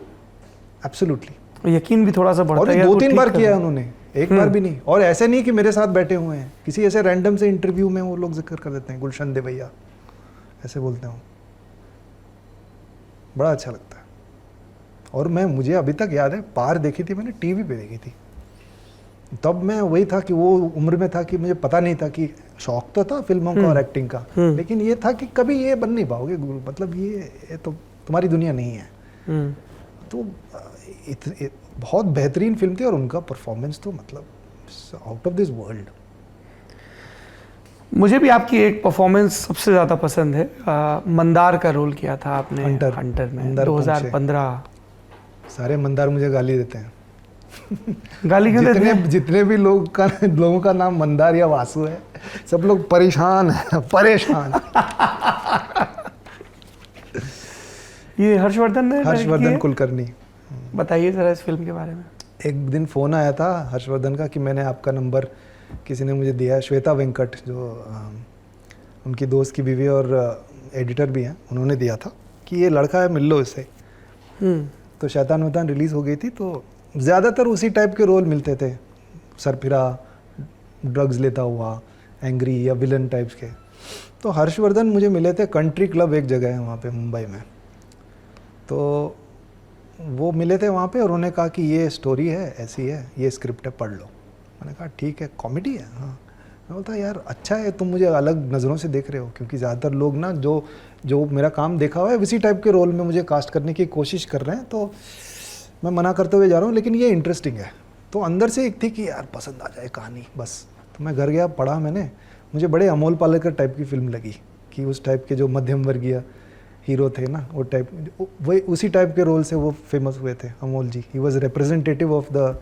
एब्सोल्युटली। यकीन भी थोड़ा सा बढ़ता और है ये यार, दो वो तीन ठीक बार कर किया है रहा है। उन्होंने, एक बार भी नहीं। और ऐसे नहीं कि मेरे साथ बैठे हुए हैं, किसी ऐसे रैंडम से इंटरव्यू में वो लोग जिक्र कर देते हैं, गुलशन दे भैया ऐसे बोलते हैं। बड़ा अच्छा लगता है। और मुझे अभी तक याद है, पार देखी थी मैंने, टीवी पे देखी थी। तब मैं वही था कि वो उम्र में था कि मुझे पता नहीं था कि शौक तो था फिल्मों का और एक्टिंग का, लेकिन ये था कि कभी ये बन नहीं पाओगे, मतलब ये तो तुम्हारी दुनिया नहीं है। तो बहुत बेहतरीन फिल्म थी और उनका परफॉर्मेंस तो मतलब आउट ऑफ दिस वर्ल्ड। मुझे भी आपकी एक परफॉर्मेंस सबसे ज़्यादा पसंद है। मंदार का रोल किया था आपने हंटर में, मंदार 2015। सारे मंदार मुझे गाली देते हैं। गाली क्यों देते हैं? जितने भी लोगों का नाम मंदार या वासु है, सब लोग परेशान है, परेशान। ये हर्षवर्धन ने हर्षवर्धन कुलकर्णी। बताइए जरा इस फिल्म के बारे में। एक दिन फ़ोन आया था हर्षवर्धन का कि मैंने आपका नंबर किसी ने मुझे दिया है, श्वेता वेंकट जो उनकी दोस्त की बीवी और एडिटर भी हैं, उन्होंने दिया था कि ये लड़का है, मिल लो इससे। तो शैतान वैतान रिलीज़ हो गई थी, तो ज़्यादातर उसी टाइप के रोल मिलते थे, सरफिरा, ड्रग्स लेता हुआ, एंग्री या विलन टाइप्स के। तो हर्षवर्धन मुझे मिले थे कंट्री क्लब, एक जगह है वहाँ पे मुंबई में। तो वो मिले थे वहाँ पे और उन्होंने कहा कि ये स्टोरी है, ऐसी है, ये स्क्रिप्ट है, पढ़ लो। मैंने कहा ठीक है, कॉमेडी है। हाँ, मैं बोलता यार अच्छा है, तुम मुझे अलग नज़रों से देख रहे हो, क्योंकि ज़्यादातर लोग ना जो मेरा काम देखा हुआ है उसी टाइप के रोल में मुझे कास्ट करने की कोशिश कर रहे हैं, तो मैं मना करते हुए जा रहा हूँ, लेकिन ये इंटरेस्टिंग है। तो अंदर से एक थी कि यार पसंद आ जाए कहानी बस। तो मैं घर गया, पढ़ा मैंने, मुझे बड़े अमोल पालेकर टाइप की फिल्म लगी कि उस टाइप के जो मध्यम वर्गीय हीरो थे ना, वो टाइप, वही उसी टाइप के रोल से वो फेमस हुए थे Amol ji. He was representative of the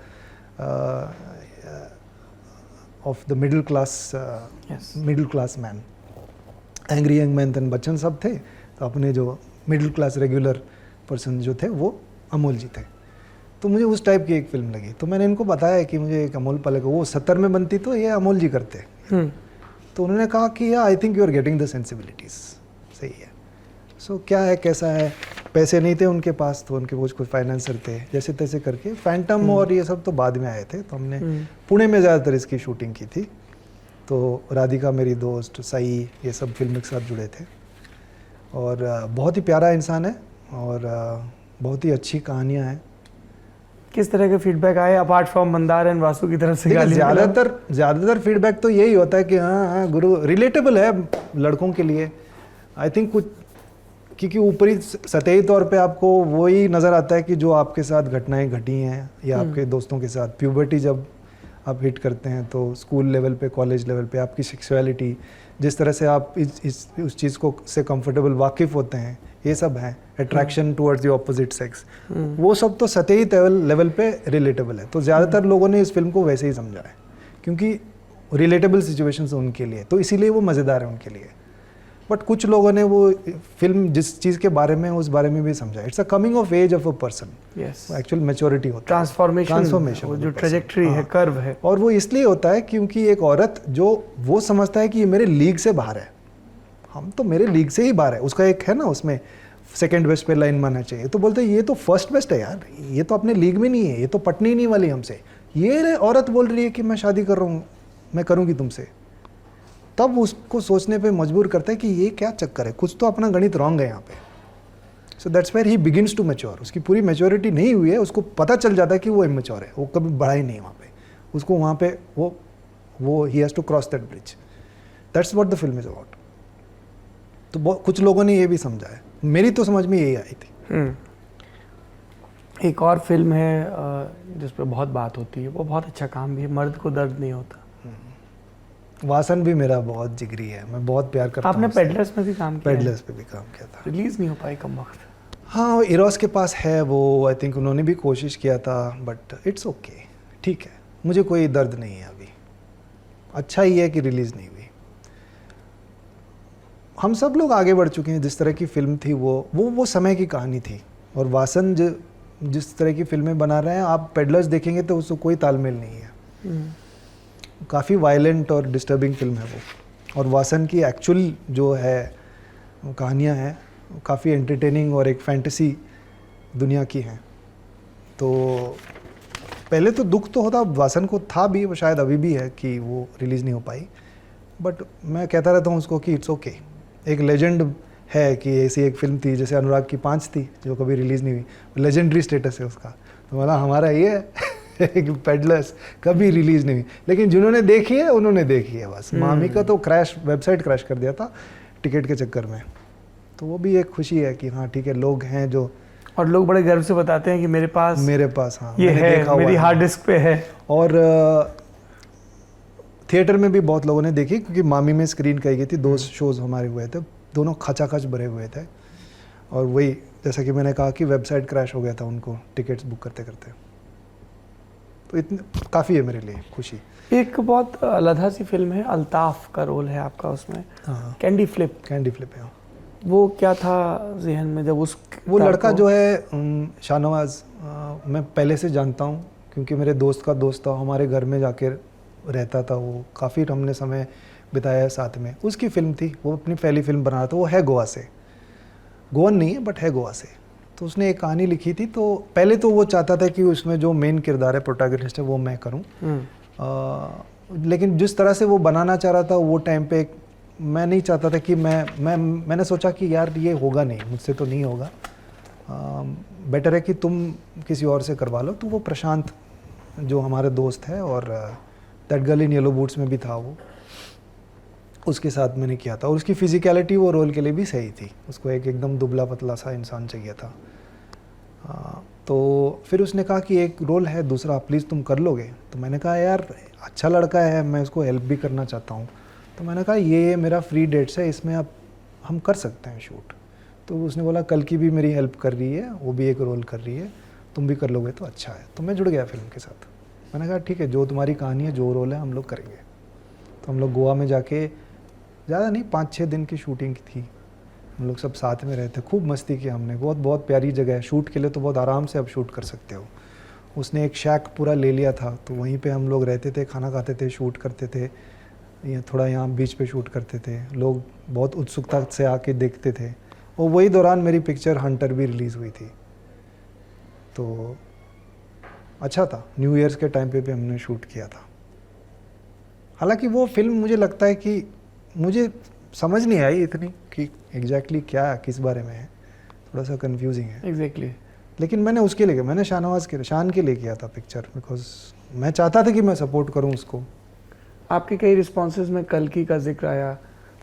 middle class man. Angry young man, तन बच्चन सब थे, तो अपने जो मिडिल क्लास रेगुलर पर्सन जो थे वो अमोल जी थे। तो मुझे उस टाइप की एक फिल्म लगी, तो मैंने इनको बताया कि मुझे एक अमोल पालेकर, वो 70 में बनती तो ये अमोल जी करते। तो उन्होंने कहा कि I think you are getting the sensibilities, सही है। सो क्या है, कैसा है, पैसे नहीं थे उनके पास, तो उनके वो कुछ फाइनेंसर थे, जैसे तैसे करके फैंटम और ये सब तो बाद में आए थे। तो हमने पुणे में ज़्यादातर इसकी शूटिंग की थी। तो राधिका मेरी दोस्त, साई, ये सब फिल्म के साथ जुड़े थे। और बहुत ही प्यारा इंसान है और बहुत ही अच्छी कहानियाँ हैं। किस तरह के फीडबैक आए apart from Mandar and Vasu की तरफ से? ज़्यादातर फीडबैक तो यही होता है कि हाँ गुरु रिलेटेबल है लड़कों के लिए। आई थिंक कुछ, क्योंकि ऊपरी सतही तौर पे आपको वही नज़र आता है कि जो आपके साथ घटनाएं घटी हैं या आपके दोस्तों के साथ। प्यूबर्टी जब आप हिट करते हैं तो स्कूल लेवल पे, कॉलेज लेवल पे आपकी सेक्सुअलिटी, जिस तरह से आप उस चीज़ को से कंफर्टेबल वाकिफ़ होते हैं, ये सब है। Attraction towards the opposite sex, वो सब तो सतही लेवल पे रिलेटेबल है। तो ज़्यादातर लोगों ने इस फिल्म को वैसे ही समझा है, क्योंकि रिलेटेबल सिचुएशंस उनके लिए, तो इसीलिए वो मज़ेदार है उनके लिए। बट कुछ लोगों ने वो फिल्म जिस चीज़ के बारे में, उस बारे में भी समझा। It's a coming of age of a person, actual maturity होता है, ट्रांसफॉर्मेशन, जो ट्रेजेक्टरी है, कर्व है। और वो इसलिए होता है क्योंकि एक औरत जो वो समझता है कि ये मेरे लीग से बाहर है, हम तो मेरे लीग से ही बाहर है। उसका एक है ना, उसमें सेकंड बेस्ट पे लाइन मानना चाहिए, तो बोलते हैं ये तो फर्स्ट बेस्ट है यार, ये तो अपने लीग में नहीं है, ये तो पटनी नहीं वाली हमसे। ये औरत बोल रही है कि मैं शादी कर रहा हूँ, मैं करूँगी तुमसे, तब उसको सोचने पे मजबूर करता है कि ये क्या चक्कर है, कुछ तो अपना गणित रॉन्ग है यहाँ पे। So that's where he begins to mature. उसकी पूरी मैच्योरिटी नहीं हुई है, उसको पता चल जाता है कि वो इमेच्योर है, वो कभी बढ़ा ही नहीं वहाँ पे, उसको वहाँ पे वो he has to cross that bridge. That's what the film is about. तो कुछ लोगों ने ये भी समझा है, मेरी तो समझ में यही आई थी। एक और फिल्म है जिस पर बहुत बात होती है, वो बहुत अच्छा काम भी है, मर्द को दर्द नहीं होता। वासन भी मेरा बहुत जिगरी है, मैं बहुत प्यार करता हूँ। आपने पेडलर्स में भी काम किया? पेडलर्स पे भी काम किया था। रिलीज नहीं हो पाई कम वक्त। हाँ, इरोस के पास है वो, आई थिंक उन्होंने भी कोशिश किया था, बट इट्स ओके, ठीक है, मुझे कोई दर्द नहीं है अभी। अच्छा ही है कि रिलीज़ नहीं हुई। हम सब लोग आगे बढ़ चुके हैं। जिस तरह की फिल्म थी वो समय की कहानी थी। और वासन जिस तरह की फिल्में बना रहे हैं, आप पेडलर्स देखेंगे तो उसको कोई तालमेल नहीं है। काफ़ी वायलेंट और डिस्टर्बिंग फिल्म है वो, और वासन की एक्चुअल जो है कहानियाँ हैं काफ़ी एंटरटेनिंग और एक फैंटेसी दुनिया की हैं। तो पहले तो दुख तो होता वासन को, था भी, वो शायद अभी भी है कि वो रिलीज़ नहीं हो पाई, बट मैं कहता रहता हूँ उसको कि इट्स ओके। एक लेजेंड है कि ऐसी एक फिल्म थी जैसे अनुराग की 5 थी जो कभी रिलीज़ नहीं हुई, लेजेंडरी स्टेटस है उसका। तो बोला हमारा ये है कि पेडलर्स कभी रिलीज़ नहीं हुई, लेकिन जिन्होंने देखी है उन्होंने देखी है बस। मामी का तो वेबसाइट क्रैश कर दिया था टिकट के चक्कर में। तो वो भी एक खुशी है कि हाँ ठीक है, लोग हैं जो, और लोग बड़े गर्व से बताते हैं कि मेरे पास हाँ ये मैंने है, देखा हुआ मेरी है। हार्ड डिस्क पे है। और थिएटर में भी बहुत लोगों ने देखी क्योंकि मामी में स्क्रीन कही गई थी। 2 शोज़ हमारे हुए थे, दोनों खचाखच भरे हुए थे। और वही जैसा कि मैंने कहा कि वेबसाइट क्रैश हो गया था उनको टिकट्स बुक करते करते। तो इतने काफ़ी है मेरे लिए खुशी। एक बहुत लधा सी फिल्म है, अल्ताफ का रोल है आपका उसमें, हाँ, कैंडी फ्लिप है। वो क्या था जहन में जब उस वो लड़का जो है शाहनवाज, मैं पहले से जानता हूँ क्योंकि मेरे दोस्त का दोस्त था, हमारे घर में जाके रहता था वो, काफ़ी हमने समय बिताया है साथ में। उसकी फिल्म थी, वो अपनी पहली फिल्म बना रहा था। वो है गोवा से, गोवन नहीं है बट है गोवा से। तो उसने एक कहानी लिखी थी, तो पहले तो वो चाहता था कि उसमें जो मेन किरदार है, प्रोटैगनिस्ट है, वो मैं करूँ। लेकिन जिस तरह से वो बनाना चाह रहा था वो टाइम पे मैं नहीं चाहता था कि मैंने सोचा कि यार ये होगा नहीं, मुझसे तो नहीं होगा, बेटर है कि तुम किसी और से करवा लो। तो वो प्रशांत जो हमारे दोस्त है, और that girl in yellow boots में भी था वो, उसके साथ मैंने किया था। और उसकी फिजिकलिटी वो रोल के लिए भी सही थी, उसको एक एकदम दुबला पतला सा इंसान चाहिए था। तो फिर उसने कहा कि एक रोल है दूसरा, प्लीज़ तुम कर लोगे? तो मैंने कहा यार अच्छा लड़का है, मैं उसको हेल्प भी करना चाहता हूँ। तो मैंने कहा ये मेरा फ्री डेट्स है, इसमें अब हम कर सकते हैं शूट। तो उसने बोला कल की भी मेरी हेल्प कर रही है, वो भी एक रोल कर रही है, तुम भी कर लोगे तो अच्छा है। तो मैं जुड़ गया फिल्म के साथ। मैंने कहा ठीक है, जो तुम्हारी कहानी है, जो रोल है, हम लोग करेंगे। तो हम लोग गोवा में जाके, ज़्यादा नहीं 5-6 दिन की शूटिंग थी, हम लोग सब साथ में रहते, खूब मस्ती की हमने। बहुत प्यारी जगह है शूट के लिए, तो बहुत आराम से अब शूट कर सकते हो। उसने एक शैक पूरा ले लिया था, तो वहीं पे हम लोग रहते थे, खाना खाते थे, शूट करते थे। ये थोड़ा यहाँ बीच पे शूट करते थे, लोग बहुत उत्सुकता से आके देखते थे। और वही दौरान मेरी पिक्चर हंटर भी रिलीज़ हुई थी, तो अच्छा था। न्यू ईयर्स के टाइम पे भी हमने शूट किया था। हालांकि वो फिल्म मुझे लगता है कि मुझे समझ नहीं आई इतनी कि एग्जैक्टली क्या किस बारे में है, थोड़ा सा कंफ्यूजिंग है। एग्जैक्टली लेकिन मैंने उसके लिए, मैंने शान के लिए किया था पिक्चर, बिकॉज मैं चाहता था कि मैं सपोर्ट करूं उसको। आपके कई रिस्पॉन्सेज में कल्कि का जिक्र आया,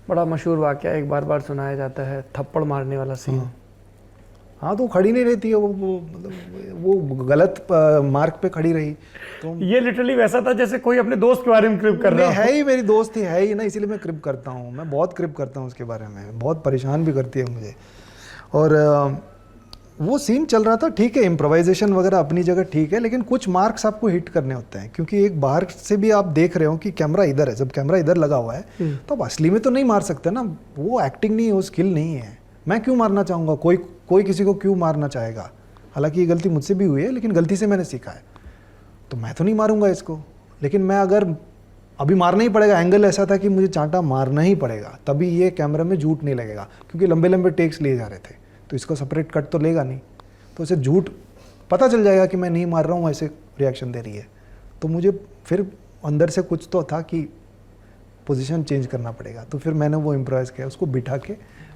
बड़ा मशहूर वाकया एक बार सुनाया जाता है, थप्पड़ मारने वाला सीन। हाँ, तो खड़ी नहीं रहती है वो गलत मार्क पे खड़ी रही। तो ये लिटरली वैसा था जैसे कोई अपने दोस्त के बारे में क्रिप कर रहा है ही, मेरी दोस्त ही है ही ना, इसीलिए मैं क्रिप करता हूँ। मैं बहुत क्रिप करता हूँ उसके बारे में, बहुत परेशान भी करती है मुझे। और वो सीन चल रहा था, ठीक है, इम्प्रोवाइजेशन वगैरह अपनी जगह ठीक है, लेकिन कुछ मार्क्स आपको हिट करने होते हैं, क्योंकि एक बाहर से भी आप देख रहे हो कि कैमरा इधर है, जब कैमरा इधर लगा हुआ है तो आप असली में तो नहीं मार सकते ना, वो एक्टिंग नहीं है, वो स्किल नहीं है। मैं क्यों मारना चाहूँगा, कोई किसी को क्यों मारना चाहेगा? हालांकि ये गलती मुझसे भी हुई है, लेकिन गलती से मैंने सीखा है, तो मैं तो नहीं मारूंगा इसको। लेकिन मैं अगर अभी मारना ही पड़ेगा, एंगल ऐसा था कि मुझे चांटा मारना ही पड़ेगा, तभी ये कैमरा में झूठ नहीं लगेगा, क्योंकि लंबे लंबे टेक्स लिए जा रहे थे, तो इसको सेपरेट कट तो लेगा नहीं, तो उसे झूठ पता चल जाएगा कि मैं नहीं मार रहा हूँ, ऐसे रिएक्शन दे रही है। तो मुझे फिर अंदर से कुछ तो था कि पोजीशन चेंज करना पड़ेगा, तो फिर मैंने वो इम्प्रोवाइज़ किया, उसको बिठा के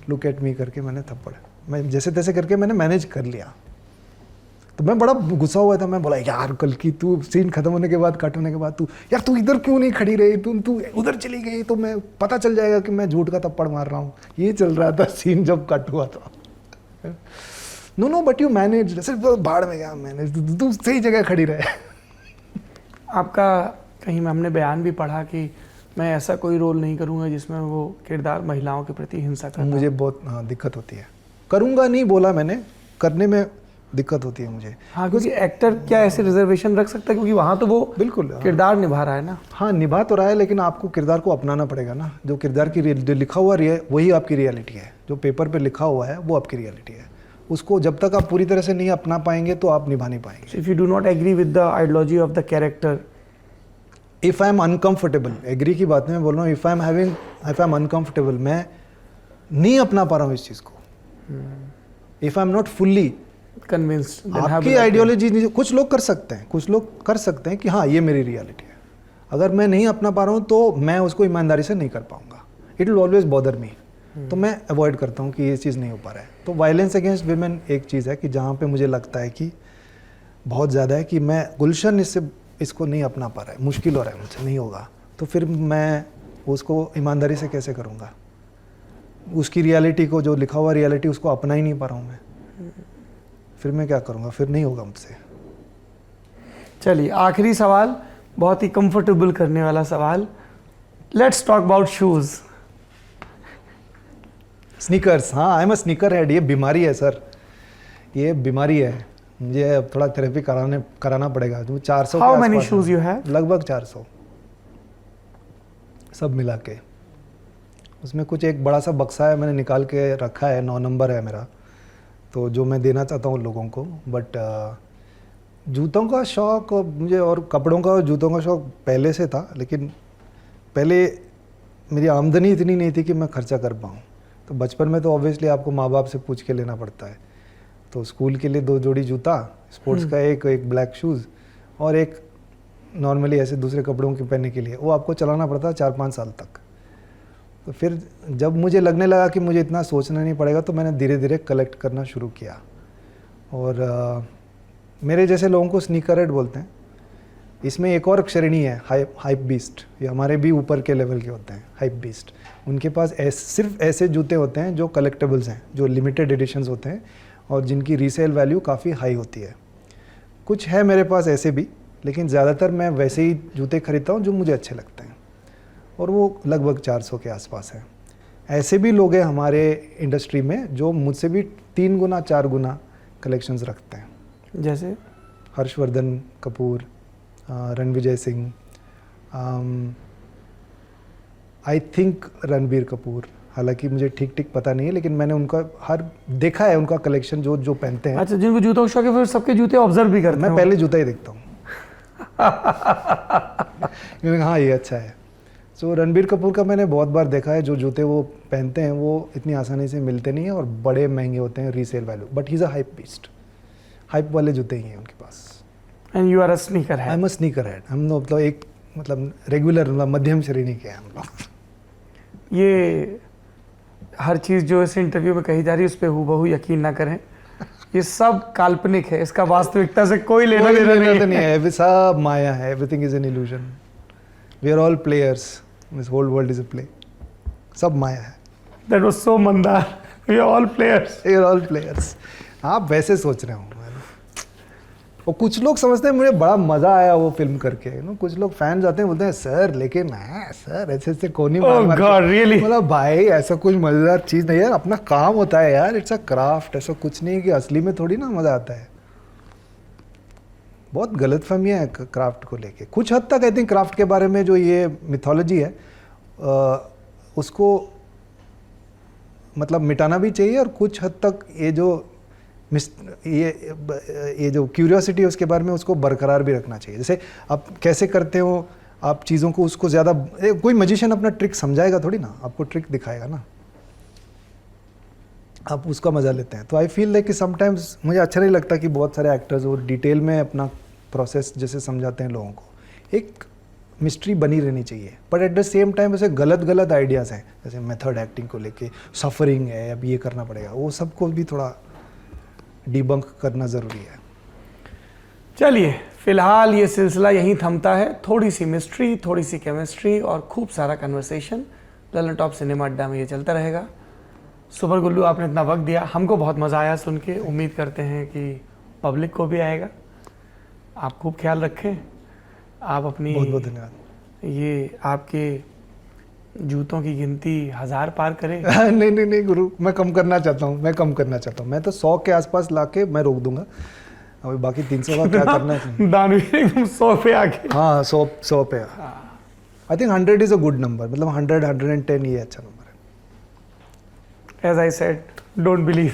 लुक एट मी करके मैंने थप्पड़, मैं जैसे तैसे करके मैंने मैनेज कर लिया। तो मैं बड़ा गुस्सा हुआ था, मैं बोला यार कल की तू सीन खत्म होने के बाद, कट होने के बाद तू इधर क्यों नहीं खड़ी रही, तू उधर चली गई, तो मैं पता चल जाएगा कि मैं झूठ का थप्पड़ मार रहा हूँ। ये चल रहा था सीन जब कट हुआ था। नो बट यू मैनेज, सिर्फ भाड़ में गया मैनेज, तू सही जगह खड़ी रहे। आपका कहीं में हमने बयान भी पढ़ा कि मैं ऐसा कोई रोल नहीं करूँगा जिसमें वो किरदार महिलाओं के प्रति हिंसा करता। मुझे बहुत दिक्कत होती है, करूँगा नहीं बोला मैंने, करने में दिक्कत होती है मुझे। हाँ, क्योंकि एक्टर क्या ऐसे रिजर्वेशन रख सकता है, क्योंकि वहाँ तो वो बिल्कुल किरदार निभा रहा है ना। हाँ, निभा तो रहा है, लेकिन आपको किरदार को अपनाना पड़ेगा ना। जो किरदार की जो लिखा हुआ वही आपकी रियलिटी है, जो पेपर पे लिखा हुआ है वो आपकी रियलिटी है। उसको जब तक आप पूरी तरह से नहीं अपना पाएंगे तो आप निभा नहीं पाएंगे। If you do not agree with the ideology of the character, if I am uncomfortable, agree की बात में बोल रहा हूँ, if I am having if I am uncomfortable, मैं नहीं अपना पा रहा हूँ इस चीज़ को, if I am not fully convinced, आपकी आइडियोलॉजी, कुछ लोग कर सकते हैं, कुछ लोग कर सकते हैं कि हाँ ये मेरी रियलिटी है, अगर मैं नहीं अपना पा रहा हूँ तो मैं उसको ईमानदारी से नहीं कर पाऊंगा, it will always bother me, तो मैं अवॉइड करता हूँ कि ये चीज़ नहीं हो पा रहा है। तो वायलेंस अगेंस्ट वीमेन एक चीज़ है कि जहाँ पे मुझे लगता है कि बहुत ज़्यादा है कि मैं गुलशन इसको नहीं अपना पा रहा है, मुश्किल हो रहा है मुझसे, नहीं होगा, तो फिर मैं उसको ईमानदारी से कैसे करूँगा, उसकी रियलिटी को, जो लिखा हुआ रियलिटी, उसको अपना ही नहीं पा रहा हूँ मैं, फिर मैं क्या करूँगा, फिर नहीं होगा मुझसे। चलिए आखिरी सवाल, बहुत ही कंफर्टेबल करने वाला सवाल, let's talk about shoes. Sneakers, हाँ, I am a sneaker head, ये बीमारी है सर, ये बीमारी है, मुझे अब थोड़ा थेरेपी कराना पड़ेगा। तो 400 how many shoes you have? लगभग 400 सब मिला के, उसमें कुछ एक बड़ा सा बक्सा है, मैंने निकाल के रखा है, 9 नंबर है मेरा, तो जो मैं देना चाहता हूँ लोगों को। बट जूतों का शौक़ मुझे, और कपड़ों का और जूतों का शौक़ पहले से था, लेकिन पहले मेरी आमदनी इतनी नहीं थी कि मैं खर्चा कर पाऊँ, तो बचपन में तो ऑब्वियसली आपको माँ बाप से पूछ के लेना पड़ता है, तो स्कूल के लिए 2 जोड़ी जूता, स्पोर्ट्स का एक ब्लैक शूज़, और एक नॉर्मली ऐसे दूसरे कपड़ों के पहनने के लिए, वो आपको चलाना पड़ता है 4-5 साल तक। तो फिर जब मुझे लगने लगा कि मुझे इतना सोचना नहीं पड़ेगा, तो मैंने धीरे धीरे कलेक्ट करना शुरू किया, और मेरे जैसे लोगों को स्नीकरहेड बोलते हैं। इसमें एक और श्रेणी है, हाइप बीस्ट, ये हमारे भी ऊपर के लेवल के होते हैं, हाइप बीस्ट। उनके पास सिर्फ ऐसे जूते होते हैं जो कलेक्टेबल्स हैं, जो लिमिटेड एडिशंस होते हैं, और जिनकी रीसेल वैल्यू काफ़ी हाई होती है। कुछ है मेरे पास ऐसे भी, लेकिन ज़्यादातर मैं वैसे ही जूते खरीदता हूँ जो मुझे अच्छे लगते हैं, और वो लगभग 400 के आसपास हैं। ऐसे भी लोग हैं हमारे इंडस्ट्री में जो मुझसे भी 3 गुना 4 गुना कलेक्शंस रखते हैं, जैसे हर्षवर्धन कपूर, रणविजय सिंह, आई थिंक रणबीर कपूर, हालांकि मुझे ठीक पता नहीं है, लेकिन मैंने उनका देखा है, उनका कलेक्शन जो पहनते हैं। अच्छा, जिनको जूतों का शौक है फिर सबके जूते ऑब्जर्व भी करते हैं? मैं पहले जूता ही देखता हूँ क्योंकि हाँ ये अच्छा है। सो रणबीर कपूर का मैंने बहुत बार देखा है, जो जूते वो पहनते हैं वो इतनी आसानी से मिलते नहीं हैं और बड़े महंगे होते हैं resale value, but he is a hype beast, hype वाले जूते ही हैं उनके पास। And you are a sneaker head? I am a sneaker head, हम लोग मतलब रेगुलर, मध्यम श्रेणी के हैं हम लोग। ये हर चीज़ जो इस इंटरव्यू में कही जा रही है उस पर हूबहू यकीन ना करें, ये सब काल्पनिक है, इसका वास्तविकता से कोई लेना देना नहीं है, सब माया है, everything is an illusion, we are all players, this whole world is a play, सब माया है। That was so Mandar, we are all players, we are all players. आप वैसे सोच रहे हो, और कुछ लोग समझते हैं मुझे बड़ा मजा आया वो फिल्म करके, कुछ लोग फैंस आते हैं बोलते हैं सर, लेकिन सर ऐसे कोनी मार गॉड रियली, मतलब भाई ऐसा कुछ मजेदार चीज नहीं है यार, अपना काम होता है यार, इट्स अ क्राफ्ट, ऐसा कुछ नहीं कि असली में थोड़ी ना मजा आता है। बहुत गलतफहमी है क्राफ्ट को लेके, कुछ हद तक आई थिंक क्राफ्ट के बारे में जो ये मिथोलॉजी है उसको मतलब मिटाना भी चाहिए, और कुछ हद तक ये जो क्यूरियोसिटी है उसके बारे में उसको बरकरार भी रखना चाहिए। जैसे आप कैसे करते हो आप चीज़ों को, उसको ज़्यादा कोई मैजिशियन अपना ट्रिक समझाएगा थोड़ी ना, आपको ट्रिक दिखाएगा ना, आप उसका मज़ा लेते हैं। तो आई फील लाइक कि समटाइम्स मुझे अच्छा नहीं लगता कि बहुत सारे एक्टर्स वो डिटेल में अपना प्रोसेस जैसे समझाते हैं लोगों को, एक मिस्ट्री बनी रहनी चाहिए, but at the same time ऐसे गलत आइडियाज़ हैं, जैसे मेथड एक्टिंग को लेके, सफरिंग है, अब ये करना पड़ेगा, वो सबको भी थोड़ा डिबंक करना ज़रूरी है। चलिए फिलहाल ये सिलसिला यहीं थमता है, थोड़ी सी मिस्ट्री, थोड़ी सी केमिस्ट्री और खूब सारा कन्वर्सेशन ललन टॉप सिनेमा अड्डा में ये चलता रहेगा। सुपर गुल्लू, आपने इतना वक्त दिया, हमको बहुत मज़ा आया सुन के, उम्मीद करते हैं कि पब्लिक को भी आएगा। आप खूब ख्याल रखें, आप अपनी बहुत धन्यवाद। ये आपके जूतों की गिनती 1000 पार करें। नहीं गुरु, मैं कम करना चाहता हूँ, मैं तो 100 के आसपास लाके मैं रोक दूंगा, अभी बाकी 300 का क्या करना है। दानवीर एकदम 100 पे आके, हाँ 100 पे। I think 100 is a good number, मतलब 100-110 ये अच्छा नंबर है। As I said, don't believe.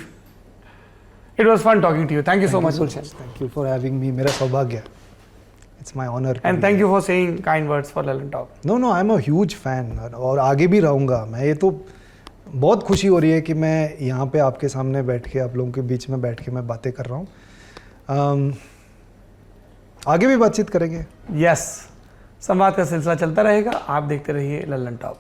It was fun talking to you, thank you so much Gulshan. Thank you for having me, मेरा सौभाग्य है। It's my honour. And thank you for saying kind words for Lallantop. No no, I am a huge fan और आगे भी रहूँगा मैं। ये तो बहुत खुशी हो रही है कि मैं यहाँ पे आपके सामने बैठ के, आप लोगों के बीच में बैठ के मैं बातें कर रहा हूँ। आगे भी बातचीत करेंगे। यस, संवाद का सिलसिला चलता रहेगा। आप देखते रहिए ललन टॉप।